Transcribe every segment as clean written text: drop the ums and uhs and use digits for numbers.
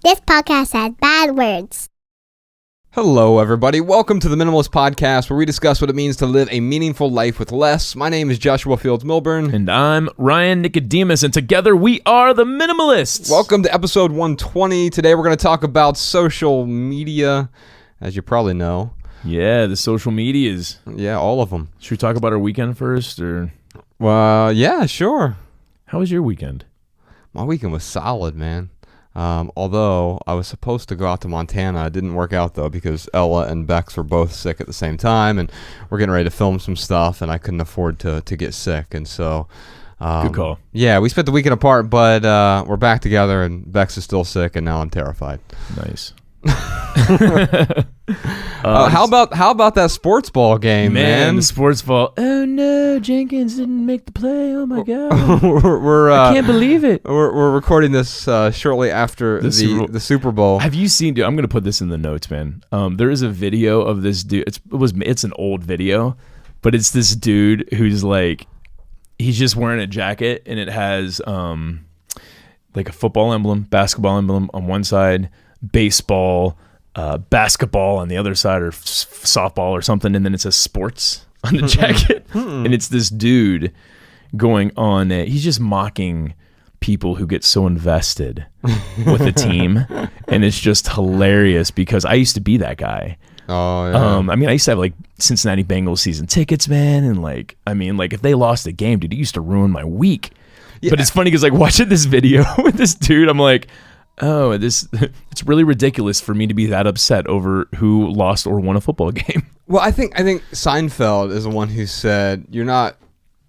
This podcast has bad words. Hello, everybody. Welcome to the Minimalist Podcast, where we discuss what it means to live a meaningful life with less. My name is Joshua Fields Milburn. And I'm Ryan Nicodemus, and together we are the Minimalists. Welcome to episode 120. Today we're going to talk about social media, as you probably know. Yeah, the social medias. Yeah, all of them. Should we talk about our weekend first, or? Well, yeah, sure. How was your weekend? My weekend was solid, man. Although I was supposed to go out to Montana. It didn't work out, though, because Ella and Bex were both sick at the same time, and we're getting ready to film some stuff, and I couldn't afford to get sick, and so... Good call. Yeah, we spent the weekend apart, but we're back together, and Bex is still sick, and now I'm terrified. Nice. How about that sports ball game, man? The sports ball. Oh no, Jenkins didn't make the play. Oh my god, I can't believe it. We're recording this shortly after the Super Bowl. Have you seen? Dude, I'm gonna put this in the notes, man. There is a video of this dude. It's an old video, but it's this dude who's like, he's just wearing a jacket, and it has like a football emblem, basketball emblem on one side, baseball, basketball on the other side, or softball or something, and then it says sports on the jacket. And it's this dude going on he's just mocking people who get so invested with a team, and it's just hilarious because I used to be that guy. Oh yeah. I mean, I used to have like Cincinnati Bengals season tickets, man, and like, I mean, like if they lost a game, dude, it used to ruin my week. Yeah. But it's funny because like watching this video with this dude, I'm like, oh, it's really ridiculous for me to be that upset over who lost or won a football game. Well, I think Seinfeld is the one who said you're not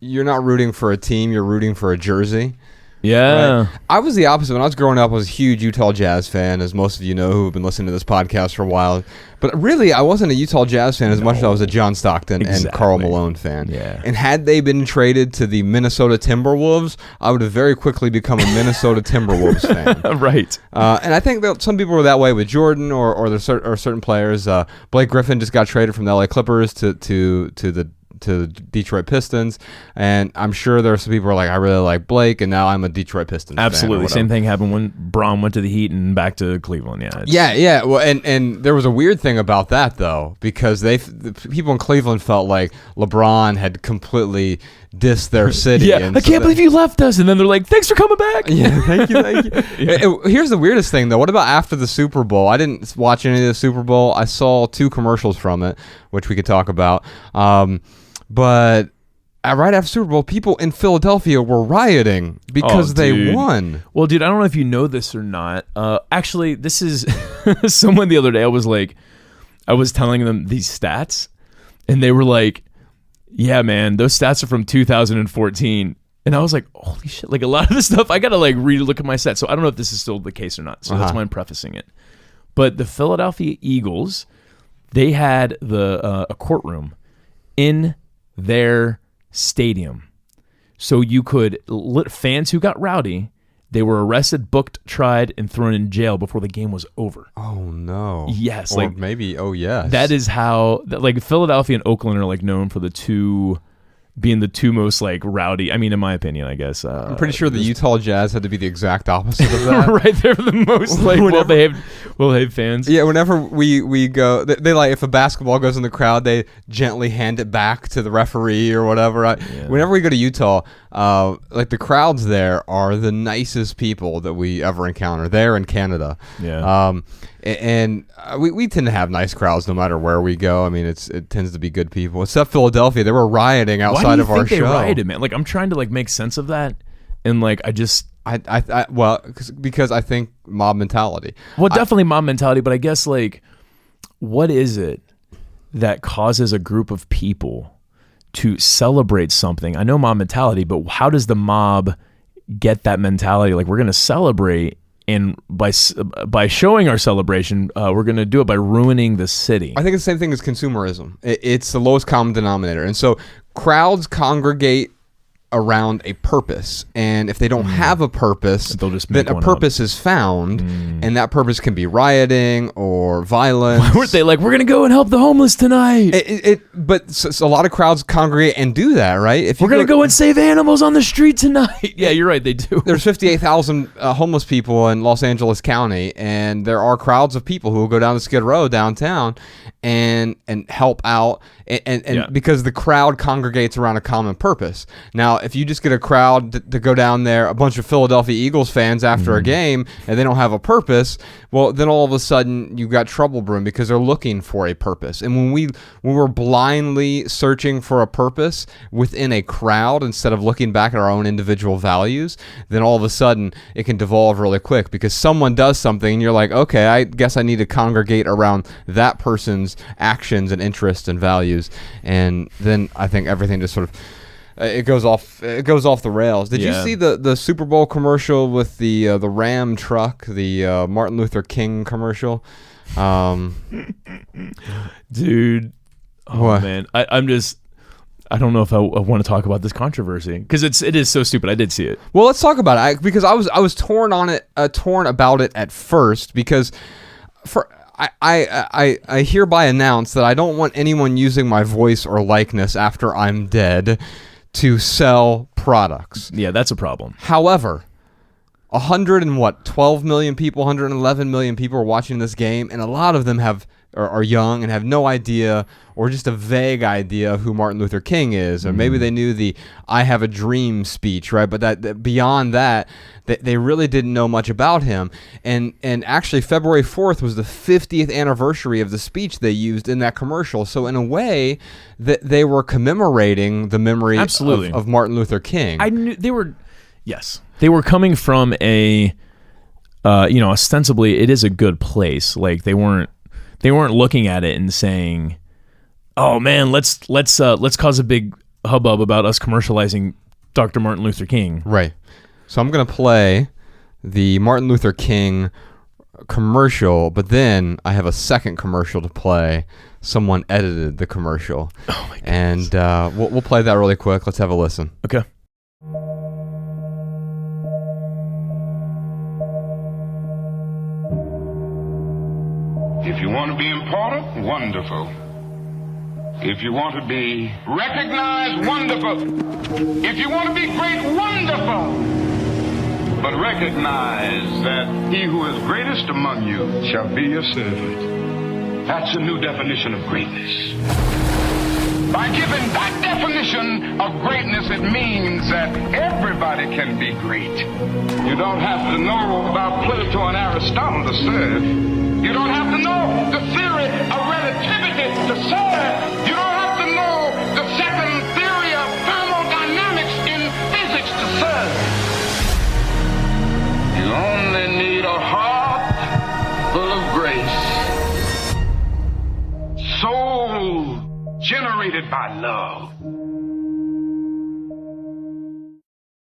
rooting for a team, you're rooting for a jersey. Yeah. Right? I was the opposite. When I was growing up, I was a huge Utah Jazz fan, as most of you know who have been listening to this podcast for a while. But really, I wasn't a Utah Jazz fan as much as I was a John Stockton and Karl Malone fan. Yeah. And had they been traded to the Minnesota Timberwolves, I would have very quickly become a Minnesota Timberwolves fan. Right. And I think that some people were that way with Jordan or certain players. Blake Griffin just got traded from the LA Clippers to the Detroit Pistons, and I'm sure there are some people who are like, I really like Blake, and now I'm a Detroit Pistons fan. Absolutely. Same thing happened when Braun went to the Heat and back to Cleveland. Yeah. Well, and there was a weird thing about that, though, because the people in Cleveland felt like LeBron had completely dissed their city. Yeah, and I can't believe you left us, and then they're like, thanks for coming back. Yeah, thank you. Yeah. Here's the weirdest thing, though. What about after the Super Bowl? I didn't watch any of the Super Bowl. I saw 2 commercials from it, which we could talk about. But right after Super Bowl, people in Philadelphia were rioting because they won. Well, dude, I don't know if you know this or not. Actually, this is someone the other day. I was telling them these stats, and they were like, yeah, man, those stats are from 2014. And I was like, holy shit. Like a lot of this stuff, I got to like look at my stats. So I don't know if this is still the case or not. So that's why I'm prefacing it. But the Philadelphia Eagles, they had a courtroom in their stadium, so you could fans who got rowdy, they were arrested, booked, tried, and thrown in jail before the game was over. Oh no. Yes. Or like maybe. Oh yes. That is how like Philadelphia and Oakland are like known for being the two most like rowdy. I mean, in my opinion, I guess. I'm pretty sure the Utah Jazz had to be the exact opposite of that. Right, they're the most like well-behaved fans. Yeah, whenever we go, they like if a basketball goes in the crowd, they gently hand it back to the referee or whatever. Whenever we go to Utah, like the crowds there are the nicest people that we ever encounter there in Canada. Yeah. And we tend to have nice crowds no matter where we go. I mean, it tends to be good people. Except Philadelphia, they were rioting outside of our show. Why do you think they rioted, man? Like I'm trying to like make sense of that, and like because I think mob mentality. Well, definitely mob mentality, but I guess like, what is it that causes a group of people to celebrate something? I know mob mentality, but how does the mob get that mentality? Like we're gonna celebrate. And by showing our celebration, we're going to do it by ruining the city. I think it's the same thing as consumerism. It's the lowest common denominator. And so crowds congregate around a purpose, and if they don't have a purpose, then a purpose is found, and that purpose can be rioting or violence. Why weren't they like, we're gonna go and help the homeless tonight? But so a lot of crowds congregate and do that, right? If we're gonna go and save animals on the street tonight. Yeah, you're right, they do. There's 58,000 homeless people in Los Angeles County, and there are crowds of people who will go down to Skid Row downtown and help out, and because the crowd congregates around a common purpose. Now, if you just get a crowd to go down there, a bunch of Philadelphia Eagles fans after a game, and they don't have a purpose, well, then all of a sudden you've got trouble brewing because they're looking for a purpose. And when we're blindly searching for a purpose within a crowd instead of looking back at our own individual values, then all of a sudden it can devolve really quick because someone does something and you're like, okay, I guess I need to congregate around that person's actions and interests and values. And then I think everything just sort of it goes off the rails. Did you see the Super Bowl commercial with the Ram truck, the Martin Luther King commercial? Dude, what? Man, I don't know if I want to talk about this controversy because it is so stupid. I did see it. Well, let's talk about it because I was torn about it at first because I hereby announce that I don't want anyone using my voice or likeness after I'm dead to sell products. Yeah, that's a problem. However, 12 million people, 111 million people are watching this game, and a lot of them are young and have no idea or just a vague idea of who Martin Luther King is, or maybe they knew the "I have a dream" speech, right? But that beyond that, they really didn't know much about him. And actually, February 4th was the 50th anniversary of the speech they used in that commercial. So in a way, that they were commemorating the memory of Martin Luther King. I knew they were. Yes, they were coming from a, ostensibly it is a good place. Like they weren't looking at it and saying, "Oh man, let's cause a big hubbub about us commercializing Dr. Martin Luther King." Right. So I'm gonna play the Martin Luther King commercial, but then I have a second commercial to play. Someone edited the commercial. Oh my goodness. And we'll play that really quick. Let's have a listen. Okay. If you want to be important, wonderful. If you want to be recognized, wonderful. If you want to be great, wonderful. But recognize that he who is greatest among you shall be your servant. That's a new definition of greatness. By giving that definition of greatness, it means that everybody can be great. You don't have to know about Plato and Aristotle to serve. You don't have to know the theory of relativity to serve. You don't have to know the second theory of thermodynamics in physics to serve. You only need a heart full of grace. Soul generated by love.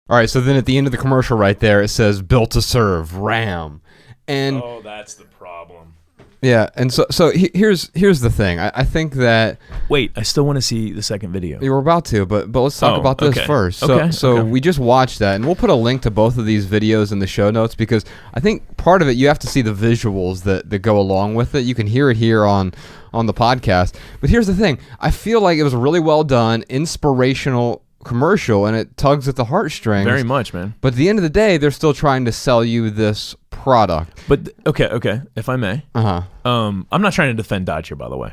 All right, so then at the end of the commercial right there, it says "Built to Serve, Ram." And that's the problem. Yeah, and so here's the thing. I think that... Wait, I still want to see the second video. You were about to, but let's talk about this first. So we just watched that, and we'll put a link to both of these videos in the show notes because I think part of it, you have to see the visuals that go along with it. You can hear it here on the podcast. But here's the thing. I feel like it was really well done, inspirational commercial, and it tugs at the heartstrings. Very much, man. But at the end of the day, they're still trying to sell you this product. But okay, if I may. Uh-huh. I'm not trying to defend Dodge here, by the way.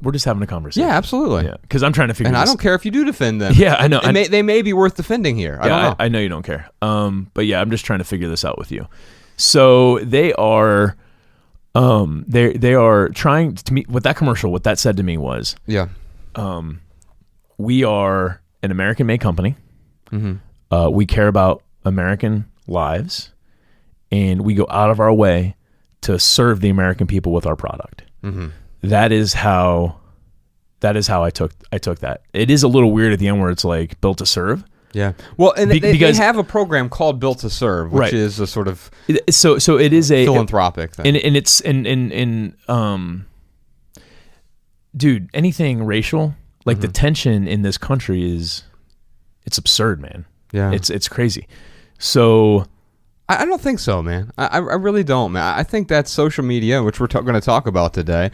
We're just having a conversation. Yeah, absolutely. Yeah, because I'm trying to figure. And this. I don't care if you do defend them. Yeah, I know. They may be worth defending here. I don't know. I know you don't care. But yeah, I'm just trying to figure this out with you. So they are, they are trying to me. What that commercial, what that said to me was, yeah, we are an American-made company. Mm-hmm. We care about American lives, and we go out of our way to serve the American people with our product. Mm-hmm. That is how I took that. It is a little weird at the end where it's like built to serve. Yeah. Well, and they have a program called Built to Serve, which is a sort of so it is a philanthropic thing. And it's dude, anything racial, like the tension in this country it's absurd, man. Yeah. It's crazy. So I don't think so, man. I really don't, man. I think that's social media, which we're going to talk about today,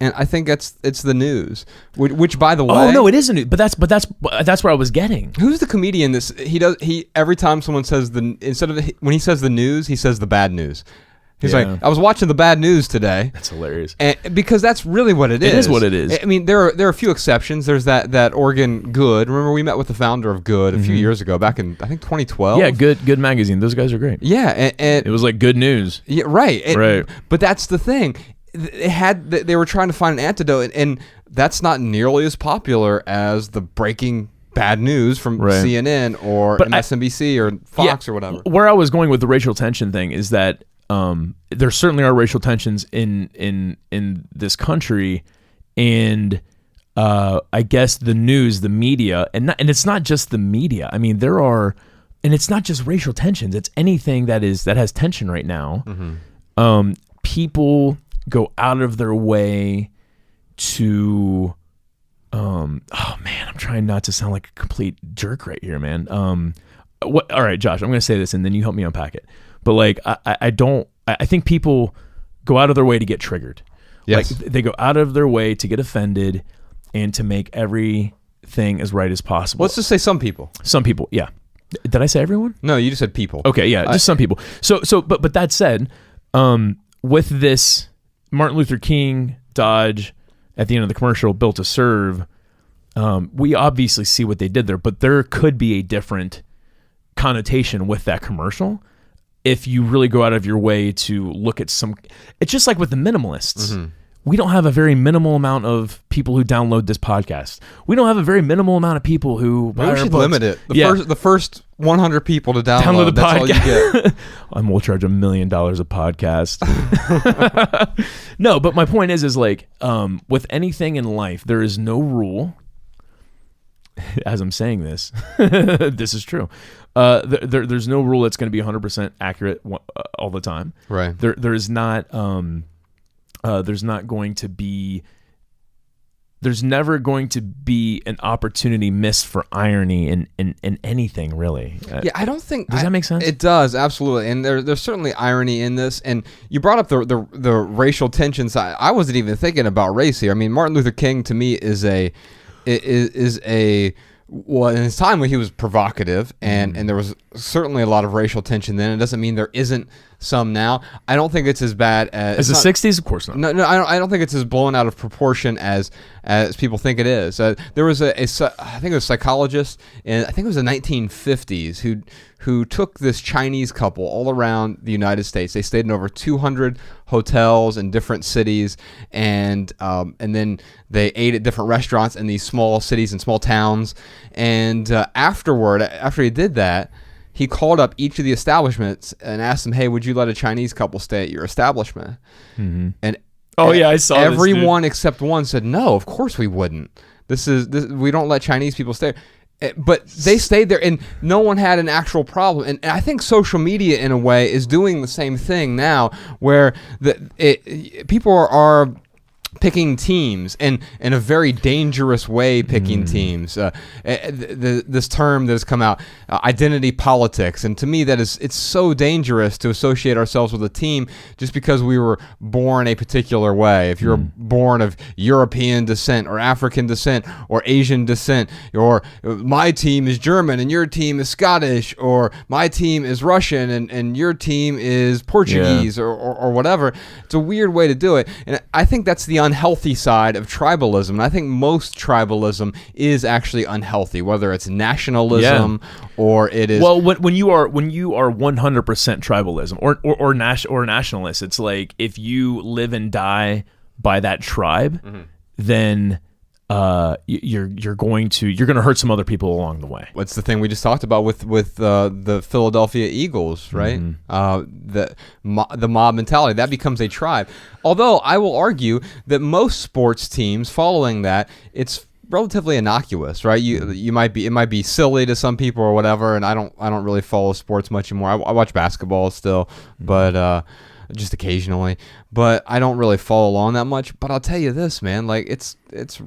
and I think it's the news, which by the way, oh no, it is a news, but that's where I was getting. Who's the comedian? He every time someone says when he says the news, he says the bad news. He's like, I was watching the bad news today. That's hilarious. And because that's really what it is. It is what it is. I mean, there are a few exceptions. There's that Oregon Good. Remember, we met with the founder of Good a few years ago, back in, I think, 2012. Yeah, Good magazine. Those guys are great. Yeah. And it was like good news. Yeah, right. Right. But that's the thing. They were trying to find an antidote, and that's not nearly as popular as the breaking bad news from CNN or MSNBC or Fox or whatever. Where I was going with the racial tension thing is that there certainly are racial tensions in this country, and I guess the news, the media, and it's not just the media. I mean, and it's not just racial tensions. It's anything that has tension right now. People go out of their way to. Oh man, I'm trying not to sound like a complete jerk right here, man. All right, Josh, I'm going to say this, and then you help me unpack it. But like, I think people go out of their way to get triggered. Yes. Like they go out of their way to get offended and to make everything as right as possible. Let's just say some people. Some people, yeah. Did I say everyone? No, you just said people. Okay, yeah, just some people. But that said, with this Martin Luther King Dodge at the end of the commercial, built to serve, we obviously see what they did there, but there could be a different connotation with that commercial if you really go out of your way to look at some. It's just like with the minimalists. We don't have a very minimal amount of people who download this podcast. We don't have a very minimal amount of people who buy we our should books. limit it. The first 100 people to download the that's podcast. all you get. We'll charge $1 million a podcast. No, but my point is like, with anything in life, there is no rule. As I'm saying this, this is true. There's no rule that's going to be 100% accurate all the time. Right. There's never going to be an opportunity missed for irony in anything, really. Yeah, I don't think. Does that make sense? It does, absolutely. And there's certainly irony in this. And you brought up the racial tensions. I wasn't even thinking about race here. I mean, Martin Luther King to me is a well, in his time when he was provocative, and there was certainly a lot of racial tension then. It doesn't mean there isn't some now. I don't think it's as bad as the 60s. Of course not. No, I don't think it's as blown out of proportion as people think it is. There was I think it was a psychologist, and I think it was the 1950s who took this Chinese couple all around the United States. They stayed in over 200 hotels in different cities, and then they ate at different restaurants in these small cities and small towns. And after he did that, he called up each of the establishments and asked them, "Hey, would you let a Chinese couple stay at your establishment?" And I saw everyone except one said, "No, of course we wouldn't. We don't let Chinese people stay." But they stayed there, and no one had an actual problem. And I think social media, in a way, is doing the same thing now, where people are picking teams, and in a very dangerous way picking teams. This term that has come out, identity politics, and to me it's so dangerous to associate ourselves with a team just because we were born a particular way. If you're born of European descent or African descent or Asian descent, or my team is German and your team is Scottish, or my team is Russian and your team is Portuguese, or whatever. It's a weird way to do it, and I think that's the unhealthy side of tribalism. And I think most tribalism is actually unhealthy, whether it's nationalism or it is. Well, when you are 100% tribalism or nationalist, it's like if you live and die by that tribe, then you're going to hurt some other people along the way. What's the thing we just talked about with the Philadelphia Eagles, right? The mob mentality, that becomes a tribe. Although I will argue that most sports teams following that, it's relatively innocuous, right? It might be silly to some people or whatever, and I don't really follow sports much anymore. I watch basketball still, but just occasionally, but I don't really follow along that much. But I'll tell you this, man, like it's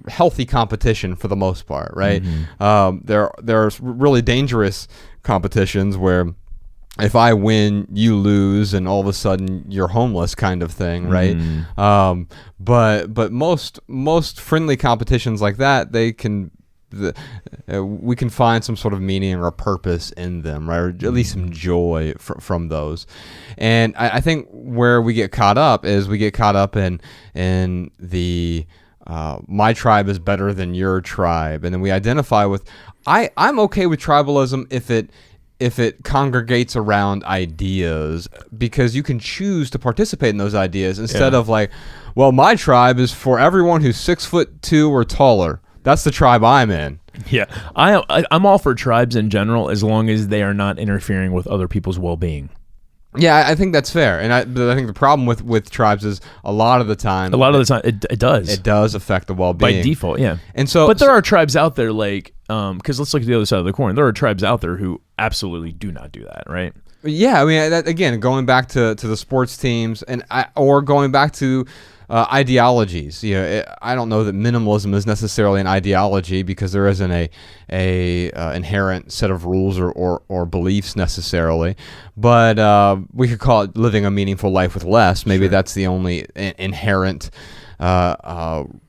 healthy competition for the most part, right? There's really dangerous competitions where if I win, you lose, and all of a sudden you're homeless, kind of thing, right? But most friendly competitions like that, we can find some sort of meaning or purpose in them, right? Or at least some joy from those. And I think where we get caught up is in the my tribe is better than your tribe, and then we identify with. I'm okay with tribalism if it congregates around ideas, because you can choose to participate in those ideas instead of like, well, my tribe is for everyone who's 6'2" or taller. That's the tribe I'm in. Yeah, I'm all for tribes in general as long as they are not interfering with other people's well-being. Yeah, I think that's fair, and I think the problem with tribes is a lot of the time it does affect the well-being by default. Yeah, and so but there are tribes out there like because let's look at the other side of the coin. There are tribes out there who absolutely do not do that, right? Yeah, I mean, again, going back to the sports teams or going back to ideologies. I don't know that minimalism is necessarily an ideology, because there isn't a inherent set of rules or beliefs necessarily. But we could call it living a meaningful life with less. Maybe that's the only inherent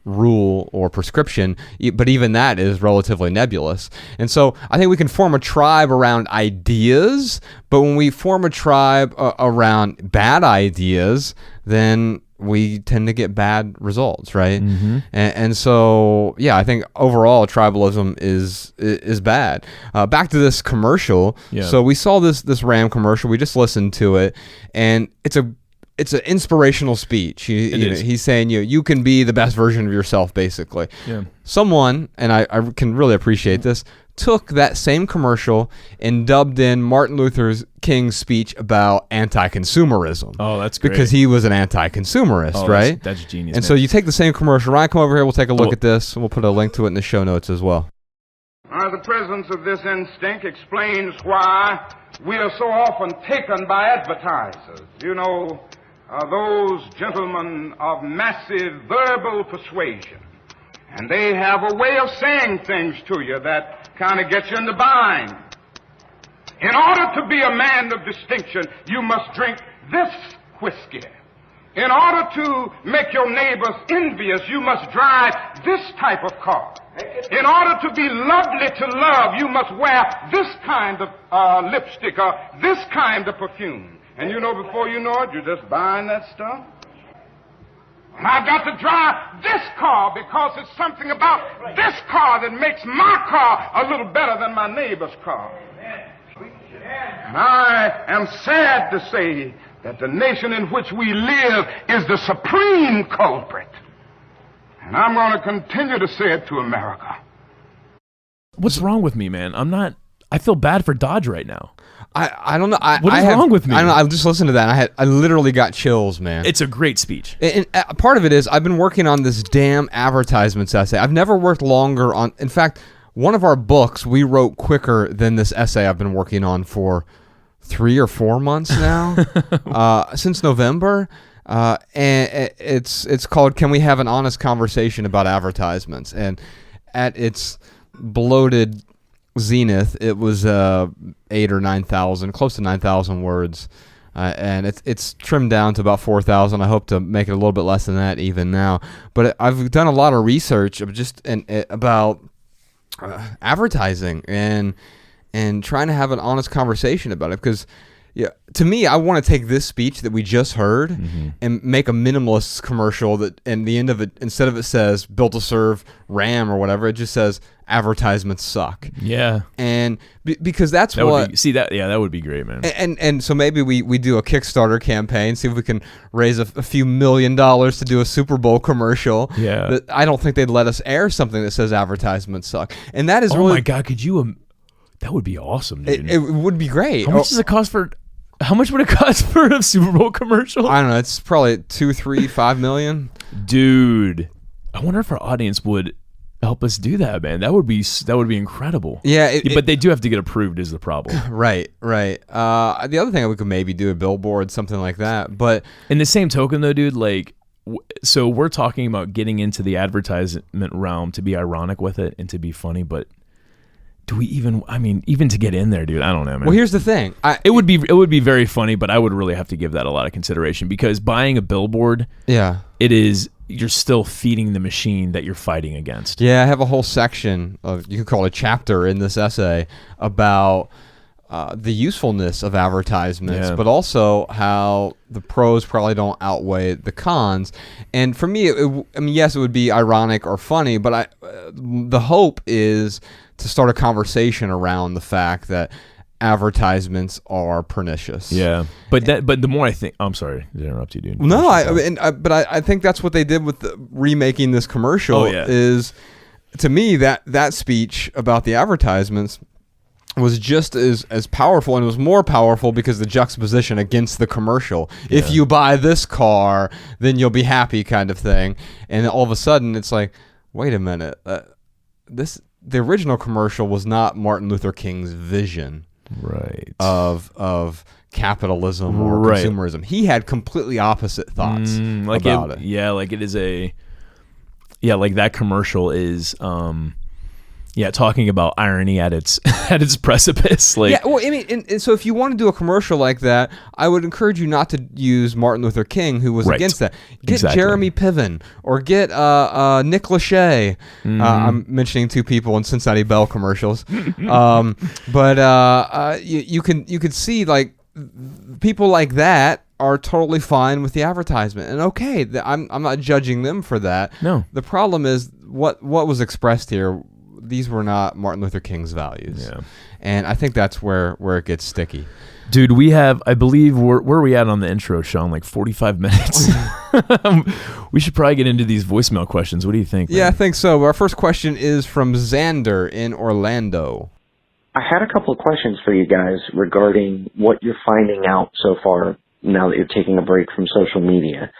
rule or prescription, but even that is relatively nebulous. And so I think we can form a tribe around ideas, but when we form a tribe around bad ideas, then we tend to get bad results, right? And so, yeah, I think overall tribalism is bad. Back to this commercial. Yeah. So we saw this Ram commercial. We just listened to it, and it's an inspirational speech. He's saying you can be the best version of yourself, basically. Yeah. Someone, and I can really appreciate this, took that same commercial and dubbed in Martin Luther King's speech about anti-consumerism. Oh, that's great. Because he was an anti-consumerist, right? That's genius. And so you take the same commercial. Ryan, come over here. We'll take a look at this. We'll put a link to it in the show notes as well. The presence of this instinct explains why we are so often taken by advertisers. Those gentlemen of massive verbal persuasion. And they have a way of saying things to you that kind of gets you in the bind. In order to be a man of distinction, you must drink this whiskey. In order to make your neighbors envious, you must drive this type of car. In order to be lovely to love, you must wear this kind of lipstick or this kind of perfume. And before you know it, you're just buying that stuff. And I've got to drive this car because it's something about this car that makes my car a little better than my neighbor's car. And I am sad to say that the nation in which we live is the supreme culprit. And I'm going to continue to say it to America. What's wrong with me, man? I feel bad for Dodge right now. I don't know. What is wrong with me? I don't know. I just listened to that, and I literally got chills, man. It's a great speech. And part of it is I've been working on this damn advertisements essay. I've never worked longer on. In fact, one of our books we wrote quicker than this essay I've been working on for 3 or 4 months now, since November. And it's called "Can We Have an Honest Conversation About Advertisements?" And at its bloated zenith, it was 8,000 or 9,000, close to 9,000 words, and it's trimmed down to about 4,000. I hope to make it a little bit less than that even now. But I've done a lot of research about advertising and trying to have an honest conversation about it, because to me, I want to take this speech that we just heard and make a minimalist commercial that, in the end of it, instead of it says "built to serve Ram" or whatever, it just says "advertisements suck." Yeah, and because that's that what that would be great, man. And so maybe we do a Kickstarter campaign, see if we can raise a few $1 million to do a Super Bowl commercial. Yeah, that I don't think they'd let us air something that says advertisements suck, and that is my god, could you? That would be awesome, dude. It would be great. How much does it cost for? How much would it cost for a Super Bowl commercial? I don't know. It's probably 2, 3, 5 million. Dude, I wonder if our audience would help us do that, man. That would be incredible. Yeah, but they do have to get approved is the problem. Right. The other thing we could maybe do a billboard, something like that. But in the same token, though, dude, like, so we're talking about getting into the advertisement realm to be ironic with it and to be funny, but do we even? I mean, even to get in there, dude. I don't know, man. Well, here's the thing. It would be very funny, but I would really have to give that a lot of consideration because buying a billboard, Yeah. you're still feeding the machine that you're fighting against. Yeah, I have a whole section of, you could call it a chapter in this essay about the usefulness of advertisements, but also how the pros probably don't outweigh the cons. And for me, I mean, yes, it would be ironic or funny, but the hope is to start a conversation around the fact that advertisements are pernicious. Yeah, but the more I think, I'm sorry to interrupt you, dude. No, I think that's what they did with remaking this commercial. Is, to me, that speech about the advertisements was just as powerful, and it was more powerful because the juxtaposition against the commercial. Yeah. If you buy this car, then you'll be happy, kind of thing. And all of a sudden, it's like, wait a minute, the original commercial was not Martin Luther King's vision, right, of capitalism or consumerism. He had completely opposite thoughts about it. Yeah, like it is like that commercial is talking about irony at its precipice. Like, yeah, well, I mean, and so if you want to do a commercial like that, I would encourage you not to use Martin Luther King, who was against that. Get Jeremy Piven or get Nick Lachey. I'm mentioning two people in Cincinnati Bell commercials, but you can see like people like that are totally fine with the advertisement, and okay, I'm not judging them for that. No, the problem is what was expressed here. These were not Martin Luther King's values. Yeah. And I think that's where it gets sticky. Dude, we have, I believe, where are we at on the intro, Sean? Like 45 minutes. We should probably get into these voicemail questions. What do you think, man? Yeah, I think so. Our first question is from Xander in Orlando. I had a couple of questions for you guys regarding what you're finding out so far now that you're taking a break from social media.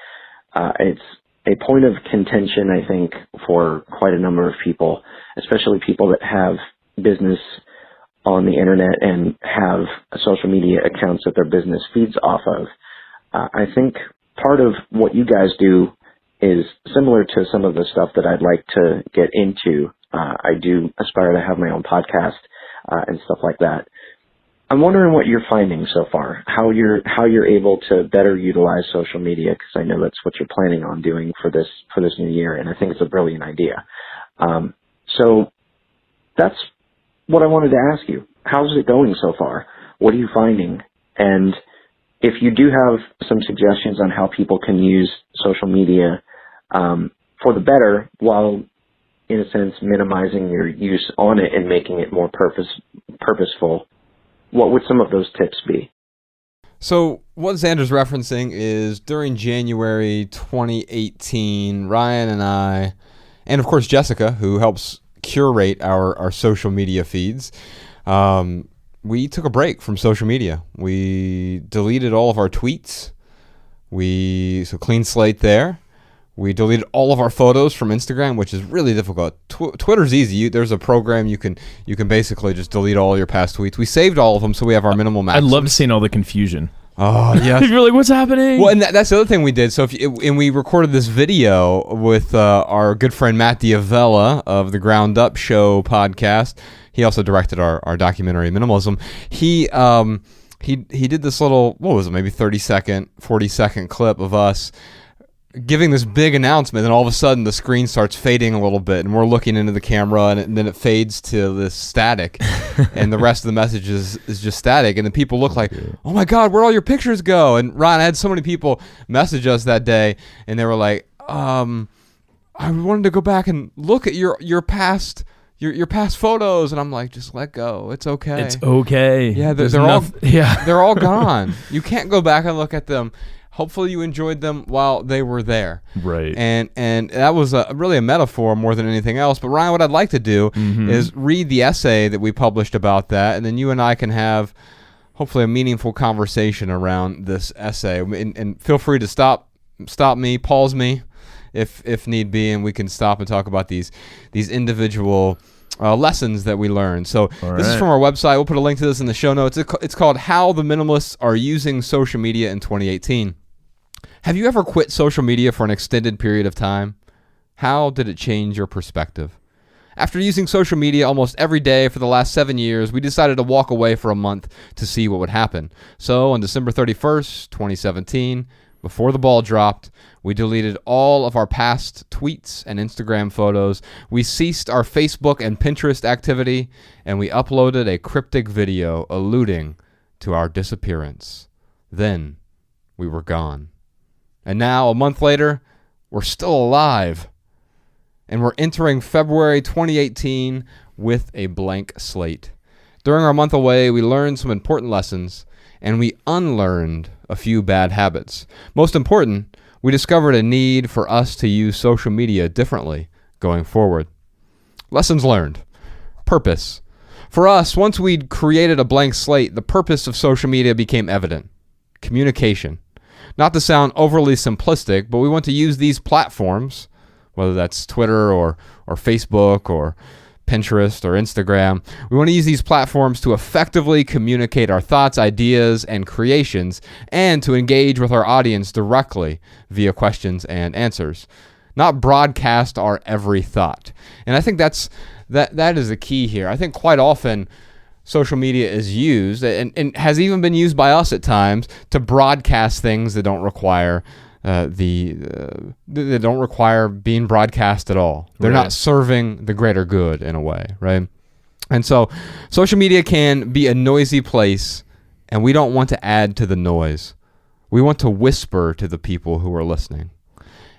It's a point of contention, I think, for quite a number of people, especially people that have business on the internet and have social media accounts that their business feeds off of. I think part of what you guys do is similar to some of the stuff that I'd like to get into. I do aspire to have my own podcast and stuff like that. I'm wondering what you're finding so far, how you're able to better utilize social media, because I know that's what you're planning on doing for this new year, and I think it's a brilliant idea. So that's what I wanted to ask you. How's it going so far? What are you finding? And if you do have some suggestions on how people can use social media for the better, while in a sense minimizing your use on it and making it more purposeful, what would some of those tips be? So what Xander's referencing is during January 2018, Ryan and I, and of course Jessica, who helps curate our social media feeds, we took a break from social media. We deleted all of our tweets. So clean slate there. We deleted all of our photos from Instagram, which is really difficult. Twitter's easy. There's a program you can basically just delete all your past tweets. We saved all of them, so we have our minimal maxims. I love seeing all the confusion. Oh yeah, you're like, what's happening? Well, and that's the other thing we did. So and we recorded this video with our good friend Matt Diavella of the Ground Up Show podcast. He also directed our documentary Minimalism. He did this little, what was it, maybe 30-second, 40-second clip of us giving this big announcement, and all of a sudden the screen starts fading a little bit, and we're looking into the camera, and then it fades to this static, and the rest of the message is just static, and then people look like, oh my God, where'd all your pictures go? And Ryan, I had so many people message us that day, and they were like, I wanted to go back and look at your past photos, and I'm like, just let go. It's okay. It's okay. Yeah, they're all gone. You can't go back and look at them. Hopefully you enjoyed them while they were there. Right. And that was really a metaphor more than anything else. But Ryan, what I'd like to do is read the essay that we published about that, and then you and I can have hopefully a meaningful conversation around this essay. And feel free to stop me, pause me if need be, and we can stop and talk about these individual lessons that we learned. So this is from our website. We'll put a link to this in the show notes. It's called How the Minimalists Are Using Social Media in 2018. Have you ever quit social media for an extended period of time? How did it change your perspective? After using social media almost every day for the last 7 years, we decided to walk away for a month to see what would happen. So on December 31st, 2017, before the ball dropped, we deleted all of our past tweets and Instagram photos. We ceased our Facebook and Pinterest activity, and we uploaded a cryptic video alluding to our disappearance. Then we were gone. And now, a month later, we're still alive. And we're entering February 2018 with a blank slate. During our month away, we learned some important lessons, and we unlearned a few bad habits. Most important, we discovered a need for us to use social media differently going forward. Lessons learned. Purpose. For us, once we'd created a blank slate, the purpose of social media became evident. Communication. Not to sound overly simplistic, but we want to use these platforms, whether that's Twitter or Facebook or Pinterest or Instagram. We want to use these platforms to effectively communicate our thoughts, ideas, and creations, and to engage with our audience directly via questions and answers, not broadcast our every thought. And I think that is the key here. I think quite often social media is used and has even been used by us at times to broadcast things that don't require they don't require being broadcast at all. They're not serving the greater good in a way, right? And so social media can be a noisy place, and we don't want to add to the noise. We want to whisper to the people who are listening.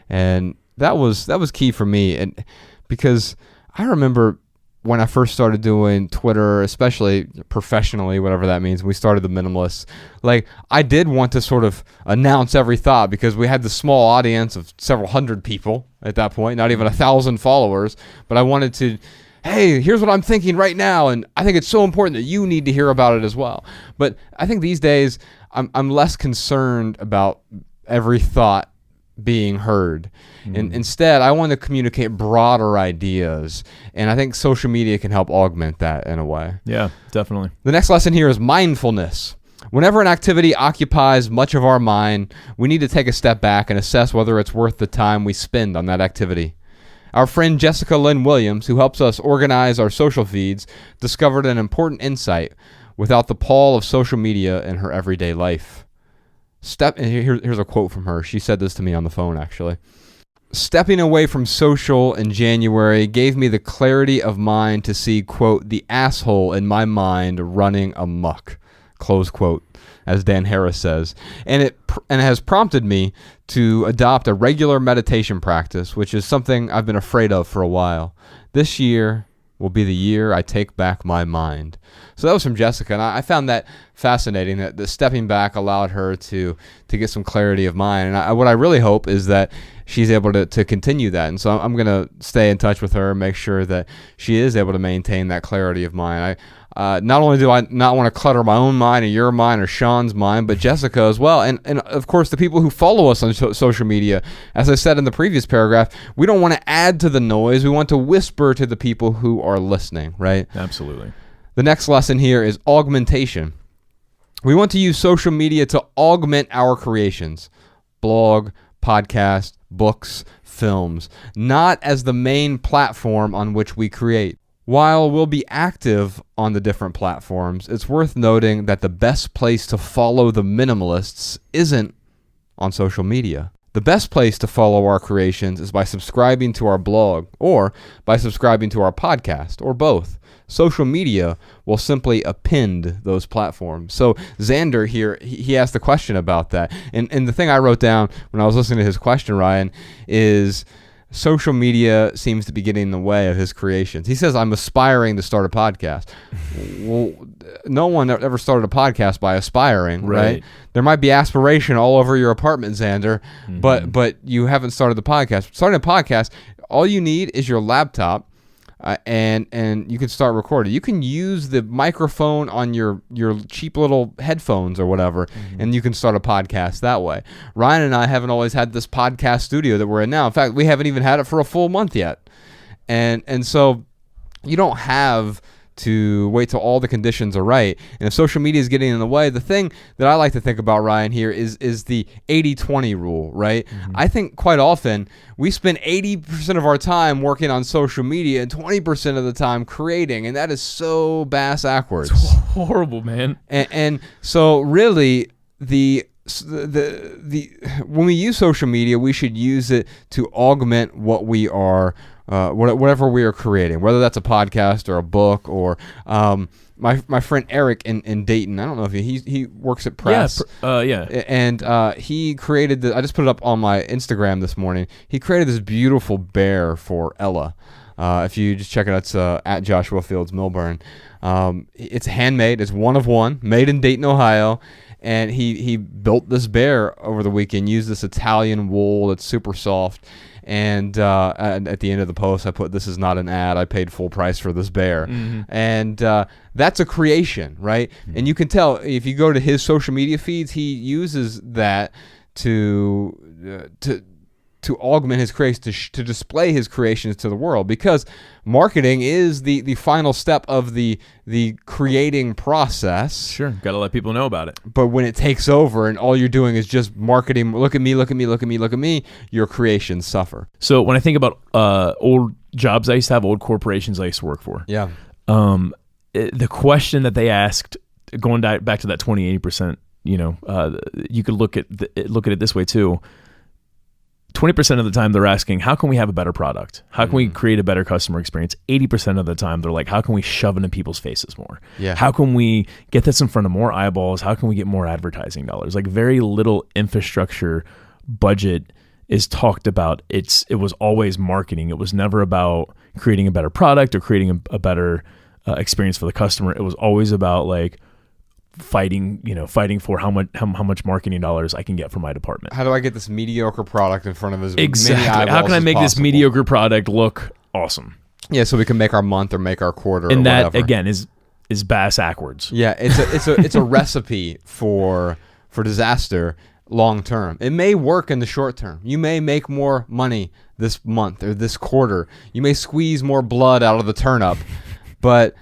And that was key for me, and because I remember when I first started doing Twitter, especially professionally, whatever that means, we started the Minimalists, like I did want to sort of announce every thought because we had the small audience of several hundred people at that point, not even 1,000 followers, but I wanted to, hey, here's what I'm thinking right now, and I think it's so important that you need to hear about it as well. But I think these days I'm less concerned about every thought being heard. And instead, I want to communicate broader ideas, and I think social media can help augment that in a way. Yeah, definitely. The next lesson here is mindfulness. Whenever an activity occupies much of our mind, we need to take a step back and assess whether it's worth the time we spend on that activity. Our friend Jessica Lynn Williams, who helps us organize our social feeds, discovered an important insight without the pall of social media in her everyday life. Here's a quote from her. She said this to me on the phone, actually. Stepping away from social in January gave me the clarity of mind to see, quote, the asshole in my mind running amok, close quote, as Dan Harris says. And it has prompted me to adopt a regular meditation practice, which is something I've been afraid of for a while. This year will be the year I take back my mind. So that was from Jessica, and I found that fascinating, that the stepping back allowed her to get some clarity of mind. And what I really hope is that she's able to continue that. And so I'm going to stay in touch with her and make sure that she is able to maintain that clarity of mind. Not only do I not want to clutter my own mind or your mind or Sean's mind, but Jessica as well. And of course, the people who follow us on social media, as I said in the previous paragraph, we don't want to add to the noise. We want to whisper to the people who are listening, right? Absolutely. The next lesson here is augmentation. We want to use social media to augment our creations, blog, podcast, books, films, not as the main platform on which we create. While we'll be active on the different platforms, it's worth noting that the best place to follow the Minimalists isn't on social media. The best place to follow our creations is by subscribing to our blog or by subscribing to our podcast, or both. Social media will simply append those platforms. So Xander here, he asked a question about that. And the thing I wrote down when I was listening to his question, Ryan, is social media seems to be getting in the way of his creations. He says, I'm aspiring to start a podcast. Well, no one ever started a podcast by aspiring, right? There might be aspiration all over your apartment, Xander, but you haven't started the podcast. Starting a podcast, all you need is your laptop, and you can start recording. You can use the microphone on your cheap little headphones or whatever, and you can start a podcast that way. Ryan and I haven't always had this podcast studio that we're in now. In fact, we haven't even had it for a full month yet. And so you don't have to wait till all the conditions are right. And if social media is getting in the way, the thing that I like to think about, Ryan, here is the 80-20 rule, right? I think quite often we spend 80% of our time working on social media and 20% of the time creating, and that is so bass-ackwards. It's horrible, man. And so really the when we use social media, we should use it to augment what we are, whatever we are creating, whether that's a podcast or a book or my friend Eric in Dayton. I don't know if he works at Press. And he created I just put it up on my Instagram this morning. He created this beautiful bear for Ella. If you just check it out, it's at Joshua Fields Milburn. It's handmade. It's one of one, made in Dayton, Ohio. And he built this bear over the weekend, used this Italian wool that's super soft. And at the end of the post, I put, "This is not an ad. I paid full price for this bear." And that's a creation, right? And you can tell if you go to his social media feeds, he uses that to augment his creations, to display his creations to the world, because marketing is the final step of the creating process. Sure, got to let people know about it. But when it takes over and all you're doing is just marketing, look at me, look at me, look at me, look at me, your creations suffer. So when I think about old jobs I used to have, old corporations I used to work for, the question that they asked, going back to that 20-80%, you could look at it this way too. 20% of the time they're asking, how can we have a better product? How can we create a better customer experience? 80% of the time they're like, how can we shove it in people's faces more? Yeah. How can we get this in front of more eyeballs? How can we get more advertising dollars? Like, very little infrastructure budget is talked about. It was always marketing. It was never about creating a better product or creating a better experience for the customer. It was always about like fighting for how much marketing dollars I can get for my department. How do I get this mediocre product in front of as many Exactly. eyeballs How can I as make this possible? mediocre product look awesome? Yeah, so we can make our month or make our quarter. And or that whatever. again is bass backwards. Yeah, it's a recipe for disaster long term. It may work in the short term. You may make more money this month or this quarter. You may squeeze more blood out of the turnip, but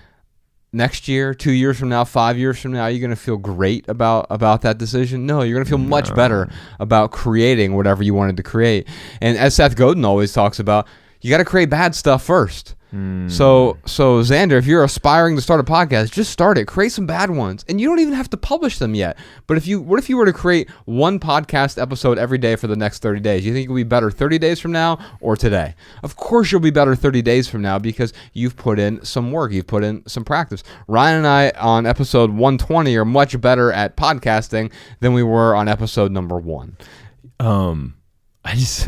next year, 2 years from now, 5 years from now, are you going to feel great about that decision? No, you're going to feel much better about creating whatever you wanted to create. And as Seth Godin always talks about, you got to create bad stuff first. So Xander, if you're aspiring to start a podcast, just start it. Create some bad ones, and you don't even have to publish them yet. But what if you were to create one podcast episode every day for the next 30 days? You think you'll be better 30 days from now or today? Of course you'll be better 30 days from now because you've put in some work, you've put in some practice. Ryan and I on episode 120 are much better at podcasting than we were on episode number 1. I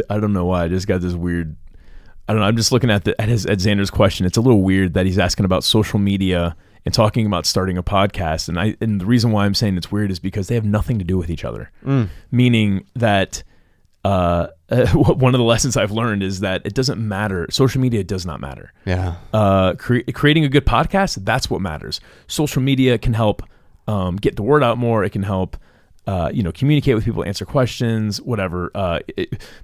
don't know why I just got this weird. I don't know. I'm just looking at Xander's question. It's a little weird that he's asking about social media and talking about starting a podcast. And the reason why I'm saying it's weird is because they have nothing to do with each other. Meaning that one of the lessons I've learned is that it doesn't matter. Social media does not matter. Yeah. Creating a good podcast, that's what matters. Social media can help get the word out more. It can help communicate with people, answer questions, whatever.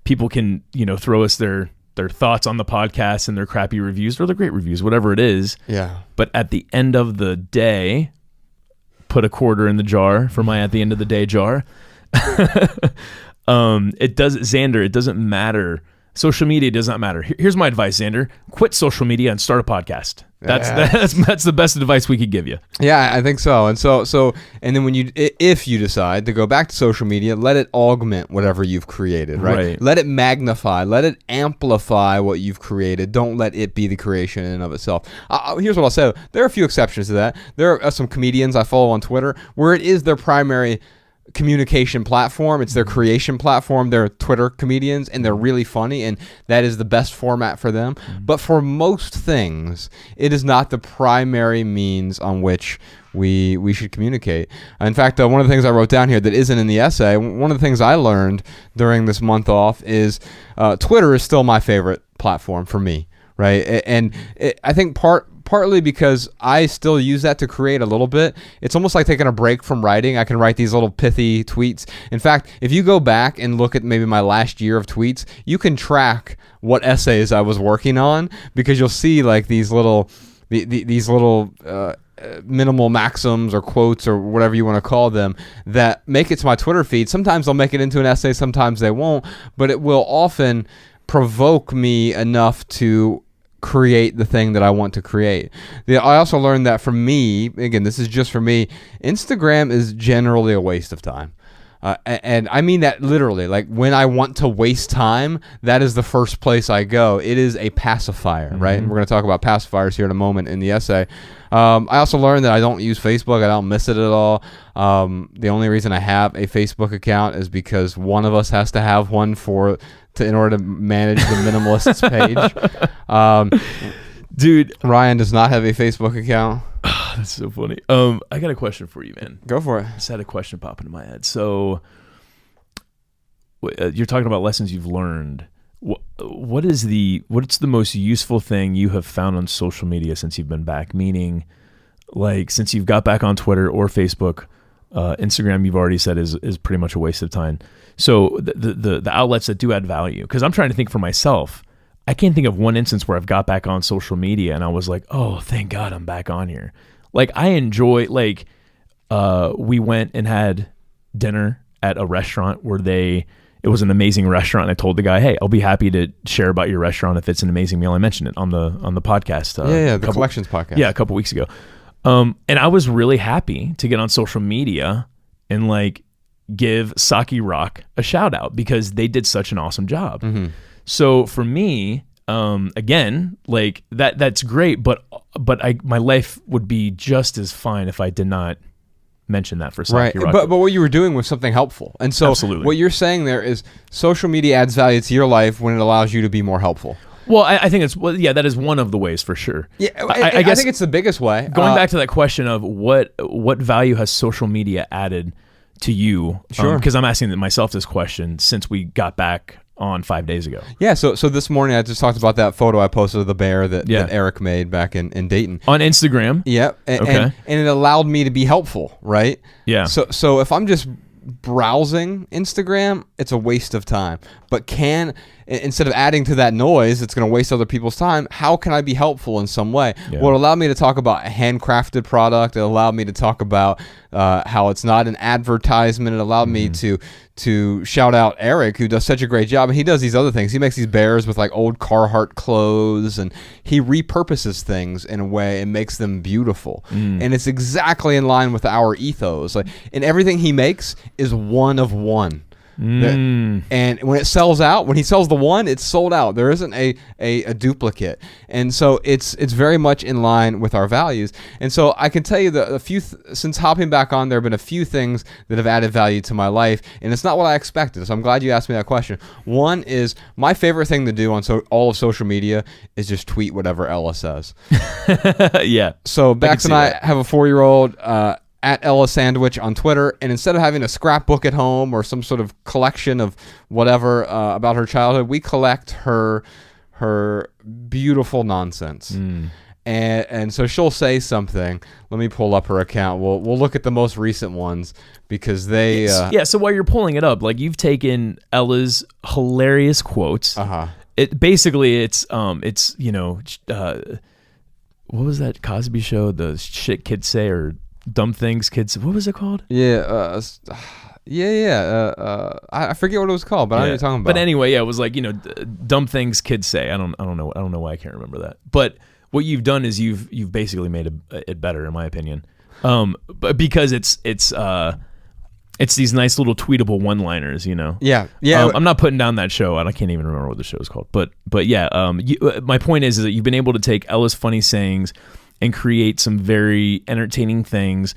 People can throw us their thoughts on the podcast and their crappy reviews or the great reviews, whatever it is. Yeah. But at the end of the day, put a quarter in the jar for my at the end of the day jar. It doesn't matter. Social media does not matter. Here's my advice, Xander. Quit social media and start a podcast. That's the best advice we could give you. Yeah, I think so. And so and then if you decide to go back to social media, let it augment whatever you've created, right? Let it magnify, let it amplify what you've created. Don't let it be the creation in and of itself. Here's what I'll say. There are a few exceptions to that. There are some comedians I follow on Twitter where it is their primary communication platform. It's their creation platform. They're Twitter comedians and they're really funny, and that is the best format for them. But for most things, it is not the primary means on which we should communicate. In fact, one of the things I wrote down here that isn't in the essay, one of the things I learned during this month off is Twitter is still my favorite platform for me, right? And I think partly because I still use that to create a little bit. It's almost like taking a break from writing. I can write these little pithy tweets. In fact, if you go back and look at maybe my last year of tweets, you can track what essays I was working on because you'll see like these little these little minimal maxims or quotes or whatever you want to call them that make it to my Twitter feed. Sometimes they'll make it into an essay, sometimes they won't, but it will often provoke me enough to create the thing that I want to create. I also learned that for me, again, this is just for me, Instagram is generally a waste of time. And I mean that literally. Like, when I want to waste time, that is the first place I go. It is a pacifier, right? And we're going to talk about pacifiers here in a moment in the essay. I also learned that I don't use Facebook. I don't miss it at all. The only reason I have a Facebook account is because one of us has to have one in order to manage the Minimalists page. Dude, Ryan does not have a Facebook account. That's so funny. I got a question for you, man. Go for it. I just had a question pop into my head. So, you're talking about lessons you've learned. What's the most useful thing you have found on social media since you've been back? Meaning, like, since you've got back on Twitter or Facebook, Instagram, you've already said is pretty much a waste of time. So the outlets that do add value, because I'm trying to think for myself. I can't think of one instance where I've got back on social media and I was like, oh, thank God I'm back on here. Like, I enjoy, like, we went and had dinner at a restaurant where it was an amazing restaurant. And I told the guy, hey, I'll be happy to share about your restaurant if it's an amazing meal. I mentioned it on the podcast. The Collections podcast. Yeah, a couple weeks ago. And I was really happy to get on social media and, like, give Saki Rock a shout out because they did such an awesome job. Mm-hmm. So for me, again, like, that's great, but my life would be just as fine if I did not mention that for Saki Rock. But what you were doing was something helpful. And so Absolutely. What you're saying there is social media adds value to your life when it allows you to be more helpful. Well, I think that is one of the ways for sure. Yeah, I guess I think it's the biggest way. Going back to that question of what value has social media added to you? Sure. Because I'm asking myself this question since we got back on 5 days ago. Yeah, so this morning I just talked about that photo I posted of the bear that Eric made back in Dayton. On Instagram. Yep. And it allowed me to be helpful, right? Yeah. So if I'm just browsing Instagram, it's a waste of time. But instead of adding to that noise, it's going to waste other people's time. How can I be helpful in some way? Yeah. Well, it allowed me to talk about a handcrafted product. It allowed me to talk about how it's not an advertisement. It allowed me to shout out Eric, who does such a great job. And he does these other things. He makes these bears with, like, old Carhartt clothes, and he repurposes things in a way and makes them beautiful. And it's exactly in line with our ethos. Like, and everything he makes is one of one. And when it sells out, when he sells the one, it's sold out. There isn't a duplicate. And so it's very much in line with our values. And so I can tell you that since hopping back on, there have been a few things that have added value to my life, and it's not what I expected. So I'm glad you asked me that question. One is, my favorite thing to do on all of social media is just tweet whatever Ella says. Yeah. So Bax and I have a 4-year-old, at Ella Sandwich on Twitter, and instead of having a scrapbook at home or some sort of collection of whatever about her childhood, we collect her beautiful nonsense. And so she'll say something. Let me pull up her account. We'll look at the most recent ones because they so while you're pulling it up, like, you've taken Ella's hilarious quotes. It basically it's what was that Cosby show, the shit kids say, or dumb things kids, what was it called? I forget what it was called, but I know what you're talking about. But anyway, it was like, dumb things kids say. I don't know why I can't remember that. But what you've done is you've basically made it better, in my opinion. But because it's these nice little tweetable one-liners, Yeah. I'm not putting down that show. I can't even remember what the show is called. But yeah, my point is that you've been able to take Ella's funny sayings and create some very entertaining things.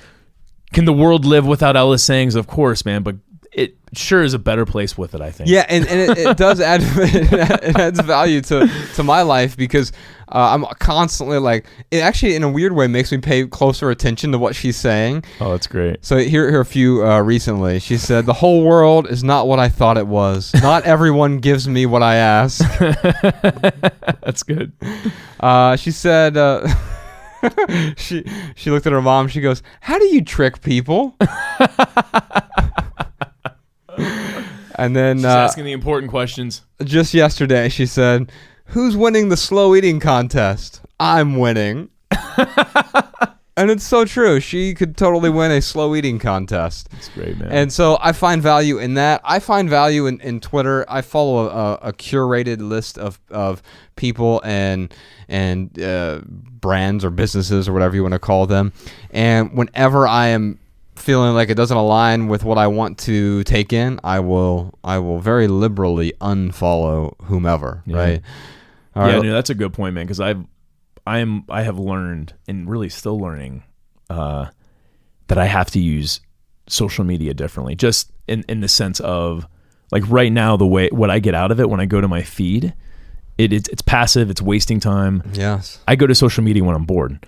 Can the world live without Ella's sayings? Of course, man, but it sure is a better place with it, I think. Yeah, and it does add it adds value to my life because I'm constantly, like, it actually in a weird way makes me pay closer attention to what she's saying. Oh, that's great. So here are a few recently. She said, "The whole world is not what I thought it was. Not everyone gives me what I ask." That's good. She said she looked at her mom. She goes, "How do you trick people?" And then she's asking the important questions. Just yesterday, she said, "Who's winning the slow eating contest? I'm winning." And it's so true. She could totally win a slow eating contest. That's great, man. And so I find value in that. I find value in Twitter. I follow a curated list of people and brands or businesses or whatever you want to call them. And whenever I am feeling like it doesn't align with what I want to take in, I will very liberally unfollow whomever. Yeah. Right? Yeah, no, that's a good point, man. Because I have learned, and really still learning, that I have to use social media differently. Just in the sense of, like, right now, what I get out of it when I go to my feed, it's passive. It's wasting time. Yes. I go to social media when I'm bored,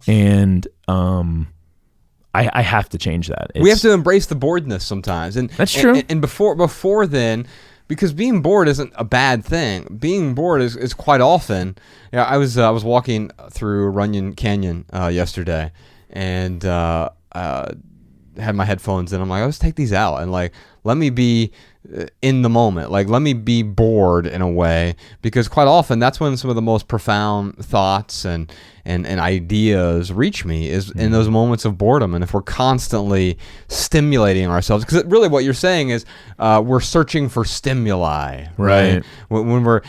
and I have to change that. We have to embrace the boredness sometimes, and that's true. And before then. Because being bored isn't a bad thing. Being bored is quite often. Yeah, I was walking through Runyon Canyon yesterday, and had my headphones in. I'm like, let's take these out and like let me be in the moment. Like let me be bored in a way, because quite often that's when some of the most profound thoughts and ideas reach me, is in those moments of boredom. And if we're constantly stimulating ourselves, because really what you're saying is we're searching for stimuli, right? When we're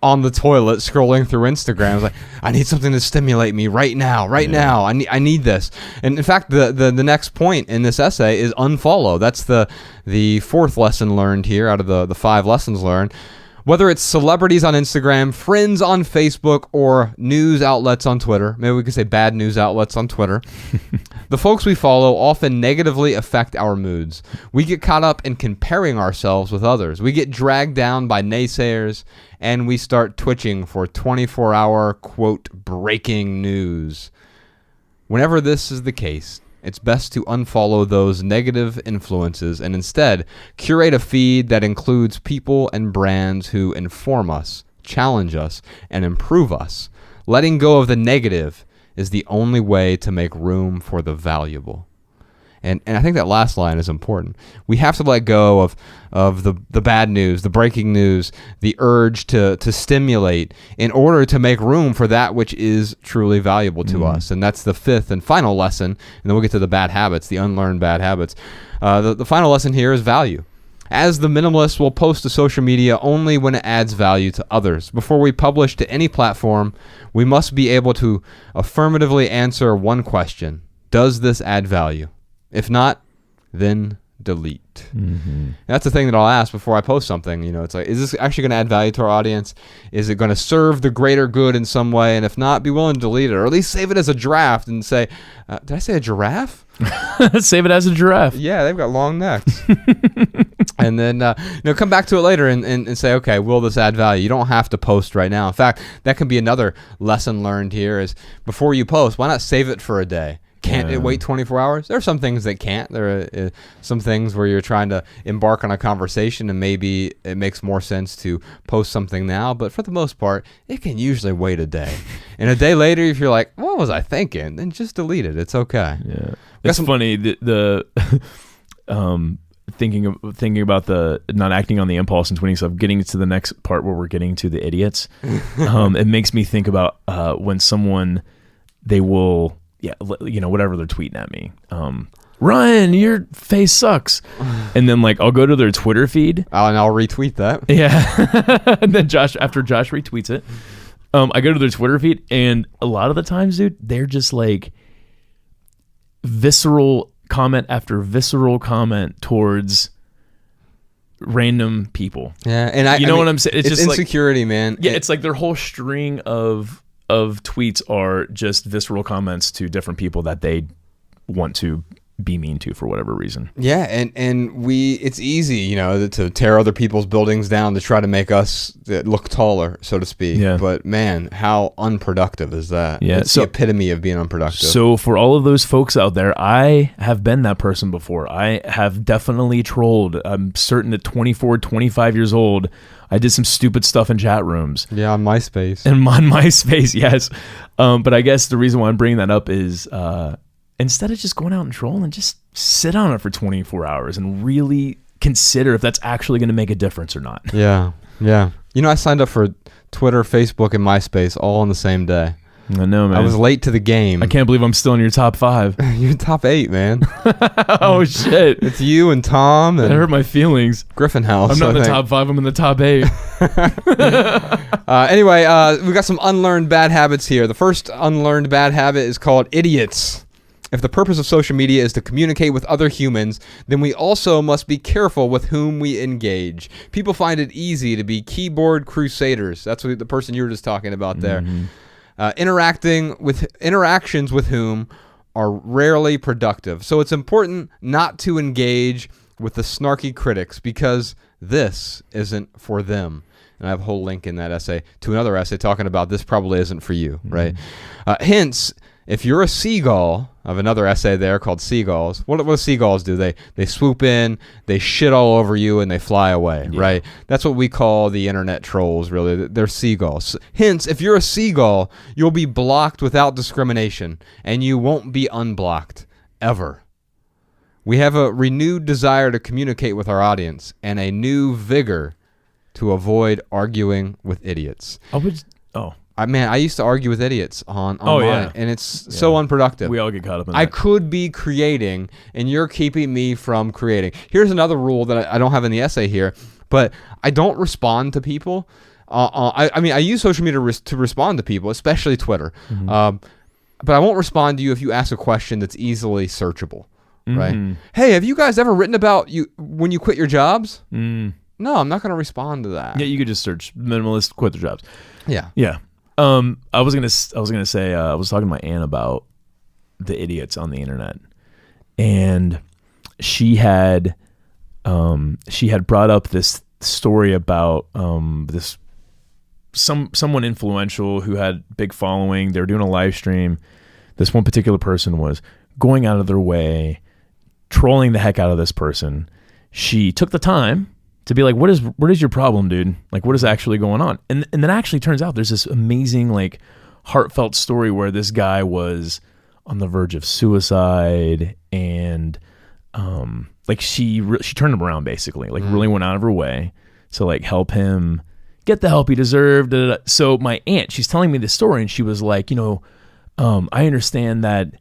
on the toilet scrolling through Instagram, it's like, I need something to stimulate me right now. I need this. And in fact, the next point in this essay is unfollow. That's the fourth lesson learned here out of the 5 lessons learned. Whether it's celebrities on Instagram, friends on Facebook, or news outlets on Twitter, maybe we could say bad news outlets on Twitter, the folks we follow often negatively affect our moods. We get caught up in comparing ourselves with others. We get dragged down by naysayers, and we start twitching for 24-hour, quote, breaking news. Whenever this is the case, it's best to unfollow those negative influences and instead curate a feed that includes people and brands who inform us, challenge us, and improve us. Letting go of the negative is the only way to make room for the valuable. And I think that last line is important. We have to let go of the bad news, the breaking news, the urge to stimulate in order to make room for that which is truly valuable to us. And that's the 5th and final lesson. And then we'll get to the bad habits, the unlearned bad habits. The final lesson here is value. As the minimalists will post to social media only when it adds value to others. Before we publish to any platform, we must be able to affirmatively answer one question. Does this add value? If not, then delete. That's the thing that I'll ask before I post something. You know, it's like, is this actually going to add value to our audience? Is it going to serve the greater good in some way? And if not, be willing to delete it, or at least save it as a draft and say, did I say a giraffe? Save it as a giraffe. Yeah, they've got long necks. And then come back to it later and say, okay, will this add value? You don't have to post right now. In fact, that can be another lesson learned here, is before you post, why not save it for a day? Can't it wait 24 hours? There are some things that can't. There are some things where you're trying to embark on a conversation and maybe it makes more sense to post something now. But for the most part, it can usually wait a day. And a day later, if you're like, what was I thinking? Then just delete it. It's okay. Yeah. It's funny, the thinking about the not acting on the impulse and tweeting stuff, getting to the next part where we're getting to the idiots. It makes me think about when someone, they will... Yeah, you know, whatever they're tweeting at me. Ryan, your face sucks. And then like I'll go to their Twitter feed. And I'll retweet that. Yeah. And then after Josh retweets it, I go to their Twitter feed, and a lot of the times, dude, they're just like visceral comment after visceral comment towards random people. Yeah, and you know what I'm saying? It's just insecurity, man. Yeah, it's like their whole string of tweets are just visceral comments to different people that they want to be mean to for whatever reason. Yeah, and it's easy, you know, to tear other people's buildings down to try to make us look taller, so to speak. Yeah. But man, how unproductive is that? Yeah, it's the epitome of being unproductive. So for all of those folks out there, I have been that person before. I have definitely trolled. I'm certain at 24, 25 years old, I did some stupid stuff in chat rooms. Yeah, on MySpace. And on MySpace, yes. But I guess the reason why I'm bringing that up is instead of just going out and trolling, just sit on it for 24 hours and really consider if that's actually going to make a difference or not. Yeah, yeah. You know, I signed up for Twitter, Facebook, and MySpace all on the same day. I know, man. I was late to the game. I can't believe I'm still in your top 5. You're top 8, man. Oh shit! It's you and Tom and That hurt my feelings. Griffin House. I'm not in I the think. top 5. I'm in the top 8. Anyway, we got some unlearned bad habits here. The first unlearned bad habit is called idiots. If the purpose of social media is to communicate with other humans, then we also must be careful with whom we engage. People find it easy to be keyboard crusaders. That's what the person you were just talking about there. Interactions with whom are rarely productive. So it's important not to engage with the snarky critics because this isn't for them. And I have a whole link in that essay to another essay talking about this probably isn't for you, right? Hence, if you're a seagull, I have another essay there called Seagulls. What do seagulls do? They swoop in, they shit all over you, and they fly away, right? That's what we call the internet trolls, really. They're seagulls. Hence, if you're a seagull, you'll be blocked without discrimination, and you won't be unblocked, ever. We have a renewed desire to communicate with our audience, and a new vigor to avoid arguing with idiots. I used to argue with idiots online, and it's so unproductive. We all get caught up in that. I could be creating, and you're keeping me from creating. Here's another rule that I don't have in the essay here, but I don't respond to people. I use social media to respond to people, especially Twitter. But I won't respond to you if you ask a question that's easily searchable, right? Hey, have you guys ever written about you when you quit your jobs? No, I'm not going to respond to that. Yeah, you could just search minimalist quit their jobs. Yeah. Yeah. I was gonna say I was talking to my aunt about the idiots on the internet, and she had brought up this story about someone influential who had big following. They were doing a live stream. This one particular person was going out of their way, trolling the heck out of this person. She took the time to be like, what is your problem, dude? Like, what is actually going on? And then actually turns out there's this amazing, like, heartfelt story where this guy was on the verge of suicide, and like she turned him around, basically, like really went out of her way to like help him get the help he deserved. So my aunt, she's telling me this story, and she was like, I understand that,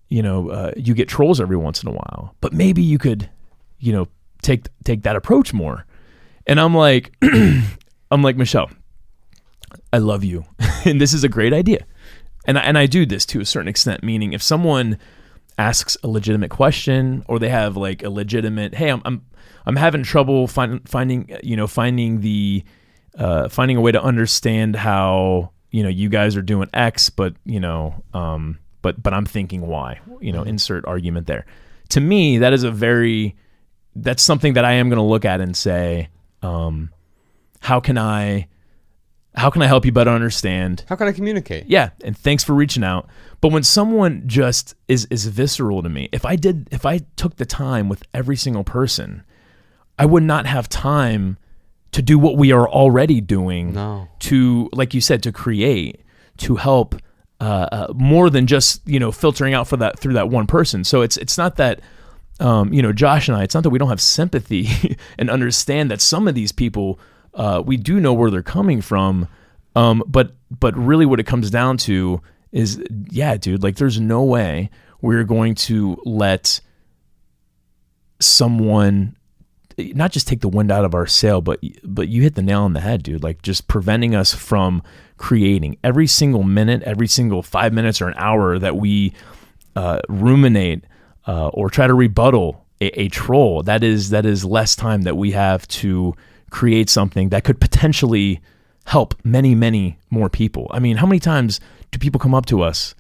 you get trolls every once in a while, but maybe you could, take that approach more. And I'm like, Michelle, I love you. And this is a great idea. And I do this to a certain extent, meaning if someone asks a legitimate question, or they have like a legitimate, hey, I'm having trouble finding a way to understand how, you guys are doing X, but but I'm thinking Y, insert argument there. To me, that's something that I am going to look at and say, how can I help you better understand? How can I communicate? Yeah, and thanks for reaching out. But when someone just is visceral to me, if I took the time with every single person, I would not have time to do what we are already doing. No. To, like you said, to create, to help more than just filtering out through that one person. So it's not that. Josh and I, it's not that we don't have sympathy and understand that some of these people, we do know where they're coming from. But really what it comes down to is, yeah, dude, like there's no way we're going to let someone not just take the wind out of our sail, but you hit the nail on the head, dude. Like just preventing us from creating. Every single minute, every single 5 minutes or an hour that we ruminate or try to rebuttal a troll, that is less time that we have to create something that could potentially help many, many more people. I mean, how many times do people come up to us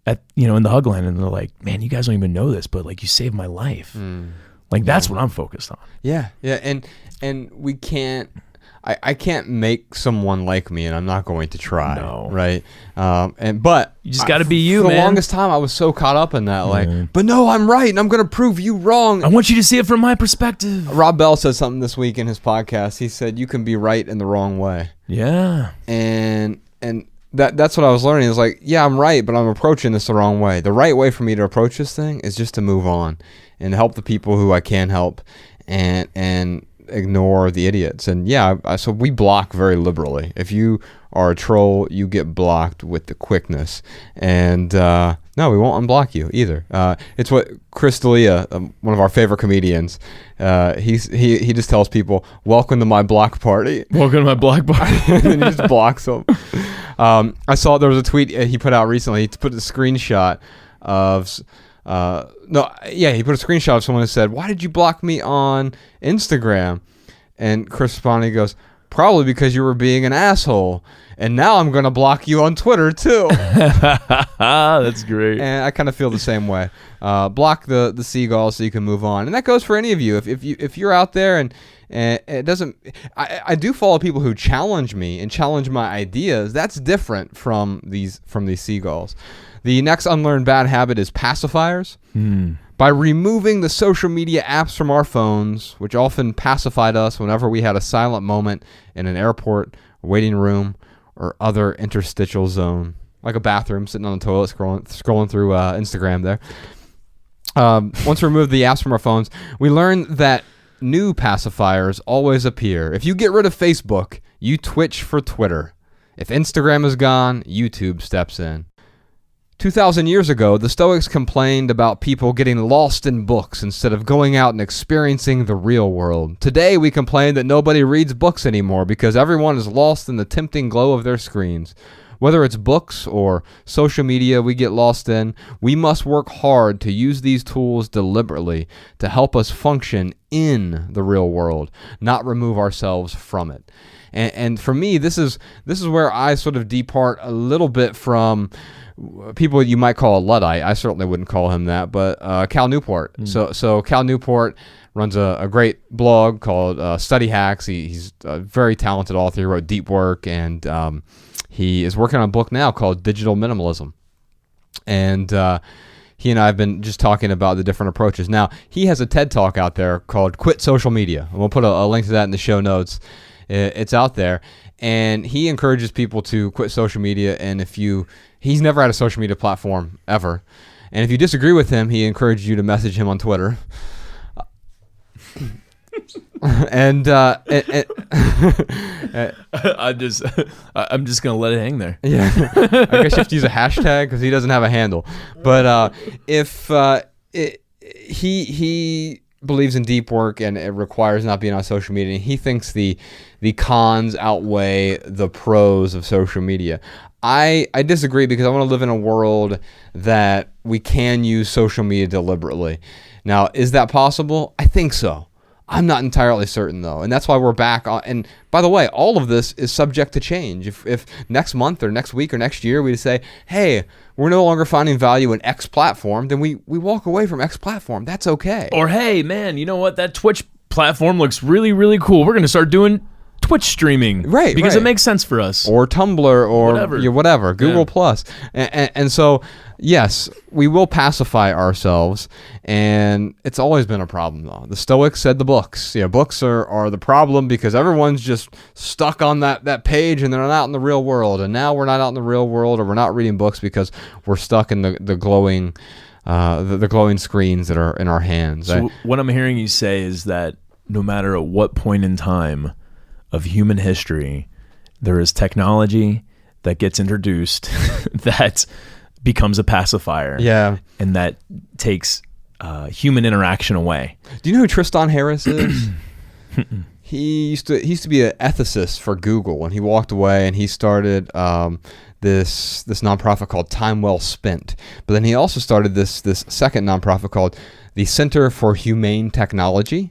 at in the hug line, and they're like, man, you guys don't even know this, but like you saved my life. Like that's what I'm focused on. Yeah. And we can't. I can't make someone like me, and I'm not going to try. No. Right? But you just got to be you, man. For the longest time, I was so caught up in that, but no, I'm right, and I'm going to prove you wrong. I want you to see it from my perspective. Rob Bell said something this week in his podcast. He said, you can be right in the wrong way. Yeah. And that's what I was learning. Is like, yeah, I'm right, but I'm approaching this the wrong way. The right way for me to approach this thing is just to move on and help the people who I can help, and ignore the idiots. And yeah, so we block very liberally. If you are a troll, you get blocked with the quickness. And no, we won't unblock you either. It's what Chris D'Elia, one of our favorite comedians, he just tells people, "Welcome to my block party." Welcome to my block party. And then he just blocks them. I saw there was a tweet he put out recently. He put a screenshot of he put a screenshot of someone who said, "Why did you block me on Instagram?" And Chris responded, he goes, "Probably because you were being an asshole. And now I'm going to block you on Twitter too." That's great. And I kind of feel the same way. Block the seagulls so you can move on. And that goes for any of you. If you're out there and it doesn't, I do follow people who challenge me and challenge my ideas. That's different from these seagulls. The next unlearned bad habit is pacifiers. By removing the social media apps from our phones, which often pacified us whenever we had a silent moment in an airport, waiting room, or other interstitial zone, like a bathroom, sitting on the toilet, scrolling through Instagram there. Once we remove the apps from our phones, we learn that new pacifiers always appear. If you get rid of Facebook, you twitch for Twitter. If Instagram is gone, YouTube steps in. 2,000 years ago, the Stoics complained about people getting lost in books instead of going out and experiencing the real world. Today, we complain that nobody reads books anymore because everyone is lost in the tempting glow of their screens. Whether it's books or social media we get lost in, we must work hard to use these tools deliberately to help us function in the real world, not remove ourselves from it. And for me, this is where I sort of depart a little bit from people you might call a Luddite. I certainly wouldn't call him that, but Cal Newport. So Cal Newport runs a great blog called Study Hacks. He's a very talented author. He wrote Deep Work, and he is working on a book now called Digital Minimalism. And he and I have been just talking about the different approaches. Now, he has a TED Talk out there called Quit Social Media. And we'll put a link to that in the show notes. It's out there. And he encourages people to quit social media. And he's never had a social media platform ever. And if you disagree with him, he encourages you to message him on Twitter. I'm just gonna let it hang there. Yeah, I guess you have to use a hashtag because he doesn't have a handle. But he believes in deep work and it requires not being on social media. And he thinks the cons outweigh the pros of social media. I disagree because I want to live in a world that we can use social media deliberately. Now, is that possible? I think so. I'm not entirely certain, though, and that's why we're back on. And by the way, all of this is subject to change. If next month or next week or next year we say, hey, we're no longer finding value in X platform, then we walk away from X platform. That's okay. Or, hey, man, you know what? That Twitch platform looks really, really cool. We're going to start doing Twitch streaming. Right. Because it makes sense for us. Or Tumblr or whatever. Google Plus. And so, yes, we will pacify ourselves. And it's always been a problem, though. The Stoics said the books. Yeah, books are the problem because everyone's just stuck on that page and they're not out in the real world. And now we're not out in the real world, or we're not reading books because we're stuck in the glowing the glowing screens that are in our hands. So what I'm hearing you say is that no matter at what point in time of human history, there is technology that gets introduced that becomes a pacifier. Yeah. And that takes human interaction away. Do you know who Tristan Harris is? He used to be an ethicist for Google, and he walked away and he started this nonprofit called Time Well Spent. But then he also started this second nonprofit called the Center for Humane Technology.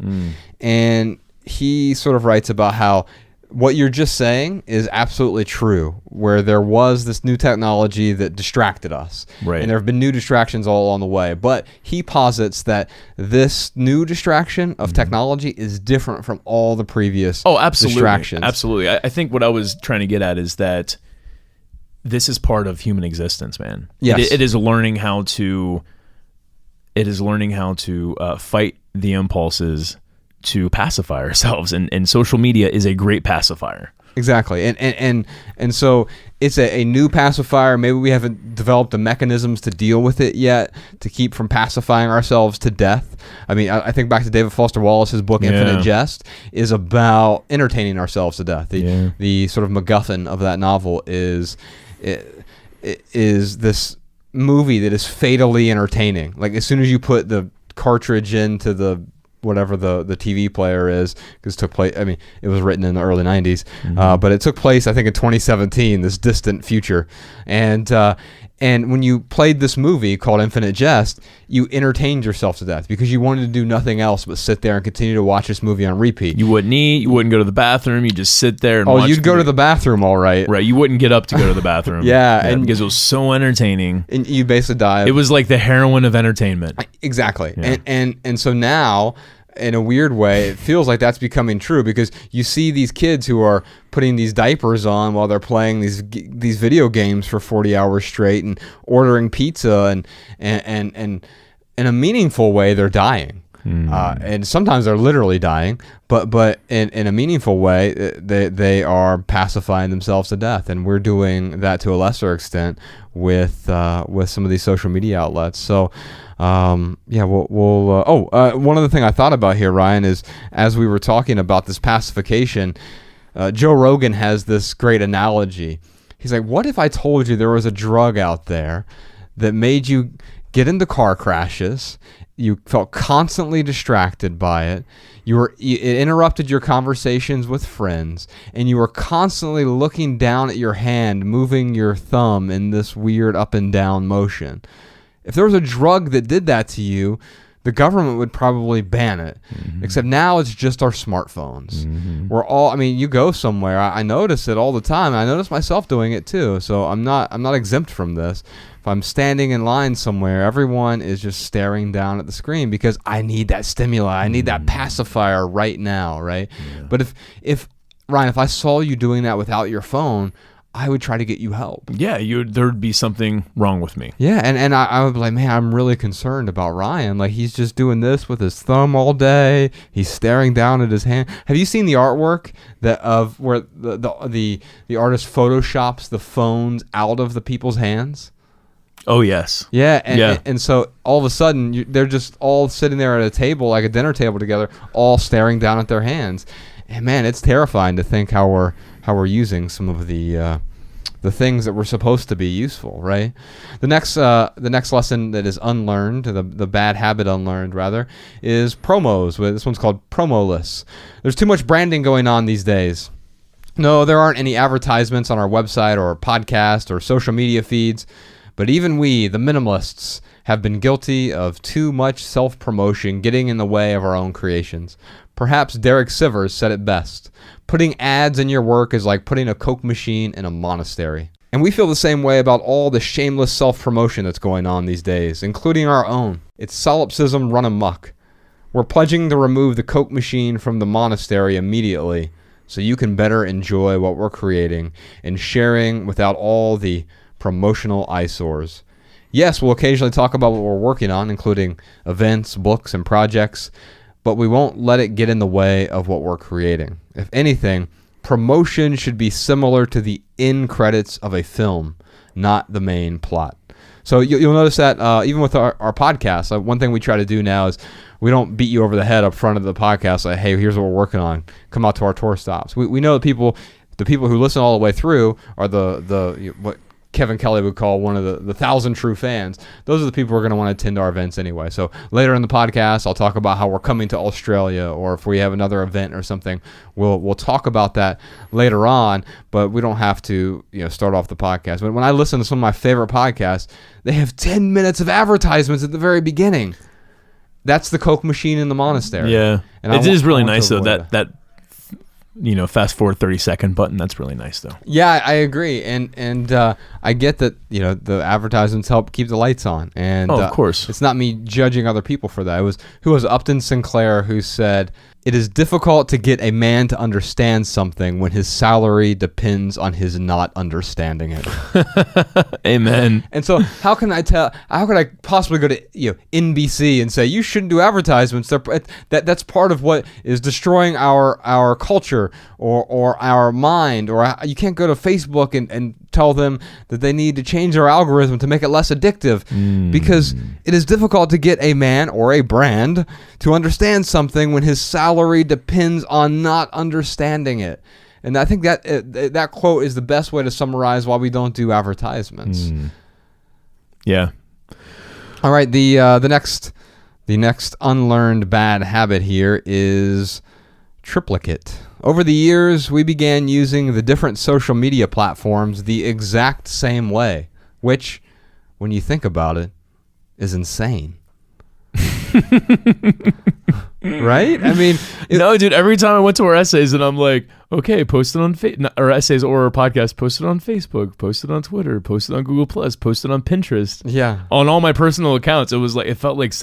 And he sort of writes about how what you're just saying is absolutely true, where there was this new technology that distracted us. Right. And there have been new distractions all along the way. But he posits that this new distraction of technology is different from all the previous distractions. Absolutely. I think what I was trying to get at is that this is part of human existence, man. Yes. It is learning how to fight the impulses to pacify ourselves, and social media is a great pacifier. Exactly. And so it's a new pacifier. Maybe we haven't developed the mechanisms to deal with it yet, to keep from pacifying ourselves to death. I mean, I think back to David Foster Wallace's book, Infinite Jest, is about entertaining ourselves to death. The sort of MacGuffin of that novel is this movie that is fatally entertaining. Like, as soon as you put the cartridge into the whatever the TV player is, because it took place, I mean, it was written in the early 90s, but it took place, I think, in 2017, this distant future. And when you played this movie called Infinite Jest, you entertained yourself to death because you wanted to do nothing else but sit there and continue to watch this movie on repeat. You wouldn't eat. You wouldn't go to the bathroom. You just sit there and watch. Oh, you'd go to the bathroom, all right. Right. You wouldn't get up to go to the bathroom. And because it was so entertaining. And you basically die. It was like the heroin of entertainment. Exactly. Yeah. And so now, in a weird way, it feels like that's becoming true because you see these kids who are putting these diapers on while they're playing these video games for 40 hours straight and ordering pizza, and in a meaningful way they're dying. And sometimes they're literally dying, but in a meaningful way they are pacifying themselves to death, and we're doing that to a lesser extent with some of these social media outlets. So one other thing I thought about here, Ryan, is as we were talking about this pacification, Joe Rogan has this great analogy. He's like, what if I told you there was a drug out there that made you get into car crashes, you felt constantly distracted by it, it interrupted your conversations with friends, and you were constantly looking down at your hand, moving your thumb in this weird up and down motion. If there was a drug that did that to you, the government would probably ban it. Except now it's just our smartphones. We're all, I mean, you go somewhere, I notice it all the time. I notice myself doing it too. So I'm not exempt from this. If I'm standing in line somewhere, everyone is just staring down at the screen because I need that stimuli. I need that pacifier right now, right? But if Ryan, if I saw you doing that without your phone, I would try to get you help. Yeah, there'd be something wrong with me. Yeah, and I would be like, man, I'm really concerned about Ryan. Like, he's just doing this with his thumb all day. He's staring down at his hand. Have you seen the artwork where the artist photoshops the phones out of the people's hands? Oh, yes. Yeah, and so all of a sudden, they're just all sitting there at a table, like a dinner table together, all staring down at their hands. And man, it's terrifying to think how we're using some of the things that were supposed to be useful, right? The next lesson that is unlearned, the bad habit unlearned rather, is promos. This one's called promo lists. There's too much branding going on these days. No, there aren't any advertisements on our website or podcast or social media feeds, but even we, the minimalists, have been guilty of too much self-promotion getting in the way of our own creations. Perhaps Derek Sivers said it best. Putting ads in your work is like putting a Coke machine in a monastery. And we feel the same way about all the shameless self-promotion that's going on these days, including our own. It's solipsism run amok. We're pledging to remove the Coke machine from the monastery immediately so you can better enjoy what we're creating and sharing without all the promotional eyesores. Yes, we'll occasionally talk about what we're working on, including events, books, and projects, but we won't let it get in the way of what we're creating. If anything, promotion should be similar to the end credits of a film, not the main plot. So you'll notice that even with our podcast, one thing we try to do now is we don't beat you over the head up front of the podcast like, hey, here's what we're working on. Come out to our tour stops. We know the people who listen all the way through are what Kevin Kelly would call one of the 1,000 true fans. Those are the people who are going to want to attend our events anyway. So later in the podcast, I'll talk about how we're coming to Australia, or if we have another event or something, we'll talk about that later on. But we don't have to start off the podcast. When I listen to some of my favorite podcasts, they have 10 minutes of advertisements at the very beginning. That's the Coke machine in the monostery. Yeah, and it is really nice though that fast forward 30-second button. That's really nice though. Yeah, I agree, and I get that the advertisements help keep the lights on, and of course, it's not me judging other people for that. It was Upton Sinclair who said It is difficult to get a man to understand something when his salary depends on his not understanding it. Amen. And so how can I possibly go to NBC and say you shouldn't do advertisements? That's part of what is destroying our culture or our mind. Or you can't go to Facebook and tell them that they need to change their algorithm to make it less addictive, because it is difficult to get a man or a brand to understand something when his salary depends on not understanding it. And I think that quote is the best way to summarize why we don't do advertisements. Yeah. All right. The next unlearned bad habit here is triplicate. Over the years, we began using the different social media platforms the exact same way, which, when you think about it, is insane. Right? I mean, no, dude. Every time I went to our essays, and I'm like, okay, post it on or essays or our podcast, post it on Facebook, post it on Twitter, post it on Google Plus, post it on Pinterest. Yeah, on all my personal accounts. It felt like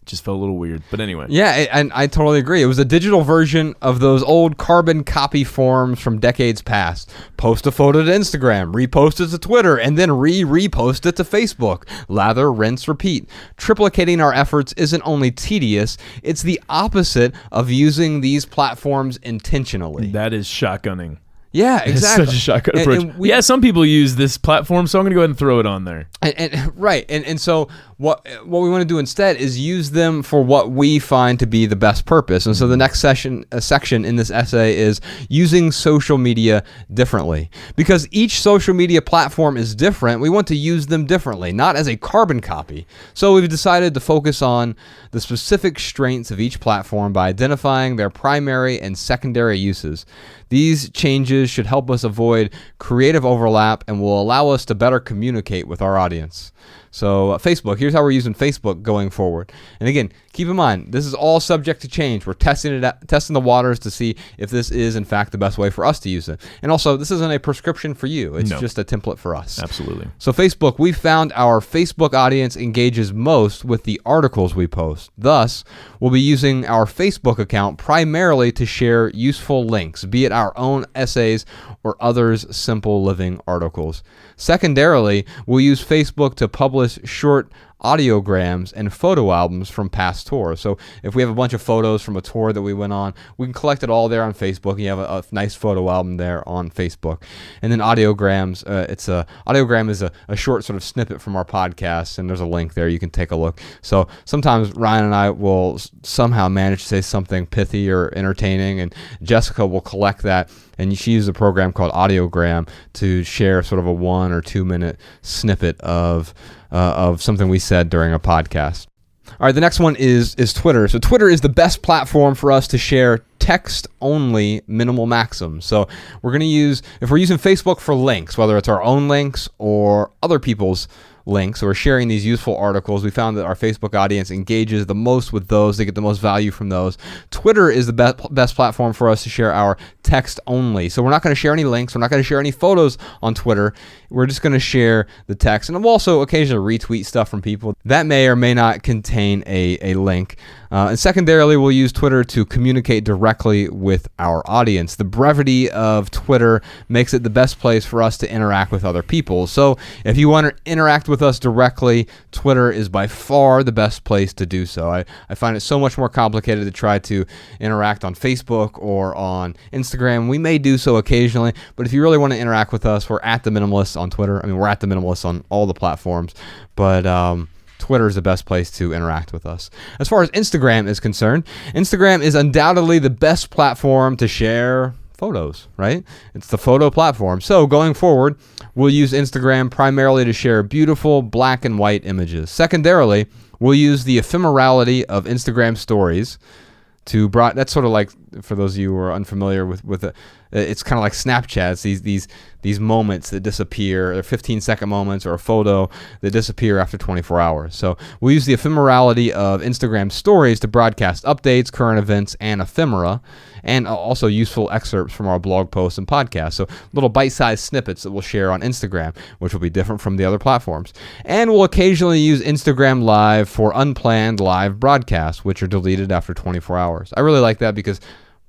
just felt a little weird. But anyway. Yeah, and I totally agree. It was a digital version of those old carbon copy forms from decades past. Post a photo to Instagram, repost it to Twitter, and then repost it to Facebook. Lather, rinse, repeat. Triplicating our efforts isn't only tedious, it's the opposite of using these platforms intentionally. That is shotgunning. Yeah, exactly. It's such a shotgun approach. Some people use this platform, so I'm going to go ahead and throw it on there. And so what we want to do instead is use them for what we find to be the best purpose. And so the next section in this essay is using social media differently. Because each social media platform is different, we want to use them differently, not as a carbon copy. So we've decided to focus on the specific strengths of each platform by identifying their primary and secondary uses. These changes should help us avoid creative overlap and will allow us to better communicate with our audience. So Facebook, here's how we're using Facebook going forward. And again, keep in mind, this is all subject to change. We're testing the waters to see if this is, in fact, the best way for us to use it. And also, this isn't a prescription for you. It's just a template for us. Absolutely. So Facebook, we found our Facebook audience engages most with the articles we post. Thus, we'll be using our Facebook account primarily to share useful links, be it our own essays or others' simple living articles. Secondarily, we'll use Facebook to publish short audiograms and photo albums from past tours. So if we have a bunch of photos from a tour that we went on, we can collect it all there on Facebook. And you have a nice photo album there on Facebook. And then audiograms, audiogram is a short sort of snippet from our podcast, and there's a link there you can take a look. So sometimes Ryan and I will somehow manage to say something pithy or entertaining, and Jessica will collect that, and she uses a program called Audiogram to share sort of a 1 or 2 minute snippet of something we said during a podcast. All right, the next one is Twitter. So Twitter is the best platform for us to share text-only minimal maxims. So if we're using Facebook for links, whether it's our own links or other people's links, or sharing these useful articles, we found that our Facebook audience engages the most with those. They get the most value from those. Twitter is the best platform for us to share our text only. So we're not going to share any links. We're not going to share any photos on Twitter. We're just going to share the text. And we'll also occasionally retweet stuff from people that may or may not contain a link. And secondarily, we'll use Twitter to communicate directly with our audience. The brevity of Twitter makes it the best place for us to interact with other people. So if you want to interact with us directly, Twitter is by far the best place to do so. I find it so much more complicated to try to interact on Facebook or on Instagram. We may do so occasionally, but if you really want to interact with us, we're at The Minimalists on Twitter. I mean, we're at The Minimalists on all the platforms, but Twitter is the best place to interact with us. As far as Instagram is concerned, Instagram is undoubtedly the best platform to share photos, right? It's the photo platform. So going forward, we'll use Instagram primarily to share beautiful black and white images. Secondarily, we'll use the ephemerality of Instagram stories to that's sort of like, for those of you who are unfamiliar with It's kind of like Snapchat. It's these moments that disappear. They're 15-second moments or a photo that disappear after 24 hours. So we use the ephemerality of Instagram stories to broadcast updates, current events, and ephemera, and also useful excerpts from our blog posts and podcasts. So little bite-sized snippets that we'll share on Instagram, which will be different from the other platforms. And we'll occasionally use Instagram Live for unplanned live broadcasts, which are deleted after 24 hours. I really like that because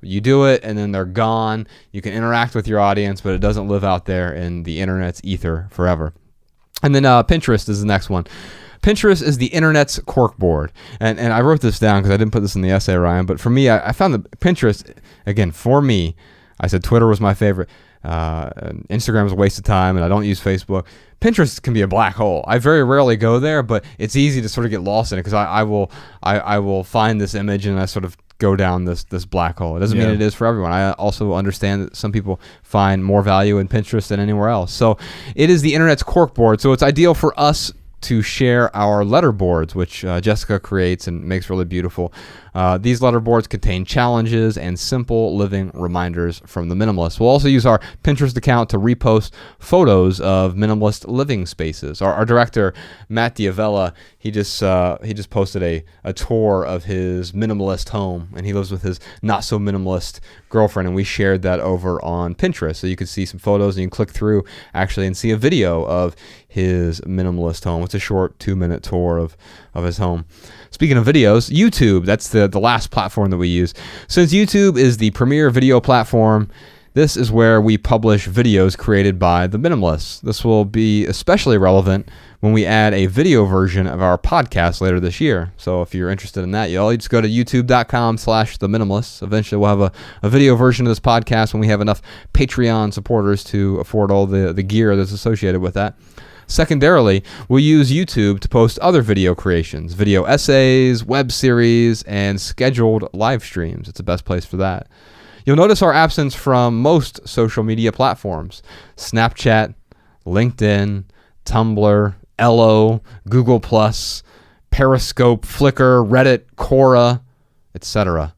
you do it and then they're gone. You can interact with your audience, but it doesn't live out there in the internet's ether forever. And then Pinterest is the next one. Pinterest is the internet's corkboard. And I wrote this down because I didn't put this in the essay, Ryan. But for me, I found that Pinterest, again, for me, I said Twitter was my favorite. Instagram is a waste of time, and I don't use Facebook. Pinterest can be a black hole. I very rarely go there, but it's easy to sort of get lost in it because I will find this image and I sort of go down this black hole. It doesn't mean it is for everyone. I also understand that some people find more value in Pinterest than anywhere else. So it is the internet's corkboard. So it's ideal for us to share our letterboards, which Jessica creates and makes really beautiful. These letterboards contain challenges and simple living reminders from the Minimalists. We'll also use our Pinterest account to repost photos of minimalist living spaces. Our director, Matt Diavella, he just posted a tour of his minimalist home, and he lives with his not so minimalist girlfriend, and we shared that over on Pinterest. So you can see some photos, and you can click through actually and see a video of his minimalist home. It's a short 2-minute tour of his home. Speaking of videos, YouTube, that's the last platform that we use. Since YouTube is the premier video platform, this is where we publish videos created by the Minimalists. This will be especially relevant when we add a video version of our podcast later this year. So if you're interested in that, you just go to youtube.com/theminimalists. Eventually we'll have a video version of this podcast when we have enough Patreon supporters to afford all the gear that's associated with that. Secondarily, we'll use YouTube to post other video creations, video essays, web series, and scheduled live streams. It's the best place for that. You'll notice our absence from most social media platforms: Snapchat, LinkedIn, Tumblr, Ello, Google+, Periscope, Flickr, Reddit, Quora, etc.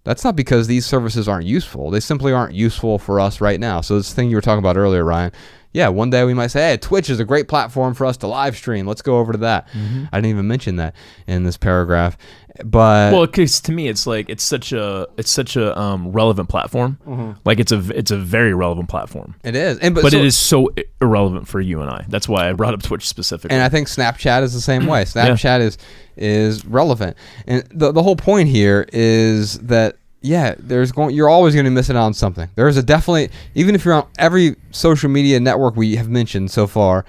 That's not because these services aren't useful. They simply aren't useful for us right now. So this thing you were talking about earlier, Ryan, yeah, one day we might say, hey, Twitch is a great platform for us to live stream. Let's go over to that. Mm-hmm. I didn't even mention that in this paragraph. But well, because to me, it's like it's such a relevant platform. Mm-hmm. Like it's a very relevant platform. It is, but it is so irrelevant for you and I. That's why I brought up Twitch specifically. And I think Snapchat is the same way. Snapchat is relevant, and the whole point here is that you're always going to be missing out on something. There is definitely, even if you're on every social media network we have mentioned so far,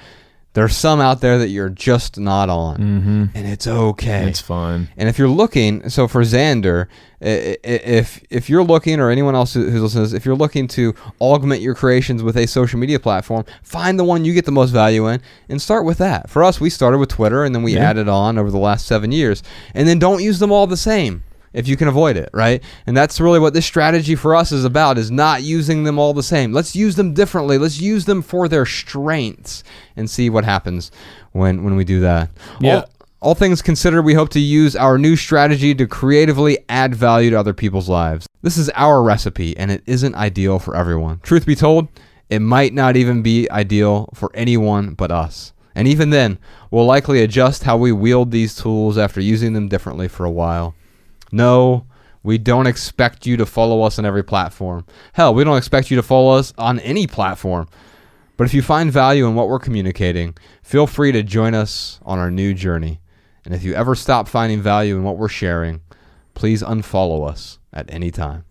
there's some out there that you're just not on, mm-hmm. and it's okay. It's fine. And if you're looking, so for Xander, if you're looking, or anyone else who's listening, if you're looking to augment your creations with a social media platform, find the one you get the most value in and start with that. For us, we started with Twitter, and then we added on over the last 7 years, and then don't use them all the same if you can avoid it, right? And that's really what this strategy for us is about, is not using them all the same. Let's use them differently. Let's use them for their strengths and see what happens when we do that. Yeah. All things considered, we hope to use our new strategy to creatively add value to other people's lives. This is our recipe, and it isn't ideal for everyone. Truth be told, it might not even be ideal for anyone but us. And even then, we'll likely adjust how we wield these tools after using them differently for a while. No, we don't expect you to follow us on every platform. Hell, we don't expect you to follow us on any platform. But if you find value in what we're communicating, feel free to join us on our new journey. And if you ever stop finding value in what we're sharing, please unfollow us at any time.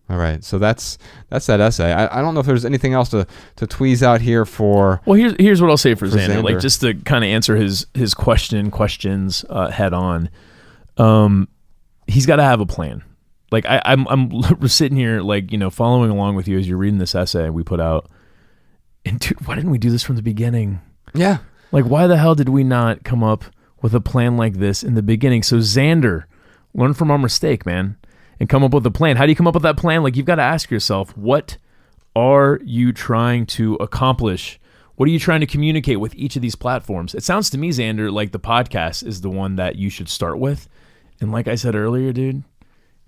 All right, so that's that essay. I don't know if there's anything else to tweeze out here for. Well, here's what I'll say for Xander. Like, just to kind of answer his questions head on. He's got to have a plan. Like I'm sitting here, like, following along with you as you're reading this essay we put out. And dude, why didn't we do this from the beginning? Yeah. Like, why the hell did we not come up with a plan like this in the beginning? So Xander, learn from our mistake, man, and come up with a plan. How do you come up with that plan? Like, you've got to ask yourself, what are you trying to accomplish? What are you trying to communicate with each of these platforms? It sounds to me, Xander, like the podcast is the one that you should start with. And like I said earlier, dude,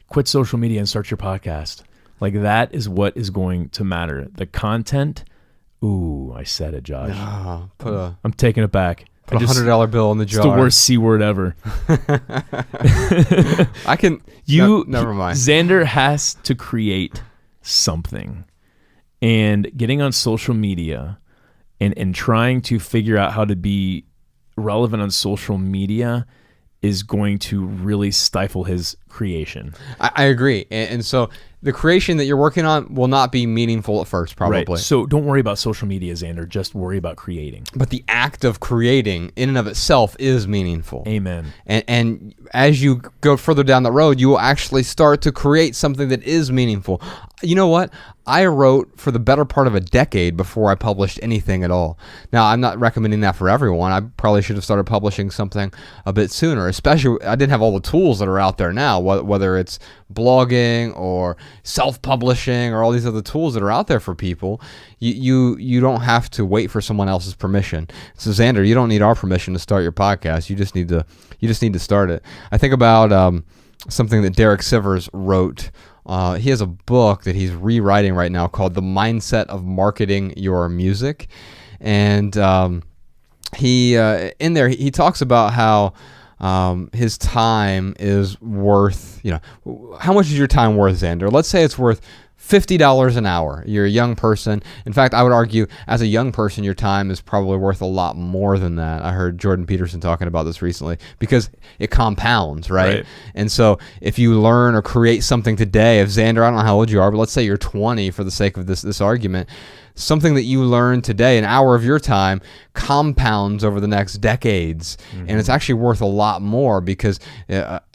quit social media and start your podcast. Like that is what is going to matter. The content. Ooh, I said it, Josh. I'm taking it back. Put a $100 bill in the jar. It's the worst C word ever. I can. Never mind. Xander has to create something, and getting on social media, and trying to figure out how to be relevant on social media is going to really stifle his creation. I agree, and so the creation that you're working on will not be meaningful at first, probably. Right. So don't worry about social media, Xander. Just worry about creating. But the act of creating in and of itself is meaningful. Amen. And as you go further down the road, you will actually start to create something that is meaningful. You know what? I wrote for the better part of a decade before I published anything at all. Now, I'm not recommending that for everyone. I probably should have started publishing something a bit sooner, especially I didn't have all the tools that are out there now, whether it's blogging or self-publishing or all these other tools that are out there for people. You don't have to wait for someone else's permission. So Xander, you don't need our permission to start your podcast. You just need to start it. I think about something that Derek Sivers wrote. He has a book that he's rewriting right now called The Mindset of Marketing Your Music. And he in there, he talks about how his time is worth, how much is your time worth, Xander? Let's say it's worth $50 an hour. You're a young person. In fact, I would argue as a young person, your time is probably worth a lot more than that. I heard Jordan Peterson talking about this recently because it compounds, right? And so if you learn or create something today, if Xander, I don't know how old you are, but let's say you're 20 for the sake of this argument, something that you learn today, an hour of your time, compounds over the next decades. Mm-hmm. And it's actually worth a lot more because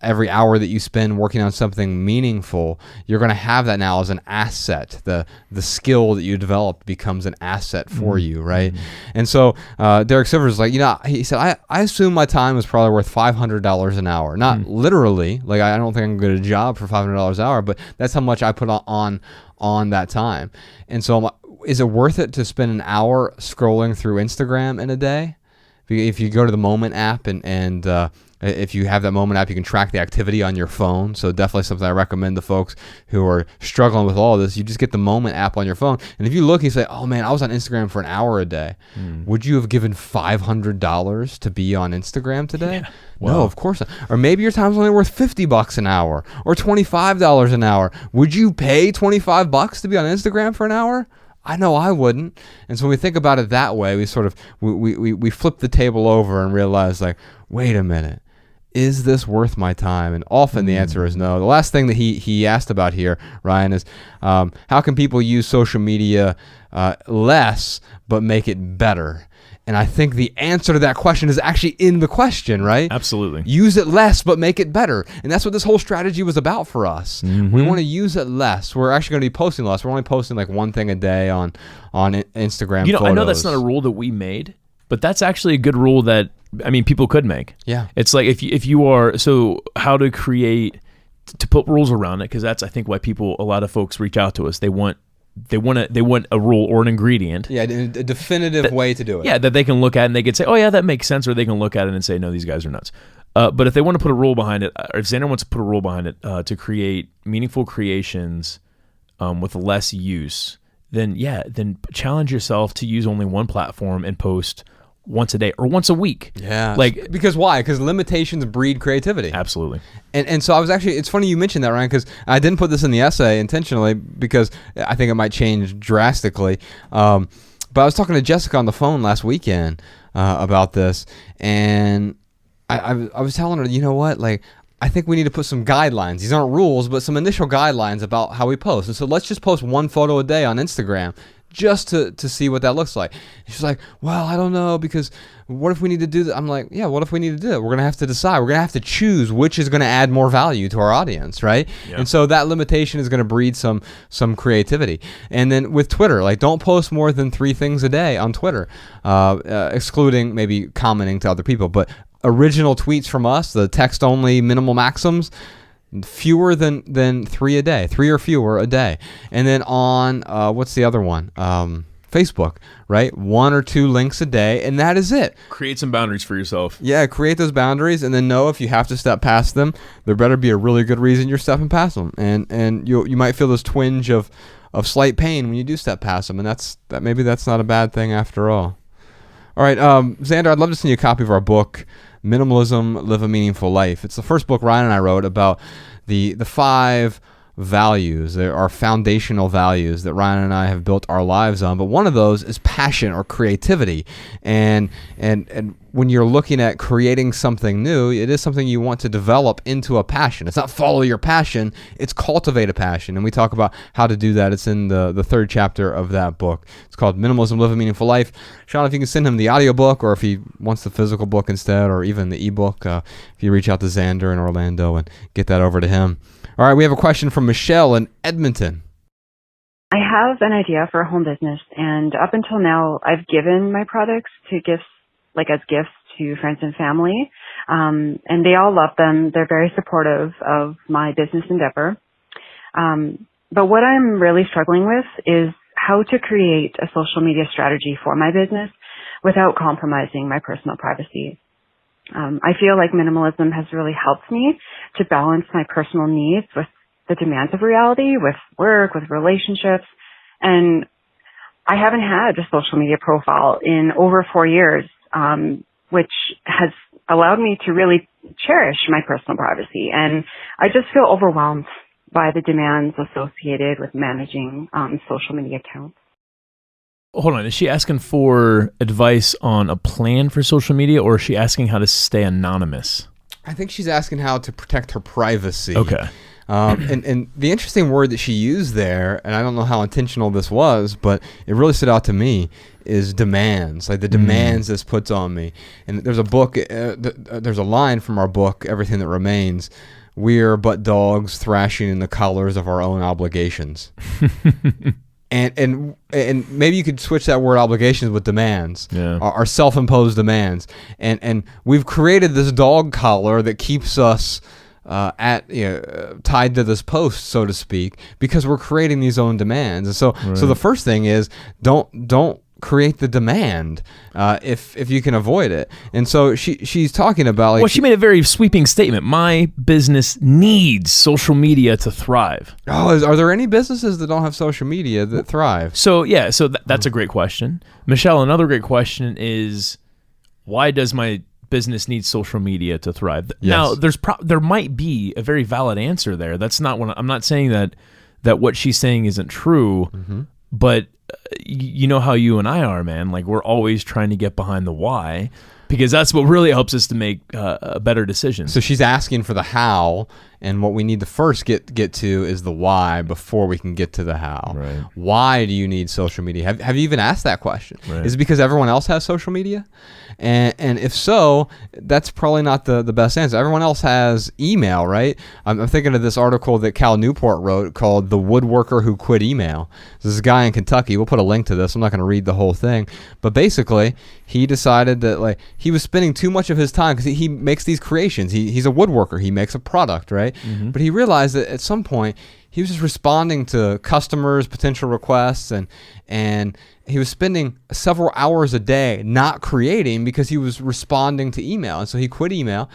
every hour that you spend working on something meaningful, you're going to have that now as an asset. The skill that you developed becomes an asset for you, right? Mm-hmm. And so Derek Sivers is like, he said, I assume my time is probably worth $500 an hour. Not literally, like I don't think I can get a job for $500 an hour, but that's how much I put on that time. And so is it worth it to spend an hour scrolling through Instagram in a day? If you go to the Moment app and if you have that Moment app, you can track the activity on your phone. So definitely something I recommend to folks who are struggling with all of this. You just get the Moment app on your phone. And if you look, you say, oh man, I was on Instagram for an hour a day. Would you have given $500 to be on Instagram today? Yeah. Wow. No, of course not. Or maybe your time's only worth $50 an hour or $25 an hour. Would you pay $25 to be on Instagram for an hour? I know I wouldn't. And so when we think about it that way, we sort of we flip the table over and realize, like, wait a minute, is this worth my time? And often the answer is no. The last thing that he asked about here, Ryan, is how can people use social media less but make it better? And I think the answer to that question is actually in the question, right? Absolutely. Use it less, but make it better. And that's what this whole strategy was about for us. Mm-hmm. We want to use it less. We're actually going to be posting less. We're only posting like one thing a day on Instagram photos. I know that's not a rule that we made, but that's actually a good rule that, people could make. Yeah. It's like if you are, so how to create, to put rules around it, because that's, I think, why a lot of folks reach out to us. They want a rule or an ingredient. Yeah, a definitive way to do it. Yeah, that they can look at and they can say, oh yeah, that makes sense, or they can look at it and say, no, these guys are nuts. But if they want to put a rule behind it, or if Xander wants to put a rule behind it to create meaningful creations with less use, then challenge yourself to use only one platform and post once a day or once a week. Yeah. Because why? Because limitations breed creativity. Absolutely. And so I was actually, it's funny you mentioned that, Ryan, because I didn't put this in the essay intentionally because I think it might change drastically. But I was talking to Jessica on the phone last weekend about this, and I was telling her, you know what, like, I think we need to put some guidelines. These aren't rules, but some initial guidelines about how we post. And so let's just post one photo a day on Instagram just to see what that looks like. And she's like, well, I don't know, because what if we need to do that? I'm like, yeah, what if we need to do it? We're going to have to decide. We're going to have to choose which is going to add more value to our audience, right? Yeah. And so that limitation is going to breed some creativity. And then with Twitter, like, don't post more than 3 things a day on Twitter, excluding maybe commenting to other people. But original tweets from us, the text-only minimal maxims, fewer than 3 a day, 3 or fewer a day. And then on what's the other one? Facebook, right? 1 or 2 links a day, and that is it. Create some boundaries for yourself. Yeah, create those boundaries, and then know if you have to step past them, there better be a really good reason you're stepping past them. And you might feel this twinge of slight pain when you do step past them, and maybe that's not a bad thing after all. All right, Xander, I'd love to send you a copy of our book, Minimalism, Live a Meaningful Life. It's the first book Ryan and I wrote about the 5 values. There are foundational values that Ryan and I have built our lives on, but one of those is passion or creativity. And when you're looking at creating something new, it is something you want to develop into a passion. It's not follow your passion, it's cultivate a passion. And we talk about how to do that. It's in the 3rd chapter of that book. It's called Minimalism, Live a Meaningful Life. Sean, if you can send him the audiobook, or if he wants the physical book instead, or even the ebook, if you reach out to Xander in Orlando and get that over to him. All right, we have a question from Michelle in Edmonton. I have an idea for a home business, and up until now, I've given my products as gifts to friends and family, and they all love them. They're very supportive of my business endeavor. But what I'm really struggling with is how to create a social media strategy for my business without compromising my personal privacy. I feel like minimalism has really helped me to balance my personal needs with the demands of reality, with work, with relationships. And I haven't had a social media profile in over 4 years, which has allowed me to really cherish my personal privacy. And I just feel overwhelmed by the demands associated with managing social media accounts. Hold on, is she asking for advice on a plan for social media, or is she asking how to stay anonymous? I think she's asking how to protect her privacy. Okay. And the interesting word that she used there, and I don't know how intentional this was, but it really stood out to me, is demands, like the demands this puts on me. And there's a book, there's a line from our book, Everything That Remains: "We're but dogs thrashing in the collars of our own obligations." And maybe you could switch that word obligations with demands, our self-imposed demands. And we've created this dog collar that keeps us tied to this post, so to speak, because we're creating these own demands. And so the first thing is don't create the demand if you can avoid it. And so she's talking about she made a very sweeping statement. My business needs social media to thrive. Are there any businesses that don't have social media that thrive? So that's a great question. Michelle, another great question is, why does my business need social media to thrive? Yes. Now there might be a very valid answer there. That's not what I'm not saying that what she's saying isn't true, but you know how you and I are, man. Like, we're always trying to get behind the why, because that's what really helps us to make a better decision. So she's asking for the how, and what we need to first get to is the why before we can get to the how. Right. Why do you need social media? Have you even asked that question? Right. Is it because everyone else has social media? And if so, that's probably not the best answer. Everyone else has email, right? I'm thinking of this article that Cal Newport wrote called "The Woodworker Who Quit Email." This is a guy in Kentucky. We'll put a link to this. I'm not going to read the whole thing, but basically he decided that he was spending too much of his time, because he makes these creations. He's a woodworker. He makes a product, right? Mm-hmm. But he realized that at some point he was just responding to customers' potential requests, and he was spending several hours a day not creating because he was responding to email. And so he quit email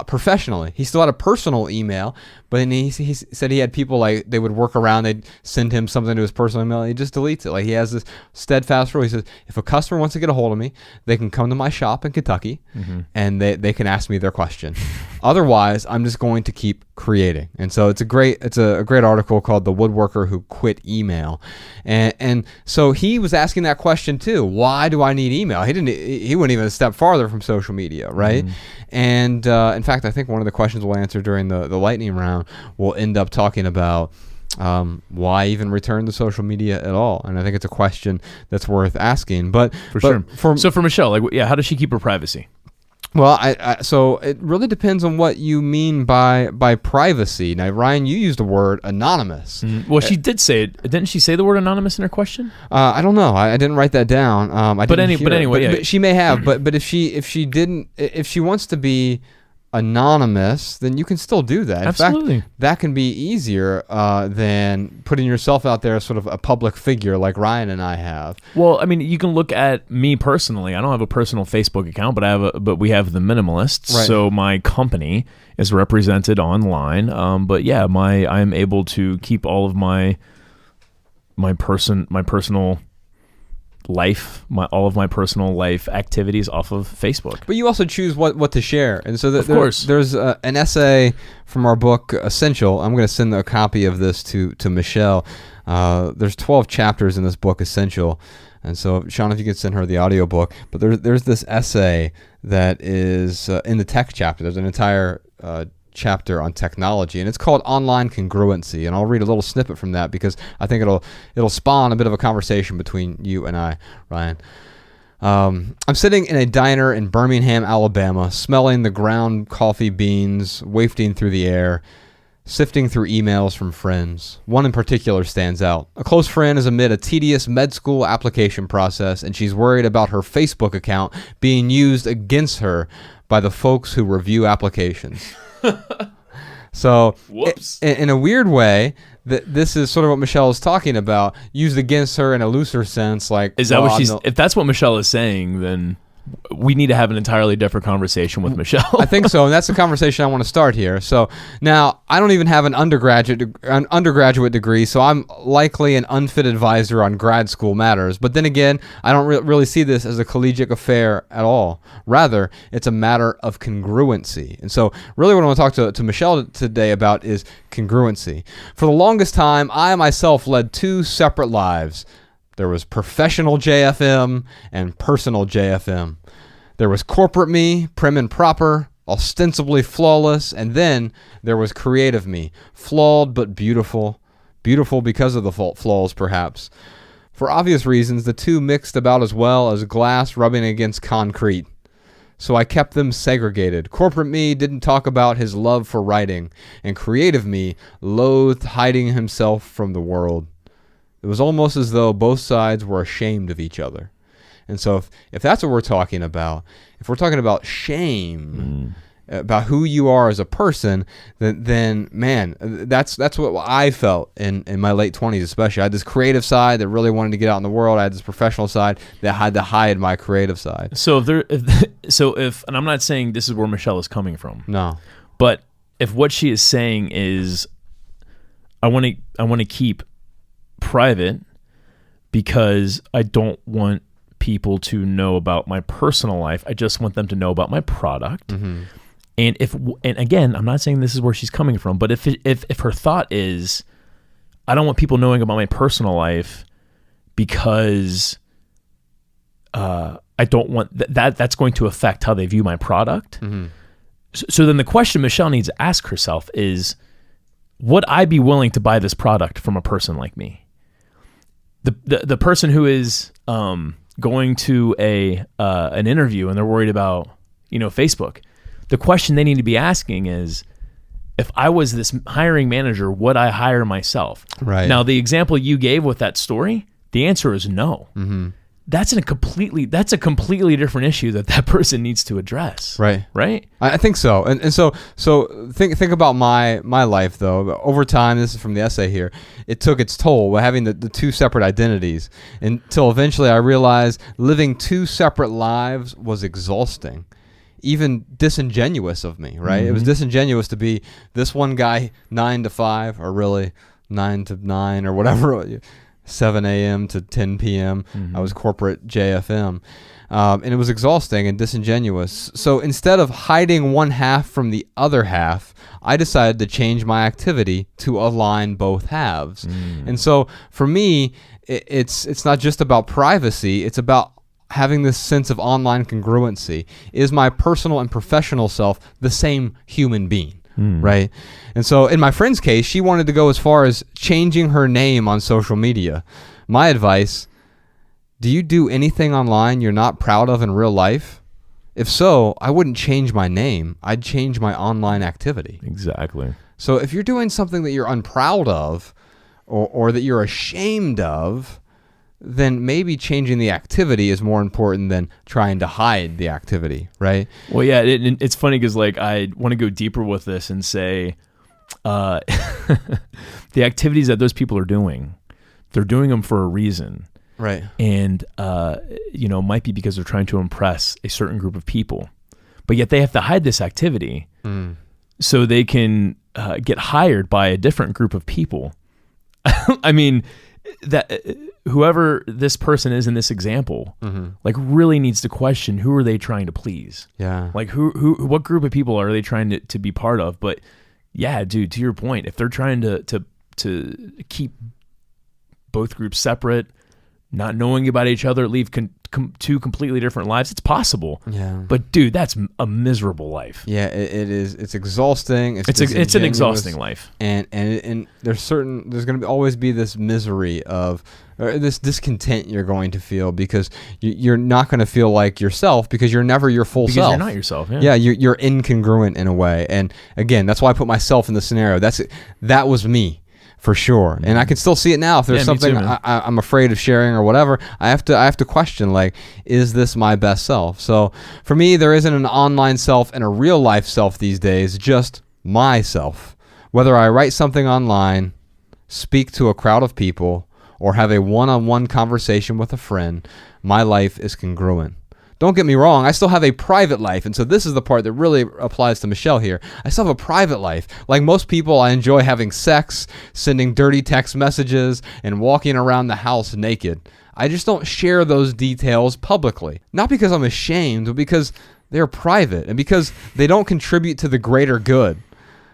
professionally. He still had a personal email, but then he said he had people, they would work around, they'd send him something to his personal email, and he just deletes it. He has this steadfast rule. He says, if a customer wants to get a hold of me, they can come to my shop in Kentucky, and they can ask me their question. Otherwise, I'm just going to keep creating. And so it's a great article called "The Woodworker Who Quit Email." And so he was asking that question too. Why do I need email? He went even a step farther from social media, right? And in fact, I think one of the questions we'll answer during the lightning round will end up talking about why even return to social media at all. And I think it's a question that's worth asking. But sure. So for Michelle, how does she keep her privacy? Well, so it really depends on what you mean by privacy. Now, Ryan, you used the word anonymous. Well, she did say it. Didn't she say the word anonymous in her question? I don't know. I didn't write that down. But anyway, but she may have. But if she wants to be anonymous, then you can still do that. In Absolutely. fact, that can be easier than putting yourself out there as sort of a public figure like Ryan and I have. Well, I mean, you can look at me personally. I don't have a personal Facebook account, but we have the Minimalists. Right. So my company is represented online. But yeah, I am able to keep all of my personal life, all of my personal life activities off of Facebook. But you also choose what to share, and so Of course. there's an essay from our book Essential. I'm going to send a copy of this to Michelle. There's 12 chapters in this book Essential, and so Sean, if you could send her the audiobook. But there's this essay that is in the tech chapter. There's an entire chapter on technology, and it's called Online Congruency, and I'll read a little snippet from that because I think it'll spawn a bit of a conversation between you and I, Ryan. I'm sitting in a diner in Birmingham, Alabama, smelling the ground coffee beans wafting through the air, sifting through emails from friends. One in particular stands out. A close friend is amid a tedious med school application process, and she's worried about her Facebook account being used against her by the folks who review applications. So, Whoops. in a weird way, this is sort of what Michelle is talking about, used against her in a looser sense. Like, Is that what she's? If that's what Michelle is saying, then we need to have an entirely different conversation with Michelle. I think so, and that's the conversation I want to start here. So now, I don't even have an undergraduate degree, so I'm likely an unfit advisor on grad school matters. But then again, I don't really see this as a collegiate affair at all. Rather, it's a matter of congruency. And so really what I want to talk to Michelle today about is congruency. For the longest time, I myself led two separate lives. There was professional JFM and personal JFM. There was corporate me, prim and proper, ostensibly flawless, and then there was creative me, flawed but beautiful, beautiful because of the flaws perhaps. For obvious reasons, the two mixed about as well as glass rubbing against concrete. So I kept them segregated. Corporate me didn't talk about his love for writing, and creative me loathed hiding himself from the world. It was almost as though both sides were ashamed of each other. And so if that's what we're talking about, if we're talking about shame, about who you are as a person, then man, that's what I felt in my late 20s especially. I had this creative side that really wanted to get out in the world. I had this professional side that had to hide my creative side. So if and I'm not saying this is where Michelle is coming from. No. But if what she is saying is I want to keep private because I don't want people to know about my personal life. I just want them to know about my product. Mm-hmm. And again, I'm not saying this is where she's coming from, but if her thought is I don't want people knowing about my personal life because I don't want that's going to affect how they view my product. Mm-hmm. So then the question Michelle needs to ask herself is, would I be willing to buy this product from a person like me? The person who is going to an interview and they're worried about Facebook. The question they need to be asking is, if I was this hiring manager, would I hire myself? Right. Now, the example you gave with that story, the answer is no. Mm-hmm. That's a completely different issue that person needs to address. Right. Right. I think so. And so think about my life though. Over time, this is from the essay here, it took its toll having the two separate identities until eventually I realized living two separate lives was exhausting. Even disingenuous of me, right? Mm-hmm. It was disingenuous to be this one guy 9 to 5 or really 9 to 9 or whatever, 7 a.m. to 10 p.m. Mm-hmm. I was corporate JFM. And it was exhausting and disingenuous. So instead of hiding one half from the other half, I decided to change my activity to align both halves. Mm. And so for me, it's not just about privacy, it's about having this sense of online congruency. Is my personal and professional self the same human being? Right? And so in my friend's case, she wanted to go as far as changing her name on social media. My advice, do you do anything online you're not proud of in real life? If so, I wouldn't change my name. I'd change my online activity. Exactly. So if you're doing something that you're unproud of or that you're ashamed of, then maybe changing the activity is more important than trying to hide the activity, right? Well, yeah, it's funny because like I want to go deeper with this and say the activities that those people are doing, they're doing them for a reason. Right. And, might be because they're trying to impress a certain group of people. But yet they have to hide this activity so they can get hired by a different group of people. I mean, that whoever this person is in this example, like really needs to question who are they trying to please? Yeah. Like what group of people are they trying to be part of? But yeah, dude, to your point, if they're trying to keep both groups separate, not knowing about each other, leave two completely different lives, it's possible. Yeah. But dude, that's a miserable life. Yeah, it is. It's exhausting. It's an exhausting life. And there's going to always be this misery of this discontent you're going to feel because you're not going to feel like yourself because you're never your full self. Because you're not yourself. Yeah. Yeah, you're incongruent in a way. And again, that's why I put myself in the scenario. That was me. For sure, and I can still see it now. If there's something I'm afraid of sharing or whatever, I have to question, like, is this my best self? So for me, there isn't an online self and a real life self these days, just myself. Whether I write something online, speak to a crowd of people, or have a one-on-one conversation with a friend, my life is congruent. Don't get me wrong, I still have a private life, and so this is the part that really applies to Michelle here. I still have a private life. Like most people, I enjoy having sex, sending dirty text messages, and walking around the house naked. I just don't share those details publicly. Not because I'm ashamed, but because they're private, and because they don't contribute to the greater good.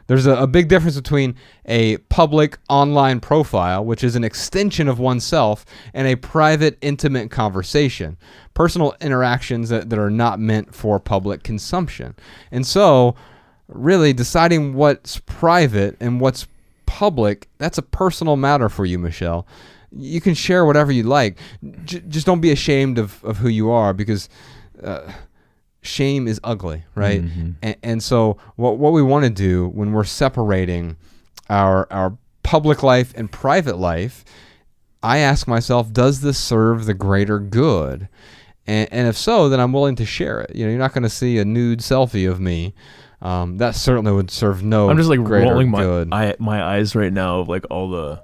There's a big difference between a public online profile, which is an extension of oneself, and a private, intimate conversation. Personal interactions that are not meant for public consumption. And so, really, deciding what's private and what's public, that's a personal matter for you, Michelle. You can share whatever you like. Just don't be ashamed of who you are, because shame is ugly, right? And so what we want to do when we're separating our public life and private life, I ask myself, does this serve the greater good? And if so, then I'm willing to share it. You're not going to see a nude selfie of me. That certainly would serve no. I'm just like rolling my eyes right now of like all the,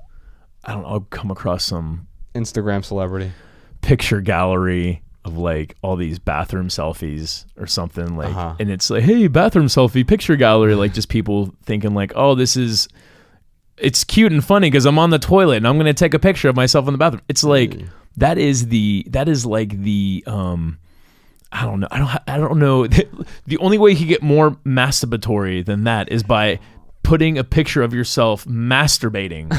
I don't know, I'll come across some Instagram celebrity picture gallery of like all these bathroom selfies or something like, and it's like, hey, bathroom selfie picture gallery, like just people thinking like, oh, it's cute and funny because I'm on the toilet and I'm going to take a picture of myself in the bathroom. It's like, that is like the, I don't know. The only way you can get more masturbatory than that is by putting a picture of yourself masturbating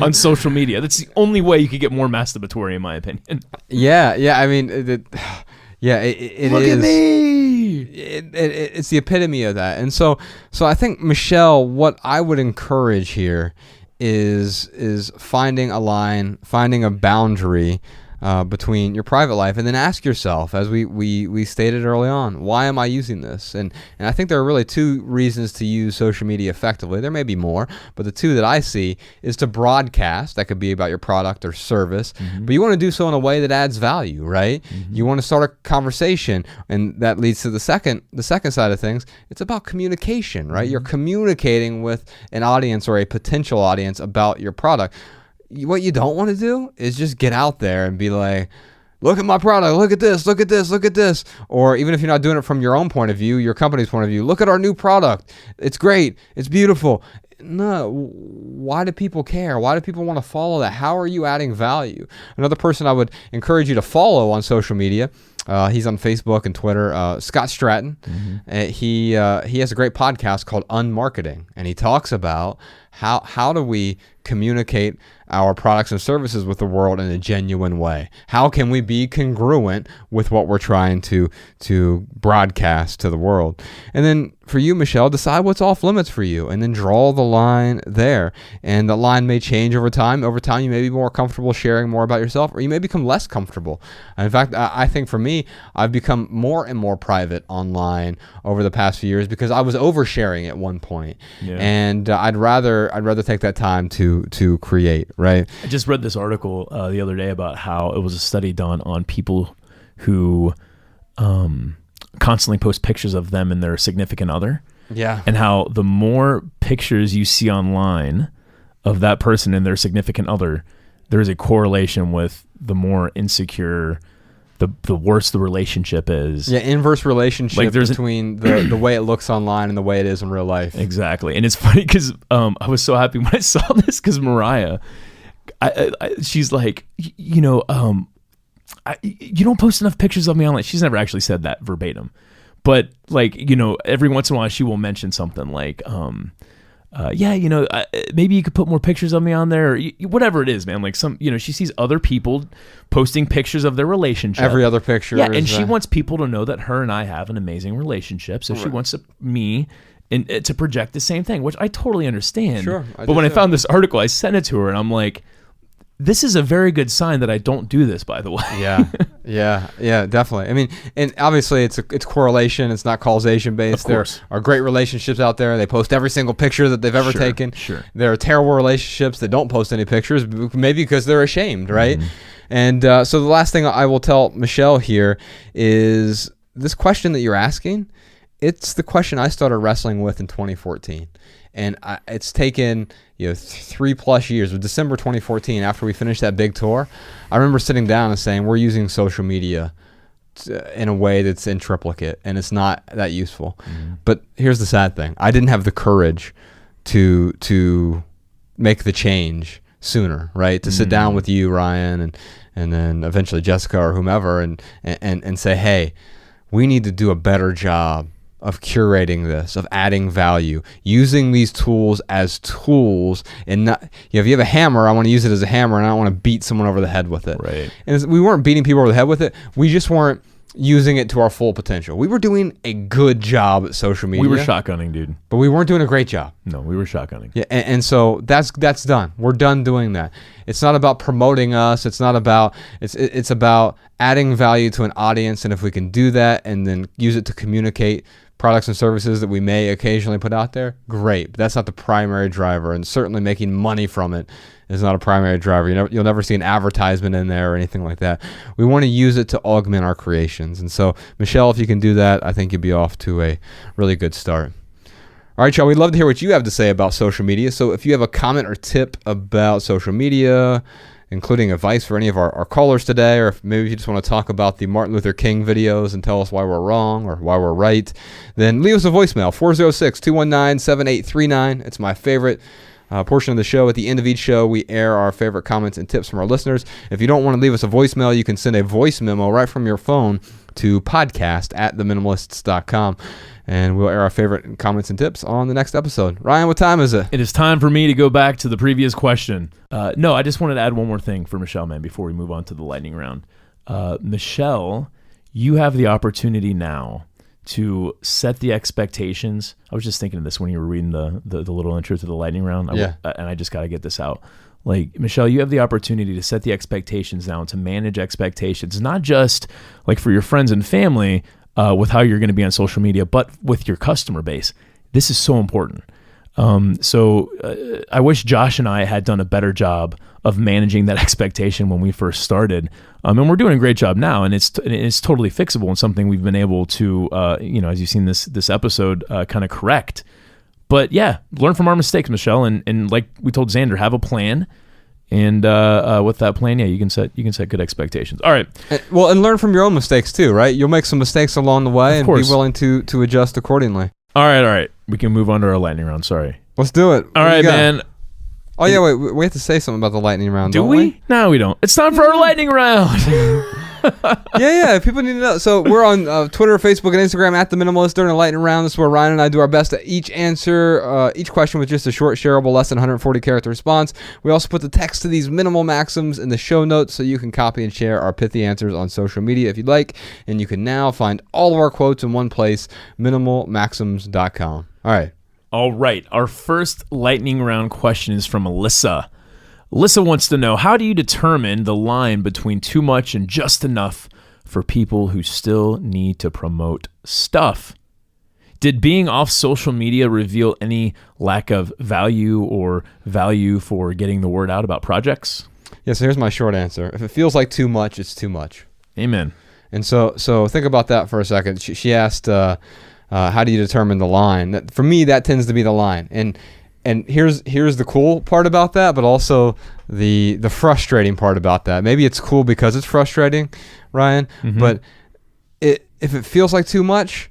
on social media. That's the only way you could get more masturbatory, in my opinion. Yeah. I mean, it Look is. At me. It's the epitome of that. And so I think, Michelle, what I would encourage here is finding a line, finding a boundary between your private life, and then ask yourself, as we stated early on, why am I using this? And I think there are really two reasons to use social media effectively. There may be more, but the two that I see is to broadcast. That could be about your product or service, but you want to do so in a way that adds value, right? You want to start a conversation, and that leads to the second side of things. It's about communication, right? You're communicating with an audience or a potential audience about your product. What you don't want to do is just get out there and be like, look at my product, look at this, look at this, look at this. Or even if you're not doing it from your own point of view, your company's point of view, look at our new product. It's great. It's beautiful. No, why do people care? Why do people want to follow that? How are you adding value? Another person I would encourage you to follow on social media, he's on Facebook and Twitter, Scott Stratton. He has a great podcast called Unmarketing, and he talks about how do we communicate our products and services with the world in a genuine way? How can we be congruent with what we're trying to broadcast to the world? And then for you, Michelle, decide what's off limits for you, and then draw the line there. And the line may change over time. Over time, you may be more comfortable sharing more about yourself, or you may become less comfortable. In fact, I think for me, me, I've become more and more private online over the past few years because I was oversharing at one point, and I'd rather take that time to create. Right. I just read this article the other day about how it was a study done on people who constantly post pictures of them and their significant other. Yeah. And how the more pictures you see online of that person and their significant other, there is a correlation with the more insecure, the worse the relationship is. Yeah, inverse relationship like between the way it looks online and the way it is in real life. Exactly. And it's funny because I was so happy when I saw this because Mariah, she's like, you don't post enough pictures of me online. She's never actually said that verbatim. But like, every once in a while she will mention something like, maybe you could put more pictures of me on there, or whatever it is, man. Like she sees other people posting pictures of their relationship. Every other picture. Yeah, and she wants people to know that her and I have an amazing relationship. So she wants me to project the same thing, which I totally understand. Sure. But when I found this article, I sent it to her, and I'm like, this is a very good sign that I don't do this, by the way. Yeah, definitely. I mean, and obviously it's correlation. It's not causation based. There are great relationships out there. They post every single picture that they've ever taken. Sure. There are terrible relationships that don't post any pictures, maybe because they're ashamed, right? Mm-hmm. And so the last thing I will tell Michelle here is this question that you're asking. It's the question I started wrestling with in 2014. And it's taken 3+ years. With December 2014, after we finished that big tour, I remember sitting down and saying, we're using social media in a way that's in triplicate, and it's not that useful. Mm-hmm. But here's the sad thing. I didn't have the courage to make the change sooner, right? To sit down with you, Ryan, and then eventually Jessica or whomever, and say, hey, we need to do a better job of curating this, of adding value, using these tools as tools, and not, if you have a hammer, I want to use it as a hammer, and I don't want to beat someone over the head with it. Right. And we weren't beating people over the head with it. We just weren't using it to our full potential. We were doing a good job at social media. We were shotgunning, dude. But we weren't doing a great job. No, we were shotgunning. Yeah, and so that's done. We're done doing that. It's not about promoting us. It's not about it's about adding value to an audience, and if we can do that and then use it to communicate products and services that we may occasionally put out there, great. But that's not the primary driver, and certainly making money from it is not a primary driver. You'll never see an advertisement in there or anything like that. We want to use it to augment our creations. And so, Michelle, if you can do that, I think you'll be off to a really good start. All right, y'all, we'd love to hear what you have to say about social media. So if you have a comment or tip about social media, including advice for any of our callers today, or if maybe you just want to talk about the Martin Luther King videos and tell us why we're wrong or why we're right, then leave us a voicemail, 406-219-7839. It's my favorite portion of the show. At the end of each show, we air our favorite comments and tips from our listeners. If you don't want to leave us a voicemail, you can send a voice memo right from your phone to podcast@theminimalists.com. And we'll air our favorite comments and tips on the next episode. Ryan, what time is it? It is time for me to go back to the previous question. No, I just wanted to add one more thing for Michelle, man, before we move on to the lightning round. Michelle, you have the opportunity now to set the expectations. I was just thinking of this when you were reading the little intro to the lightning round. And I just got to get this out. Like, Michelle, you have the opportunity to set the expectations now and to manage expectations, not just like for your friends and family, with how you're going to be on social media, but with your customer base. This is so important. So I wish Josh and I had done a better job of managing that expectation when we first started. And we're doing a great job now, and it's totally fixable and something we've been able to, as you've seen this episode, kind of correct. But yeah, learn from our mistakes, Michelle, and like we told Xander, have a plan. And with that plan, yeah, you can set good expectations. All right. And learn from your own mistakes too, right? You'll make some mistakes along the way, and be willing to adjust accordingly. All right. We can move on to our lightning round. Sorry. Let's do it. All right, man. Oh yeah, wait. We have to say something about the lightning round. Do don't we? No, we don't. It's time for our lightning round. Yeah. People need to know. So we're on Twitter, Facebook, and Instagram at The Minimalist during the lightning round. This is where Ryan and I do our best to each answer each question with just a short, shareable, less than 140 character response. We also put the text to these minimal maxims in the show notes so you can copy and share our pithy answers on social media if you'd like. And you can now find all of our quotes in one place, minimalmaxims.com. All right. Our first lightning round question is from Alyssa. Alyssa wants to know, how do you determine the line between too much and just enough for people who still need to promote stuff. Did being off social media reveal any lack of value or value for getting the word out about projects? Yeah, so here's my short answer. If it feels like too much, it's too much. Amen. And so think about that for a second. She asked, how do you determine the line? For me, that tends to be the line. And here's the cool part about that, but also the frustrating part about that. Maybe it's cool because it's frustrating, Ryan, but if it feels like too much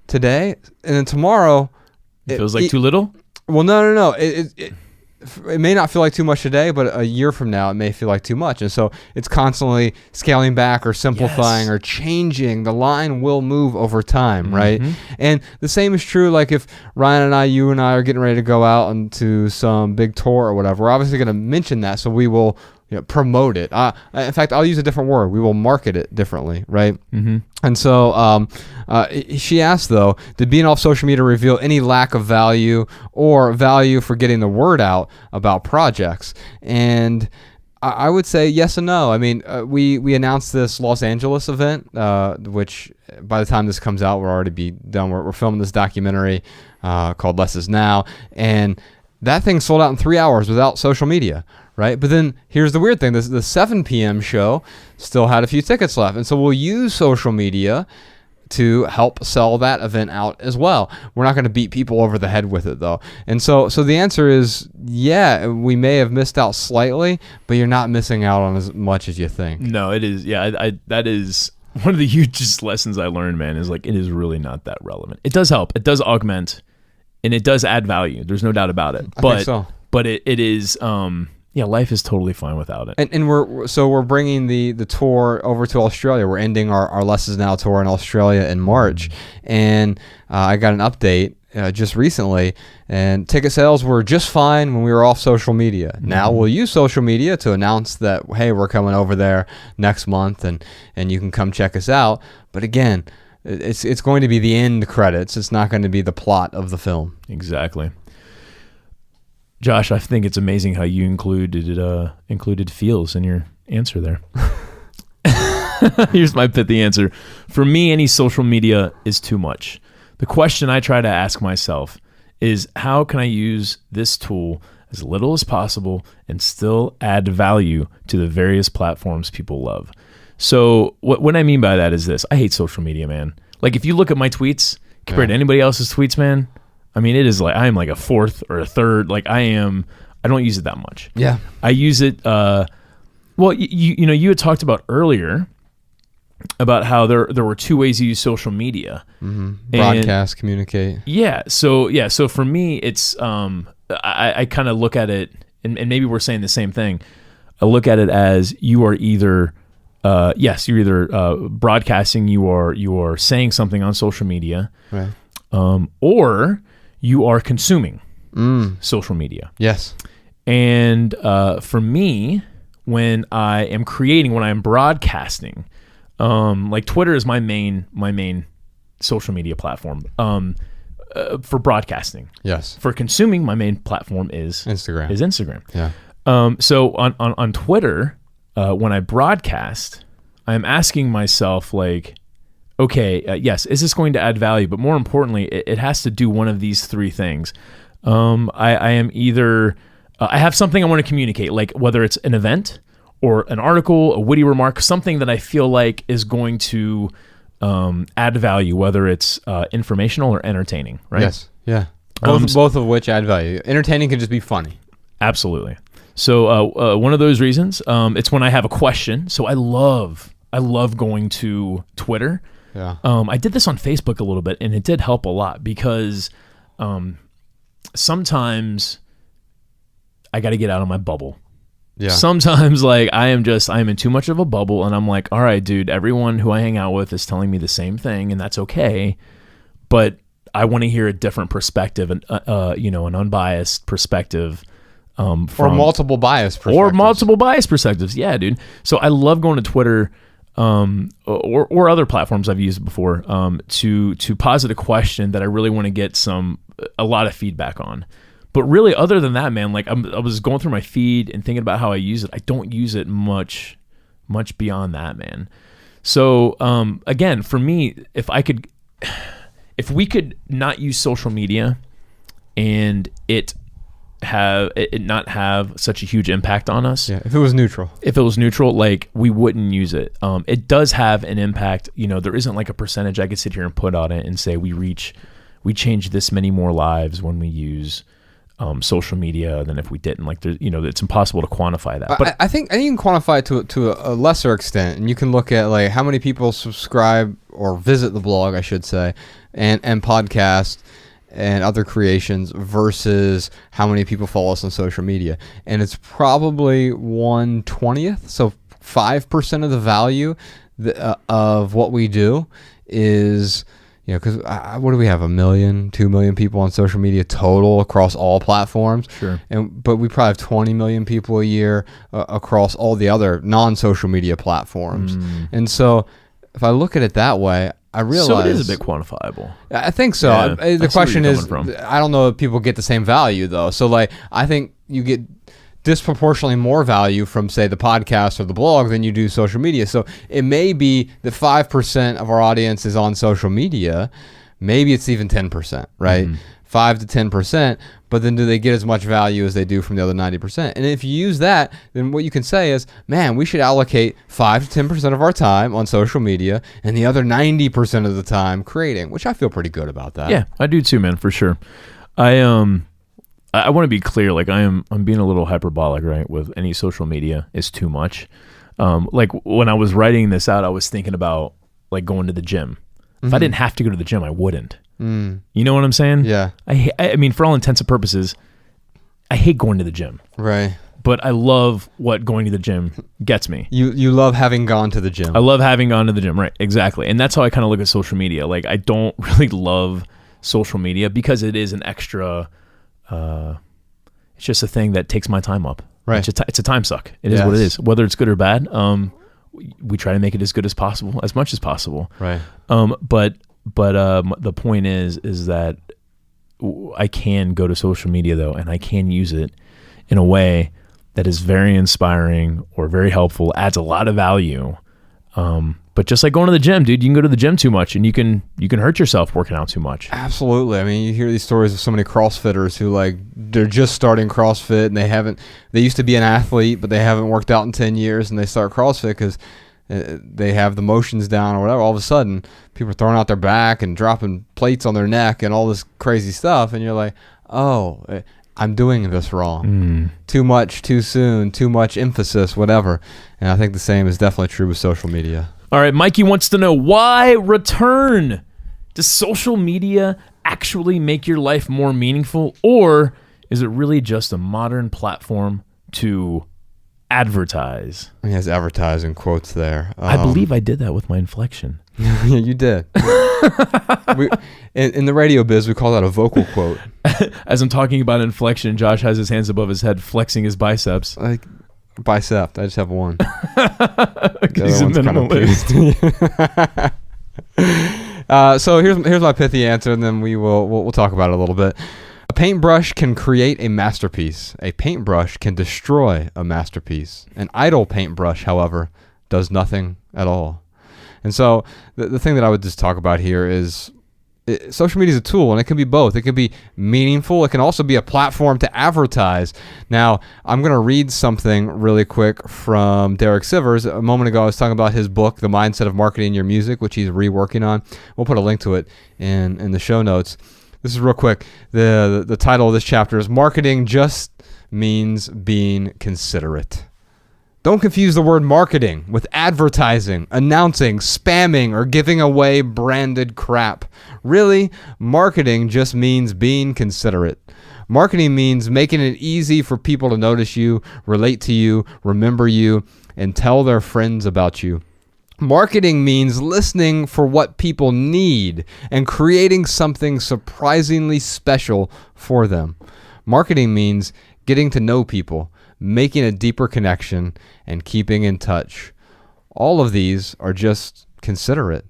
today, and then tomorrow it feels like too little. Well, no. It may not feel like too much today, but a year from now, it may feel like too much. And so it's constantly scaling back or simplifying or changing. The line will move over time, right? And the same is true, like if you and I are getting ready to go out into some big tour or whatever, we're obviously going to mention that. So we will promote it. In fact, I'll use a different word. We will market it differently, right? And so she asked, though, did being off social media reveal any lack of value or value for getting the word out about projects? And I would say yes and no. I mean, we announced this Los Angeles event, which by the time this comes out, we'll already be done. We're filming this documentary called Less Is Now, and that thing sold out in 3 hours without social media, right? But then here's the weird thing. The 7 p.m. show still had a few tickets left. And so we'll use social media to help sell that event out as well. We're not going to beat people over the head with it, though. And so the answer is, yeah, we may have missed out slightly, but you're not missing out on as much as you think. No, it is. Yeah, that is one of the hugest lessons I learned, man, is like it is really not that relevant. It does help. It does augment. And it does add value. There's no doubt about it. I think so. But it is, life is totally fine without it. And we're bringing the tour over to Australia. We're ending our Less Is Now tour in Australia in March. And I got an update just recently, and ticket sales were just fine when we were off social media. Now we'll use social media to announce that, hey, we're coming over there next month, and you can come check us out. But again, it's going to be the end credits. It's not going to be the plot of the film. Exactly. Josh, I think it's amazing how you included feels in your answer there. Here's my pithy answer. For me, any social media is too much. The question I try to ask myself is, how can I use this tool as little as possible and still add value to the various platforms people love? So what I mean by that is this. I hate social media, man. Like, if you look at my tweets compared to anybody else's tweets, man, I mean, it is like I am like a fourth or a third. Like I don't use it that much. Yeah. I use it. Well, you had talked about earlier about how there were two ways you use social media. Broadcast, communicate. Yeah. So for me, it's I kind of look at it, and maybe we're saying the same thing. I look at it as you are either you're either broadcasting, you are saying something on social media, right, or you are consuming social media. Yes. And for me, when I am broadcasting, like Twitter is my main social media platform for broadcasting. Yes. For consuming, my main platform is Instagram. Yeah. So on Twitter, when I broadcast, I'm asking myself, like, okay, yes, is this going to add value? But more importantly, it has to do one of these three things. I am either I have something I want to communicate, like whether it's an event or an article, a witty remark, something that I feel like is going to add value, whether it's informational or entertaining, right? Yes. Yeah. Both of which add value. Entertaining can just be funny. Absolutely. So one of those reasons, it's when I have a question. So I love going to Twitter. Yeah. I did this on Facebook a little bit, and it did help a lot because sometimes I got to get out of my bubble. Yeah. Sometimes like I am in too much of a bubble, and I'm like, all right, dude, everyone who I hang out with is telling me the same thing, and that's okay. But I want to hear a different perspective, and an unbiased perspective. Or multiple bias perspectives. Yeah, dude. So I love going to Twitter or other platforms I've used before to posit a question that I really want to get a lot of feedback on. But really, other than that, man, like I was going through my feed and thinking about how I use it. I don't use it much beyond that, man. So again, for me, if we could not use social media and it not have such a huge impact on us. Yeah, if it was neutral. If it was neutral, like, we wouldn't use it. It does have an impact. You know, there isn't like a percentage I could sit here and put on it and say we change this many more lives when we use social media than if we didn't. Like, there's, you know, it's impossible to quantify that. But I think you can quantify it to a lesser extent, and you can look at like how many people subscribe or visit the blog, I should say, and podcast and other creations versus how many people follow us on social media. And it's probably 1/20th, so 5% of the value of what we do is, you know, because what do we have, 1 million, 2 million people on social media total across all platforms? Sure. But we probably have 20 million people a year across all the other non-social media platforms. And so if I look at it that way, I realize... So it is a bit quantifiable. I think so. Yeah, the question is, from. I don't know if people get the same value, though. So, like, I think you get disproportionately more value from, say, the podcast or the blog than you do social media. So it may be that 5% of our audience is on social media. Maybe it's even 10%, right? 5 to 10%. But then do they get as much value as they do from the other 90%? And if you use that, then what you can say is, man, we should allocate 5 to 10% of our time on social media and the other 90% of the time creating, which I feel pretty good about that. Yeah, I do too, man, for sure. I want to be clear, like, I'm being a little hyperbolic, right? With any social media is too much. Like, when I was writing this out, I was thinking about, like, going to the gym. If I didn't have to go to the gym, I wouldn't. You know what I'm saying? Yeah. I mean, for all intents and purposes, I hate going to the gym. Right. But I love what going to the gym gets me. You love having gone to the gym. I love having gone to the gym, right? Exactly. And that's how I kind of look at social media. Like, I don't really love social media because it is an extra... it's just a thing that takes my time up. Right. It's a time suck. It is what it is. Whether it's good or bad, we try to make it as good as possible, as much as possible. Right. But the point is that I can go to social media, though, and I can use it in a way that is very inspiring or very helpful, adds a lot of value. But just like going to the gym, dude, you can go to the gym too much and you can hurt yourself working out too much. Absolutely. I mean, you hear these stories of so many CrossFitters who, like, they're just starting CrossFit and they used to be an athlete, but they haven't worked out in 10 years and they start CrossFit because they have the motions down or whatever. All of a sudden, people are throwing out their back and dropping plates on their neck and all this crazy stuff. And you're like, oh, I'm doing this wrong. Too much, too soon, too much emphasis, whatever. And I think the same is definitely true with social media. All right, Mikey wants to know, why return? Does social media actually make your life more meaningful, or is it really just a modern platform to advertise? He has advertising quotes there. I believe I did that with my inflection. Yeah, you did. In the radio biz, we call that a vocal quote. As I'm talking about inflection, Josh has his hands above his head, flexing his biceps. Like, bicep. I just have one. He's a minimalist. So here's my pithy answer, and then we'll talk about it a little bit. A paintbrush can create a masterpiece. A paintbrush can destroy a masterpiece. An idle paintbrush, however, does nothing at all. And so the thing that I would just talk about here is social media is a tool, and it can be both. It can be meaningful. It can also be a platform to advertise. Now, I'm going to read something really quick from Derek Sivers. A moment ago, I was talking about his book, The Mindset of Marketing Your Music, which he's reworking on. We'll put a link to it in the show notes. This is real quick. The title of this chapter is Marketing Just Means Being Considerate. Don't confuse the word marketing with advertising, announcing, spamming, or giving away branded crap. Really, marketing just means being considerate. Marketing means making it easy for people to notice you, relate to you, remember you, and tell their friends about you. Marketing means listening for what people need and creating something surprisingly special for them. Marketing means getting to know people, making a deeper connection, and keeping in touch. All of these are just considerate,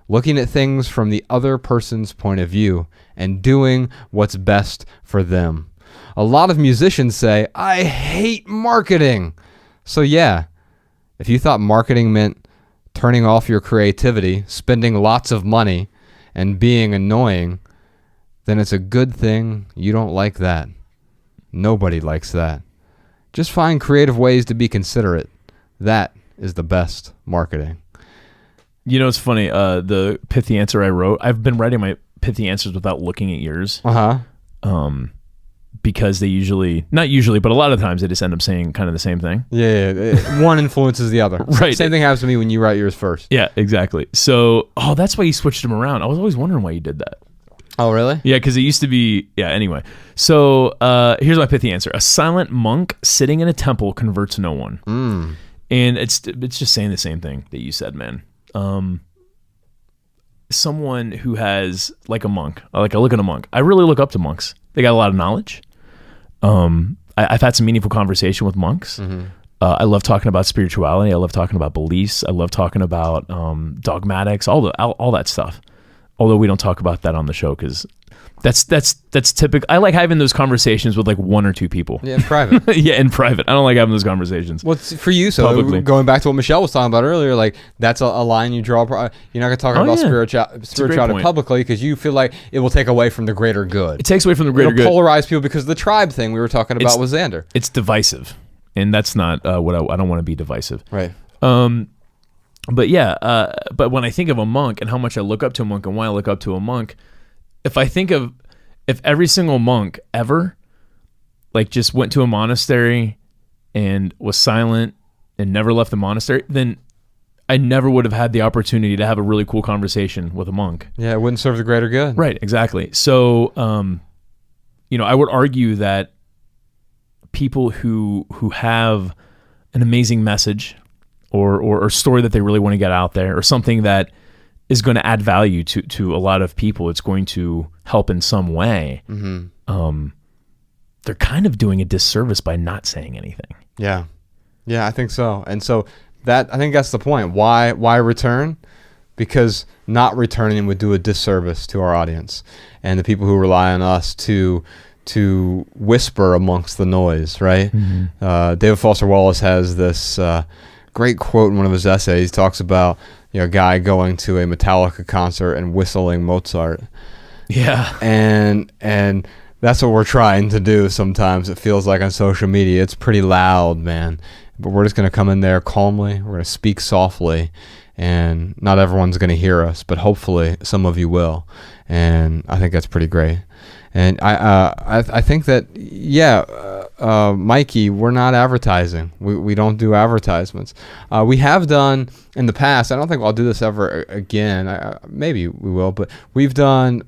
looking at things from the other person's point of view and doing what's best for them. A lot of musicians say, I hate marketing. So yeah, if you thought marketing meant turning off your creativity, spending lots of money, and being annoying, then it's a good thing you don't like that. Nobody likes that. Just find creative ways to be considerate. That is the best marketing. You know, it's funny. The pithy answer I wrote, I've been writing my pithy answers without looking at yours. Because they not usually, but a lot of times they just end up saying kind of the same thing. Yeah. One influences the other. Right. Same thing happens to me when you write yours first. Yeah, exactly. So, that's why you switched them around. I was always wondering why you did that. Oh, really? Yeah, because it used to be, anyway. So, here's my pithy answer. A silent monk sitting in a temple converts no one. And it's just saying the same thing that you said, man. Someone who has, like a monk, like I look at a monk. I really look up to monks. They got a lot of knowledge. I've had some meaningful conversation with monks. I love talking about spirituality. I love talking about beliefs. I love talking about dogmatics, all that stuff. Although we don't talk about that on the show because that's typical. I like having those conversations with like one or two people. Yeah, in private. Yeah, in private. I don't like having those conversations. Well, for you, so publicly. Going back to what Michelle was talking about earlier, like that's a line you draw. You're not going to talk about spirituality publicly because you feel like it will take away from the greater good. It takes away from the greater good. Polarize people because the tribe thing we were talking about was Xander. It's divisive, and that's not what I don't want to be divisive. Right. But yeah, but when I think of a monk and how much I look up to a monk and why I look up to a monk, if every single monk ever like just went to a monastery and was silent and never left the monastery, then I never would have had the opportunity to have a really cool conversation with a monk. Yeah, it wouldn't serve the greater good. Right, exactly. So, I would argue that people who have an amazing message or story that they really want to get out there, or something that is going to add value to a lot of people, it's going to help in some way. They're kind of doing a disservice by not saying anything. Yeah, I think so. And so I think that's the point. Why return? Because not returning would do a disservice to our audience and the people who rely on us to whisper amongst the noise, right? David Foster Wallace has this great quote in one of his essays. He talks about a guy going to a Metallica concert and whistling Mozart. Yeah. And that's what we're trying to do sometimes. It feels like on social media. It's pretty loud, man. But we're just going to come in there calmly. We're going to speak softly. And not everyone's going to hear us, but hopefully some of you will. And I think that's pretty great. And I think that, Mikey, we're not advertising. We don't do advertisements. We have done in the past. I don't think I'll do this ever again. Maybe we will, but we've done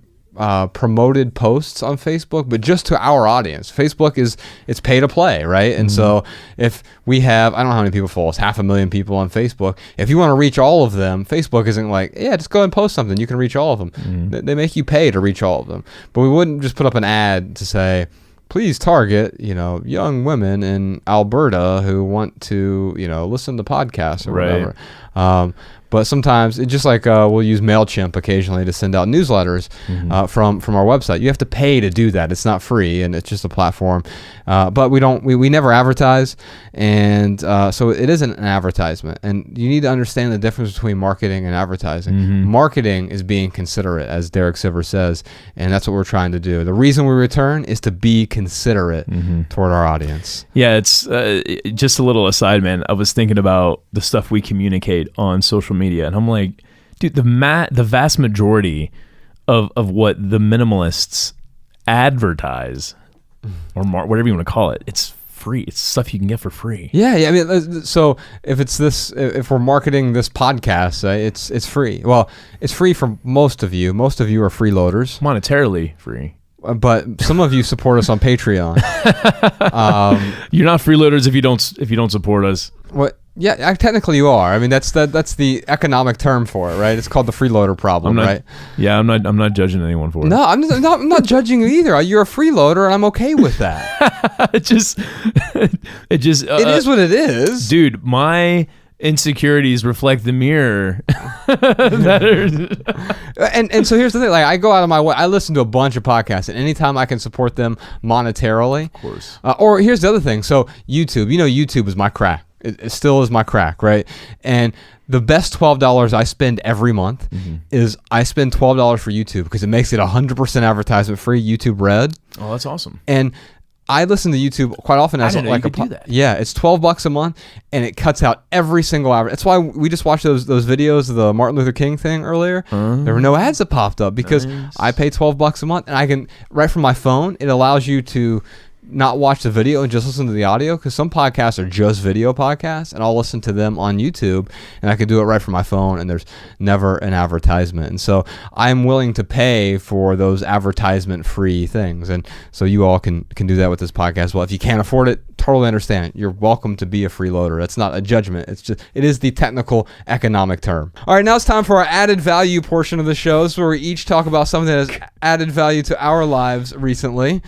promoted posts on Facebook, but just to our audience. Facebook it's pay to play, right? And so if we have, I don't know how many people follow us, 500,000 people on Facebook. If you want to reach all of them, Facebook isn't like, just go ahead and post something. You can reach all of them. They make you pay to reach all of them. But we wouldn't just put up an ad to say, please target, young women in Alberta who want to, listen to podcasts or whatever. But sometimes it's just like we'll use MailChimp occasionally to send out newsletters from our website. You have to pay to do that. It's not free, and it's just a platform. But we never advertise, and so it isn't an advertisement. And you need to understand the difference between marketing and advertising. Marketing is being considerate, as Derek Sivers says, and that's what we're trying to do. The reason we return is to be considerate toward our audience. Yeah, it's just a little aside, man. I was thinking about the stuff we communicate on social media, and I'm like, dude, the vast majority of what the minimalists advertise or whatever you want to call it, it's free. It's stuff you can get for free. Yeah. I mean, so if we're marketing this podcast, it's free. Well, it's free for most of you. Most of you are freeloaders, monetarily free. But some of you support us on Patreon. You're not freeloaders if you don't support us. What? Yeah, technically you are. I mean, that's the economic term for it, right? It's called the freeloader problem, right? Yeah, I'm not judging anyone for it. No, I'm not judging you either. You're a freeloader, and I'm okay with that. It is what it is, dude. My insecurities reflect the mirror. And so here's the thing, like, I go out of my way, I listen to a bunch of podcasts, and anytime I can support them monetarily, of course. Or here's the other thing, so YouTube, YouTube is my crack. It still is my crack, right? And the best $12 I spend every month is I spend $12 for YouTube because it makes it 100% advertisement free, YouTube Red. Oh, that's awesome. And I listen to YouTube quite often as I didn't know like you could do that. Yeah, it's $12 a month, and it cuts out every single ad. That's why we just watched those videos of the Martin Luther King thing earlier. There were no ads that popped up because I pay $12 a month, and I can right from my phone. It allows you to not watch the video and just listen to the audio, because some podcasts are just video podcasts, and I'll listen to them on YouTube, and I can do it right from my phone, and there's never an advertisement. And so I'm willing to pay for those advertisement free things, and so you all can do that with this podcast. Well, if you can't afford it, totally understand. You're welcome to be a freeloader. That's not a judgment. It is the technical economic term. All right, now it's time for our added value portion of the show. This is where we each talk about something that has added value to our lives recently.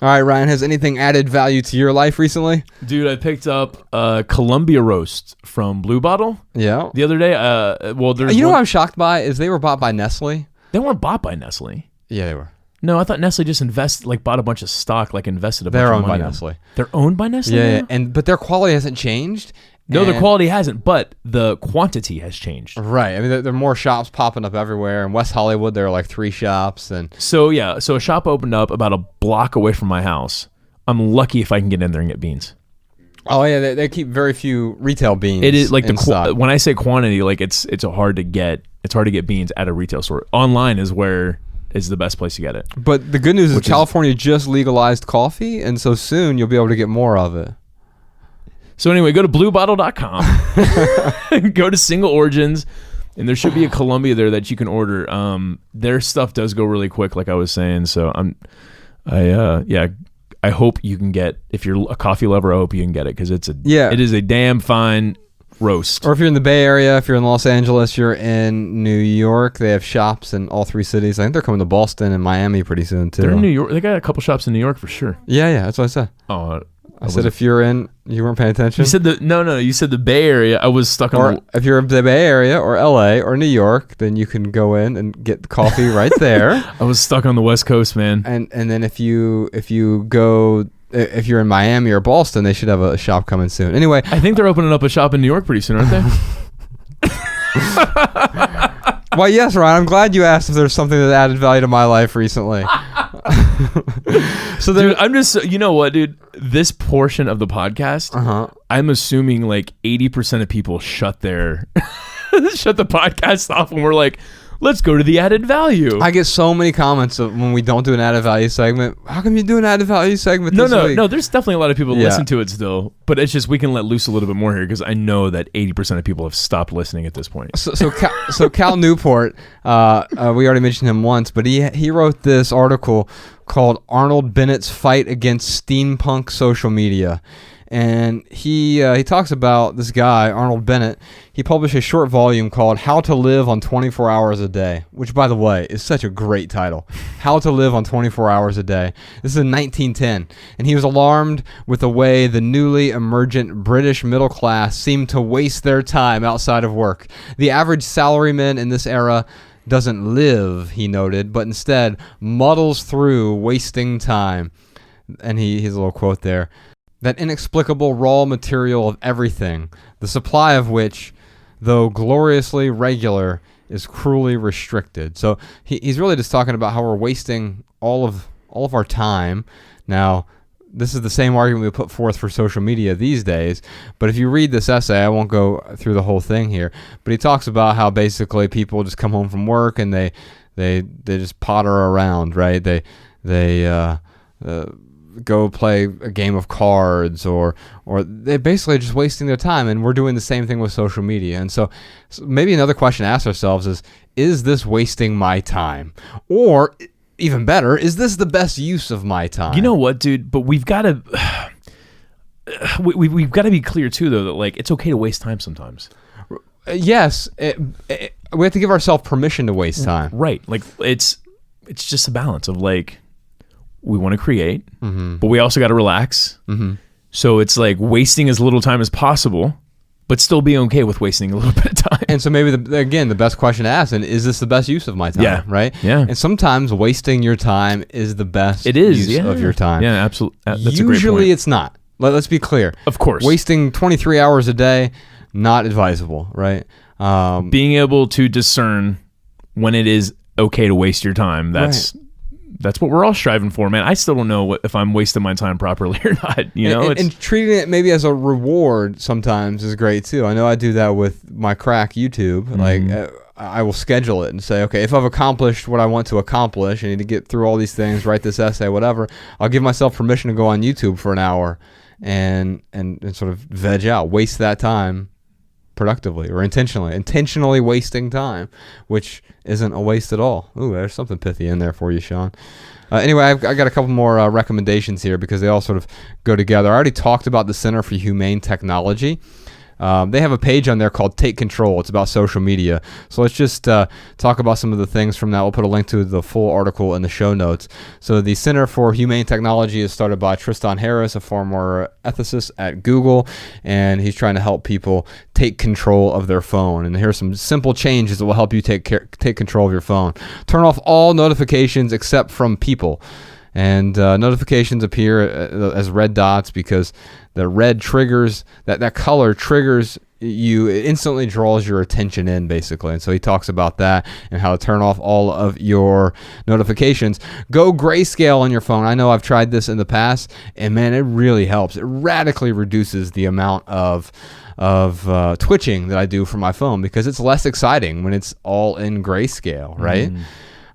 All right, Ryan, has anything added value to your life recently? Dude, I picked up a Columbia roast from Blue Bottle Yeah. the other day. Well, there's What I'm shocked by is they were bought by Nestle. They weren't bought by Nestle. Yeah, they were. No, I thought Nestle just bought a bunch of stock, invested a bunch They're of owned money. by in Nestle. them. They're owned by Nestle? Yeah, now? but their quality hasn't changed. No, the and- quality hasn't, but the quantity has changed. Right. I mean, there are more shops popping up everywhere. In West Hollywood, there are like 3 shops. And So a shop opened up about a block away from my house. I'm lucky if I can get in there and get beans. oh yeah, they keep very few retail beans. It is like in stock. when I say quantity, like it's hard to get beans at a retail store. Online is the best place to get it. But the good news is California just legalized coffee, and so soon you'll be able to get more of it. So anyway, go to bluebottle.com, go to Single Origins, and there should be a Columbia there that you can order. Their stuff does go really quick, like I was saying. So I hope you can get, if you're a coffee lover, I hope you can get it, because it is a damn fine roast. Or if you're in the Bay Area, if you're in Los Angeles, you're in New York, they have shops in all 3 cities. I think they're coming to Boston and Miami pretty soon too. They're in New York. They got a couple shops in New York for sure. Yeah, that's what I said. Oh, I said if you're in, you weren't paying attention. You said you said the Bay Area. I was stuck on. Or if you're in the Bay Area or LA or New York, then you can go in and get the coffee right there. I was stuck on the West Coast, man. And then if you're in Miami or Boston, they should have a shop coming soon. Anyway, I think they're opening up a shop in New York pretty soon, aren't they? well, yes, Ryan. I'm glad you asked if there's something that added value to my life recently. So dude, I'm just, you know what, dude? This portion of the podcast, I'm assuming like 80% of people shut the podcast off when we're like, let's go to the added value. I get so many comments of when we don't do an added value segment. How come you do an added value segment this week? No, there's definitely a lot of people that listen to it still, but it's just we can let loose a little bit more here, because I know that 80% of people have stopped listening at this point. So Cal Newport, we already mentioned him once, but he wrote this article called Arnold Bennett's Fight Against Steampunk Social Media. And he talks about this guy, Arnold Bennett. He published a short volume called How to Live on 24 Hours a Day, which, by the way, is such a great title. How to Live on 24 Hours a Day. This is in 1910, and he was alarmed with the way the newly emergent British middle class seemed to waste their time outside of work. The average salaryman in this era doesn't live, he noted, but instead muddles through, wasting time. And he has a little quote there. That inexplicable raw material of everything, the supply of which, though gloriously regular, is cruelly restricted. So he's really just talking about how we're wasting all of our time. Now, this is the same argument we put forth for social media these days, but if you read this essay, I won't go through the whole thing here, but he talks about how basically people just come home from work and they just potter around, right? They go play a game of cards, or they're basically just wasting their time, and we're doing the same thing with social media. And so maybe another question to ask ourselves is this wasting my time? Or even better, is this the best use of my time? You know what, dude? But we've got to we've got to be clear too, though, that like it's okay to waste time sometimes. Yes, we have to give ourselves permission to waste time. Right. Like it's just a balance of like, we want to create, but we also got to relax. So it's like wasting as little time as possible, but still be okay with wasting a little bit of time. And so maybe the best question to ask is this the best use of my time? Yeah. Right? Yeah. And sometimes wasting your time is the best use of your time. Yeah, absolutely. That's Usually a great point. it's not. Let's be clear. Of course. Wasting 23 hours a day, not advisable, right? Being able to discern when it is okay to waste your time, that's what we're all striving for, man. I still don't know if I'm wasting my time properly or not. You know, and treating it maybe as a reward sometimes is great too. I know I do that with my crack YouTube. Like I will schedule it and say, okay, if I've accomplished what I want to accomplish, I need to get through all these things, write this essay, whatever. I'll give myself permission to go on YouTube for an hour and sort of veg out, waste that time productively or intentionally wasting time, which isn't a waste at all. Ooh, there's something pithy in there for you, Sean. Anyway, I got a couple more recommendations here because they all sort of go together. I already talked about the Center for Humane Technology. They have a page on there called Take Control. It's about social media. So let's just talk about some of the things from that. We'll put a link to the full article in the show notes. So the Center for Humane Technology is started by Tristan Harris, a former ethicist at Google, and he's trying to help people take control of their phone. And here's some simple changes that will help you take control of your phone. Turn off all notifications except from people. And notifications appear as red dots because the red triggers, that color triggers you, it instantly draws your attention in, basically. And so he talks about that and how to turn off all of your notifications. Go grayscale on your phone. I know I've tried this in the past, and man, it really helps. It radically reduces the amount of twitching that I do for my phone because it's less exciting when it's all in grayscale, right?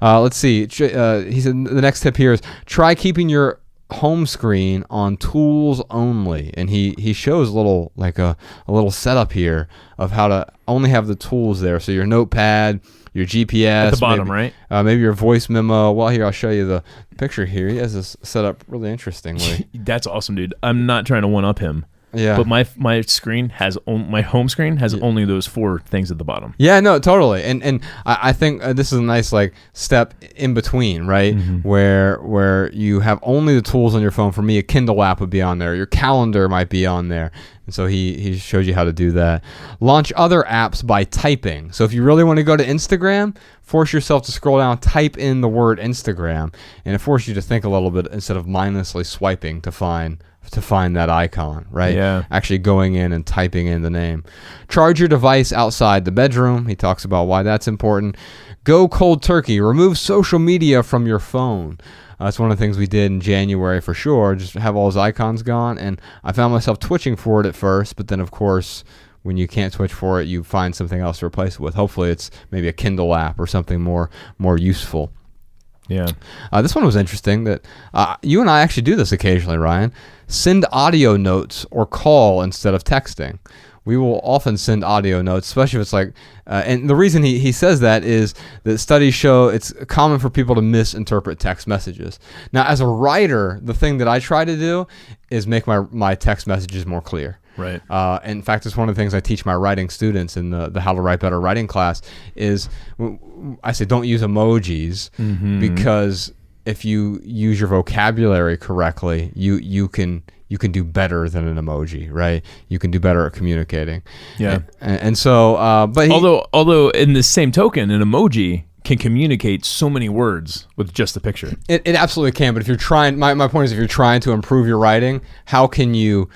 Let's see. He said the next tip here is try keeping your home screen on tools only, and he shows a little setup here of how to only have the tools there. So your notepad, your GPS at the bottom, maybe, right? Maybe your voice memo. Well, here I'll show you the picture here. He has this set up really interestingly. That's awesome, dude. I'm not trying to one up him. Yeah, but my screen has my home screen has only those 4 things at the bottom. Yeah, no, totally. And I think this is a nice step in between, right? Where you have only the tools on your phone. For me, a Kindle app would be on there. Your calendar might be on there. And so he shows you how to do that. Launch other apps by typing. So if you really want to go to Instagram, force yourself to scroll down, type in the word Instagram, and it forces you to think a little bit instead of mindlessly swiping to find that icon, right? Yeah. Actually going in and typing in the name. Charge your device outside the bedroom. He talks about why that's important. Go cold turkey. Remove social media from your phone. That's one of the things we did in January for sure. Just have all those icons gone. And I found myself twitching for it at first, but then of course, when you can't twitch for it, you find something else to replace it with. Hopefully it's maybe a Kindle app or something more useful. Yeah. This one was interesting that you and I actually do this occasionally, Ryan. Send audio notes or call instead of texting. We will often send audio notes, especially if it's and the reason he says that is that studies show it's common for people to misinterpret text messages. Now, as a writer, the thing that I try to do is make my text messages more clear. Right. In fact, it's one of the things I teach my writing students in the How to Write Better writing class is I say don't use emojis because if you use your vocabulary correctly, you can do better than an emoji, right? You can do better at communicating. Yeah. And so, but although in the same token, an emoji can communicate so many words with just a picture. It absolutely can. But if you're trying, my point is, if you're trying to improve your writing, how can you?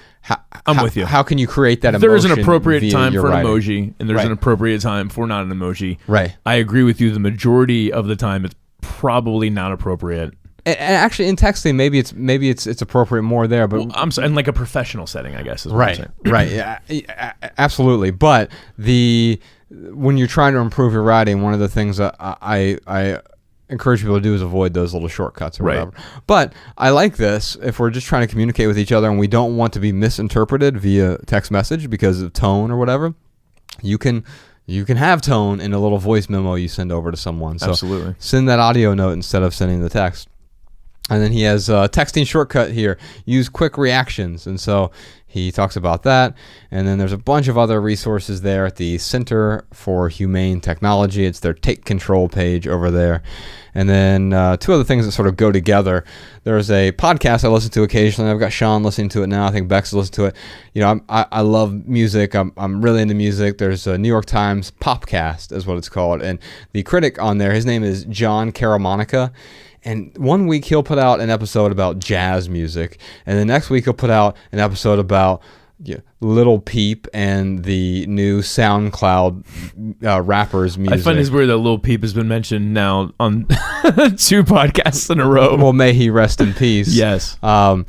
I'm with you. How can you create that emotion? There's an appropriate time for an writing? emoji, and there's Right. an appropriate time for not an emoji. Right. I agree with you. The majority of the time, it's probably not appropriate. And actually, in texting, maybe it's appropriate more there. But I'm sorry, in like a professional setting, I guess. Is what I'm right, saying. right, yeah, absolutely. But when you're trying to improve your writing, one of the things that I encourage people to do is avoid those little shortcuts or whatever. But I like this if we're just trying to communicate with each other and we don't want to be misinterpreted via text message because of tone or whatever. You can have tone in a little voice memo you send over to someone. So Absolutely. send that audio note instead of sending the text. And then he has a texting shortcut here. Use quick reactions. And so he talks about that. And then there's a bunch of other resources there at the Center for Humane Technology. It's their Take Control page over there. And then 2 other things that sort of go together. There's a podcast I listen to occasionally. I've got Sean listening to it now. I think Bex listened to it. You know, I love music. I'm really into music. There's a New York Times Popcast is what it's called. And the critic on there, his name is John Caramonica. And 1 week he'll put out an episode about jazz music, and the next week he'll put out an episode about Little Peep and the new SoundCloud rappers music. I find it's weird that Lil Peep has been mentioned now on 2 podcasts in a row. Well, may he rest in peace. Yes. And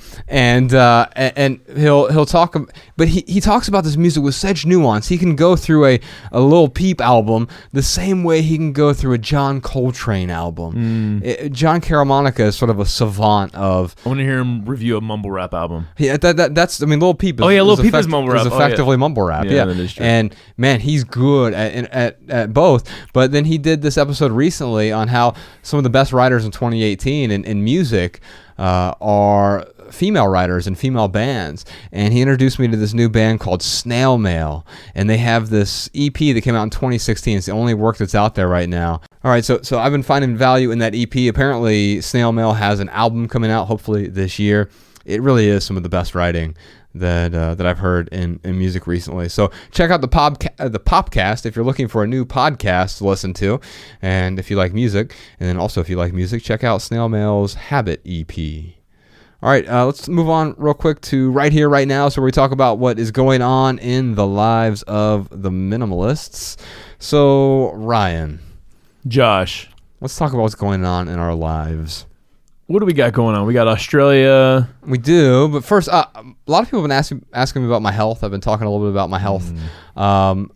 he'll talk, but he talks about this music with such nuance. He can go through a Lil Peep album the same way he can go through a John Coltrane album. John Caramonica is sort of a savant of. I want to hear him review a mumble rap album. Yeah, that's. I mean, Lil Peep. Lil Peep is mumble rap. Is effectively mumble rap. Yeah, that is true. And man, he's good at both. But then he did this episode recently on how some of the best writers in 2018 in music are female writers and female bands, and he introduced me to this new band called Snail Mail, and they have this EP that came out in 2016. It's the only work that's out there right now. All right, so I've been finding value in that EP. Apparently Snail Mail has an album coming out hopefully this year. It really is some of the best writing that I've heard in music recently. So check out the Popcast if you're looking for a new podcast to listen to, and if you like music, and then also if you like music, check out Snail Mail's Habit EP. All right, let's move on real quick to Right Here, Right Now, so we talk about what is going on in the lives of the minimalists. So, Ryan. Josh. Let's talk about what's going on in our lives. What do we got going on? We got Australia. We do, but first, a lot of people have been asking me about my health. I've been talking a little bit about my health.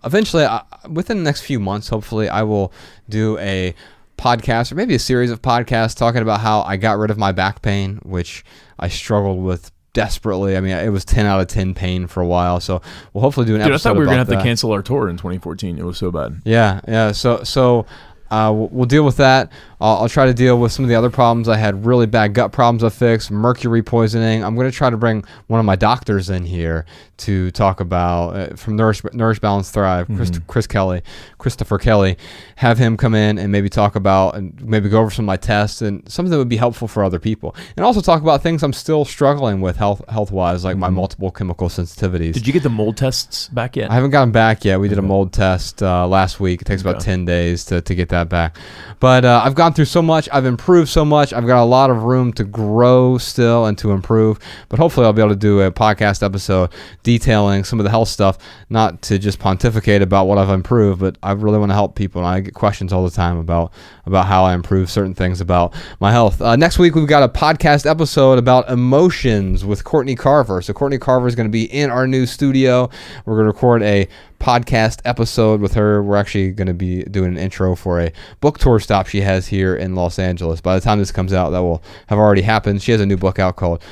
Eventually, within the next few months, hopefully, I will do a podcast or maybe a series of podcasts talking about how I got rid of my back pain, which I struggled with desperately. I mean, it was 10 out of 10 pain for a while. So we'll hopefully do an episode. I thought we were going to have that. to cancel our tour in 2014. It was so bad. Yeah. So we'll deal with that. I'll try to deal with some of the other problems. I had really bad gut problems I fixed, mercury poisoning. I'm going to try to bring one of my doctors in here to talk about from Nourish Balance Thrive, Christopher Kelly. Have him come in and maybe talk about and maybe go over some of my tests and something that would be helpful for other people. And also talk about things I'm still struggling with health-wise, like my multiple chemical sensitivities. Did you get the mold tests back yet? I haven't gotten back yet. We did a mold test last week. It takes about 10 days to get that back. But I've gone through so much. I've improved so much. I've got a lot of room to grow still and to improve. But hopefully I'll be able to do a podcast episode detailing some of the health stuff, not to just pontificate about what I've improved, but I really want to help people. And I get questions all the time about how I improve certain things about my health. Next week, we've got a podcast episode about emotions with Courtney Carver. So Courtney Carver is going to be in our new studio. We're going to record a podcast episode with her. We're actually going to be doing an intro for a book tour stop she has here in Los Angeles. By the time this comes out, that will have already happened. She has a new book out called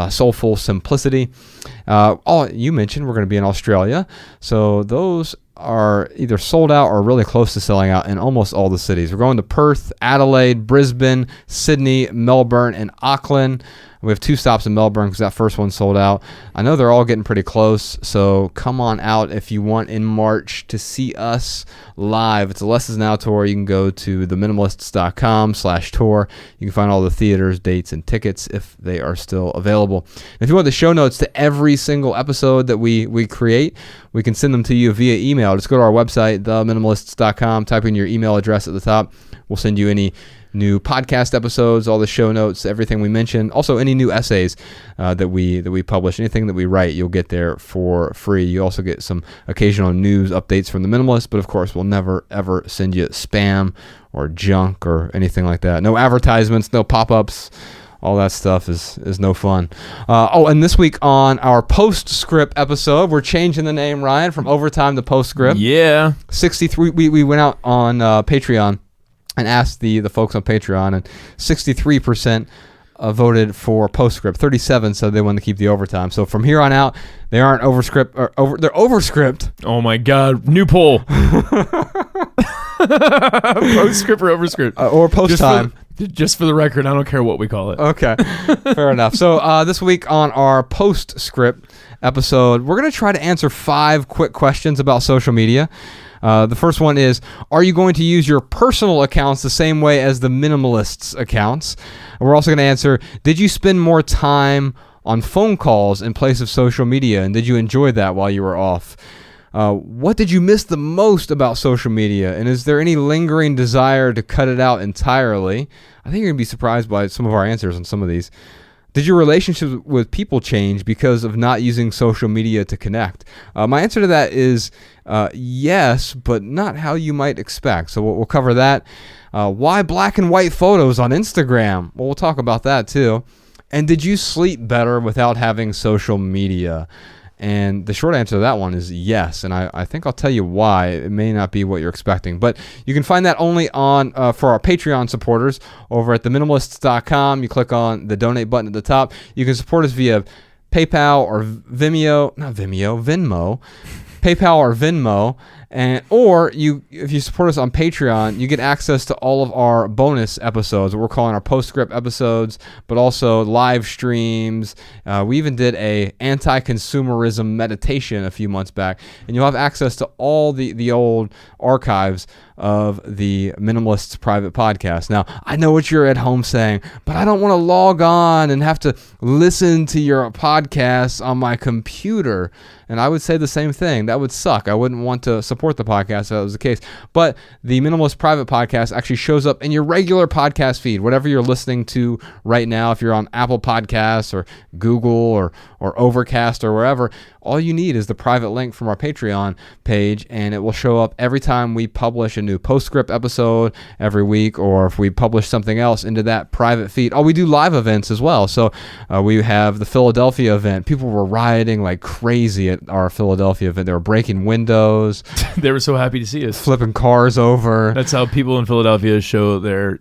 Soulful Simplicity. You mentioned we're going to be in Australia. So those are either sold out or really close to selling out in almost all the cities. We're going to Perth, Adelaide, Brisbane, Sydney, Melbourne, and Auckland. We have 2 stops in Melbourne because that first one sold out. I know they're all getting pretty close, so come on out if you want in March to see us live. It's a Less Is Now tour. You can go to theminimalists.com/tour. You can find all the theaters, dates, and tickets if they are still available. And if you want the show notes to every single episode that we create, we can send them to you via email. Just go to our website, theminimalists.com, type in your email address at the top. We'll send you any new podcast episodes, all the show notes, everything we mentioned. Also, any new essays that we publish, anything that we write, you'll get there for free. You also get some occasional news updates from the Minimalists, but of course, we'll never ever send you spam or junk or anything like that. No advertisements, no pop-ups. All that stuff is no fun. And this week on our Postscript episode, we're changing the name, Ryan, from Overtime to Postscript. Yeah. 63. We went out on Patreon and asked the folks on Patreon, and 63% voted for Postscript. 37 said they wanted to keep the Overtime. So from here on out, they aren't they're Overscript. Oh my God! New poll. Postscript or Overscript? Or Post Time. Just for the record, I don't care what we call it. Okay, fair enough. So this week on our Postscript episode, we're going to try to answer 5 quick questions about social media. The first one is, are you going to use your personal accounts the same way as the minimalists' accounts? And we're also going to answer, did you spend more time on phone calls in place of social media, and did you enjoy that while you were off? what did you miss the most about social media? And is there any lingering desire to cut it out entirely? I think you're going to be surprised by some of our answers on some of these. Did your relationship with people change because of not using social media to connect? My answer to that is yes, but not how you might expect. So we'll cover that. Why black and white photos on Instagram? Well, we'll talk about that too. And did you sleep better without having social media? And the short answer to that one is yes. And I think I'll tell you why. It may not be what you're expecting. But you can find that only on for our Patreon supporters over at theminimalists.com. You click on the donate button at the top. You can support us via PayPal or Venmo. PayPal or Venmo. Or if you support us on Patreon, you get access to all of our bonus episodes, what we're calling our postscript episodes, but also live streams. We even did a anti-consumerism meditation a few months back, and you'll have access to all the old archives of the Minimalists private podcast. Now, I know what you're at home saying, but I don't want to log on and have to listen to your podcasts on my computer. And I would say the same thing. That would suck. I wouldn't want to support the podcast if that was the case. But the Minimalist private podcast actually shows up in your regular podcast feed, whatever you're listening to right now. If you're on Apple Podcasts or Google or Overcast or wherever, all you need is the private link from our Patreon page, and it will show up every time we publish a new postscript episode every week, or if we publish something else into that private feed. Oh, we do live events as well. So we have the Philadelphia event. People were rioting like crazy at our Philadelphia event. They were breaking windows. They were so happy to see us. Flipping cars over. That's how people in Philadelphia show their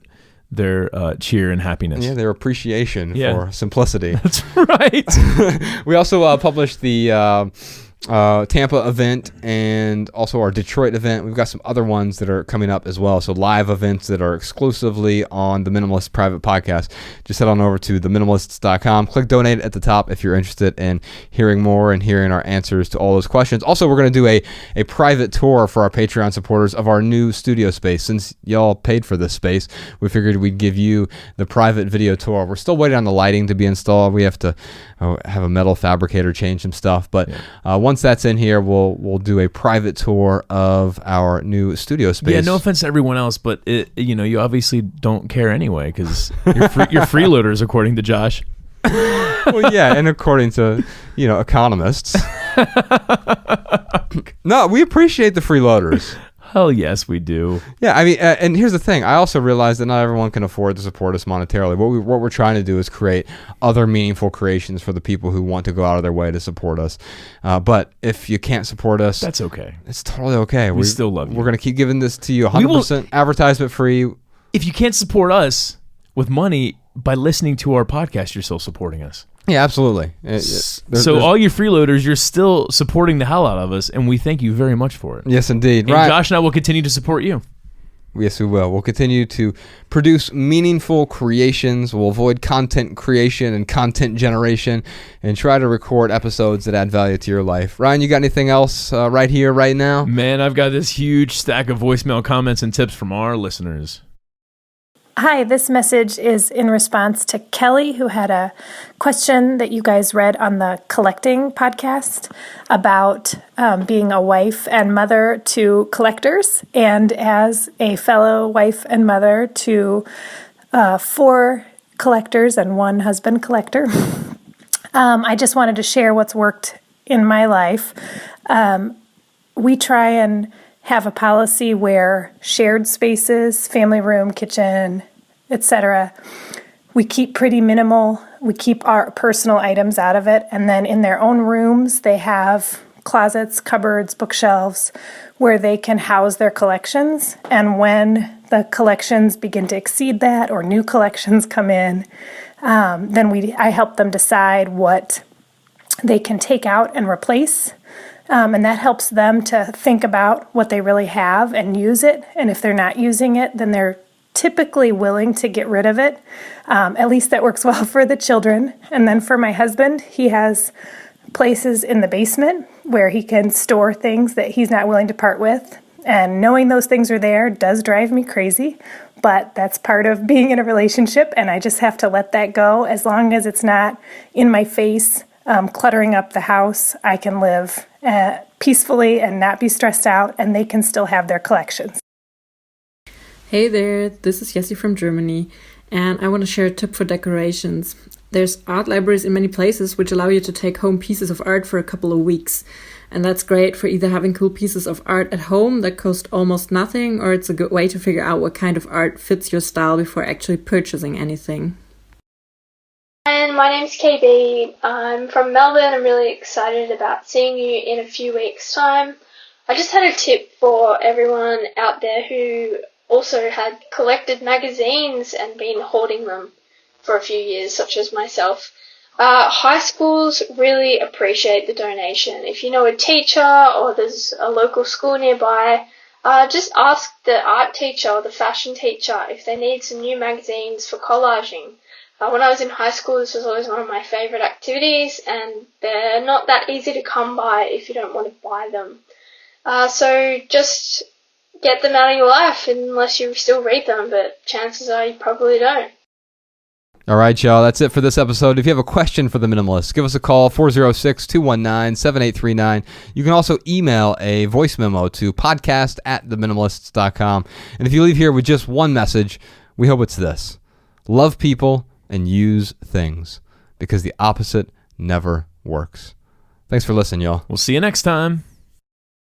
cheer and happiness. Yeah, their appreciation for simplicity. That's right. We also published the Tampa event and also our Detroit event. We've got some other ones that are coming up as well. So live events that are exclusively on the Minimalist private podcast. Just head on over to theminimalists.com. Click donate at the top if you're interested in hearing more and hearing our answers to all those questions. Also, we're going to do a private tour for our Patreon supporters of our new studio space. Since y'all paid for this space, we figured we'd give you the private video tour. We're still waiting on the lighting to be installed. We have to have a metal fabricator change some stuff. But once that's in here, we'll do a private tour of our new studio space. Yeah, no offense to everyone else, but you obviously don't care anyway because you're freeloaders, according to Josh. Well, yeah, and according to economists. No, we appreciate the freeloaders. Hell yes, we do. Yeah, I mean, and here's the thing. I also realize that not everyone can afford to support us monetarily. What we're trying to do is create other meaningful creations for the people who want to go out of their way to support us. But if you can't support us, that's okay. It's totally okay. We still love you. We're going to keep giving this to you 100% advertisement free. If you can't support us with money by listening to our podcast, you're still supporting us. Yeah, absolutely. So all you freeloaders, you're still supporting the hell out of us, and we thank you very much for it. Yes, indeed. And right. Josh and I will continue to support you. Yes, we will. We'll continue to produce meaningful creations. We'll avoid content creation and content generation and try to record episodes that add value to your life. Ryan, you got anything else right here, right now? Man, I've got this huge stack of voicemail comments and tips from our listeners. Hi, this message is in response to Kelly, who had a question that you guys read on the Collecting podcast about being a wife and mother to collectors. And as a fellow wife and mother to 4 collectors and 1 husband collector, I just wanted to share what's worked in my life. We try and have a policy where shared spaces, family room, kitchen, etc., we keep pretty minimal. We keep our personal items out of it. And then in their own rooms, they have closets, cupboards, bookshelves where they can house their collections. And when the collections begin to exceed that or new collections come in, then I help them decide what they can take out and replace. And that helps them to think about what they really have and use it. And if they're not using it, then they're typically willing to get rid of it. At least that works well for the children. And then for my husband, he has places in the basement where he can store things that he's not willing to part with. And knowing those things are there does drive me crazy, but that's part of being in a relationship, and I just have to let that go as long as it's not in my face. cluttering up the house. I can live peacefully and not be stressed out, and they can still have their collections. Hey there, this is Jessie from Germany, and I want to share a tip for decorations. There's art libraries in many places which allow you to take home pieces of art for a couple of weeks. And that's great for either having cool pieces of art at home that cost almost nothing, or it's a good way to figure out what kind of art fits your style before actually purchasing anything. And my name's KB. I'm from Melbourne. I'm really excited about seeing you in a few weeks' time. I just had a tip for everyone out there who also had collected magazines and been hoarding them for a few years, such as myself. High schools really appreciate the donation. If you know a teacher or there's a local school nearby, just ask the art teacher or the fashion teacher if they need some new magazines for collaging. When I was in high school, this was always one of my favourite activities, and they're not that easy to come by if you don't want to buy them. So just get them out of your life unless you still read them, but chances are you probably don't. All right, y'all, that's it for this episode. If you have a question for the Minimalists, give us a call, 406-219-7839. You can also email a voice memo to podcast@theminimalists.com. And if you leave here with just one message, we hope it's this: love people and use things, because the opposite never works. Thanks for listening, y'all. We'll see you next time.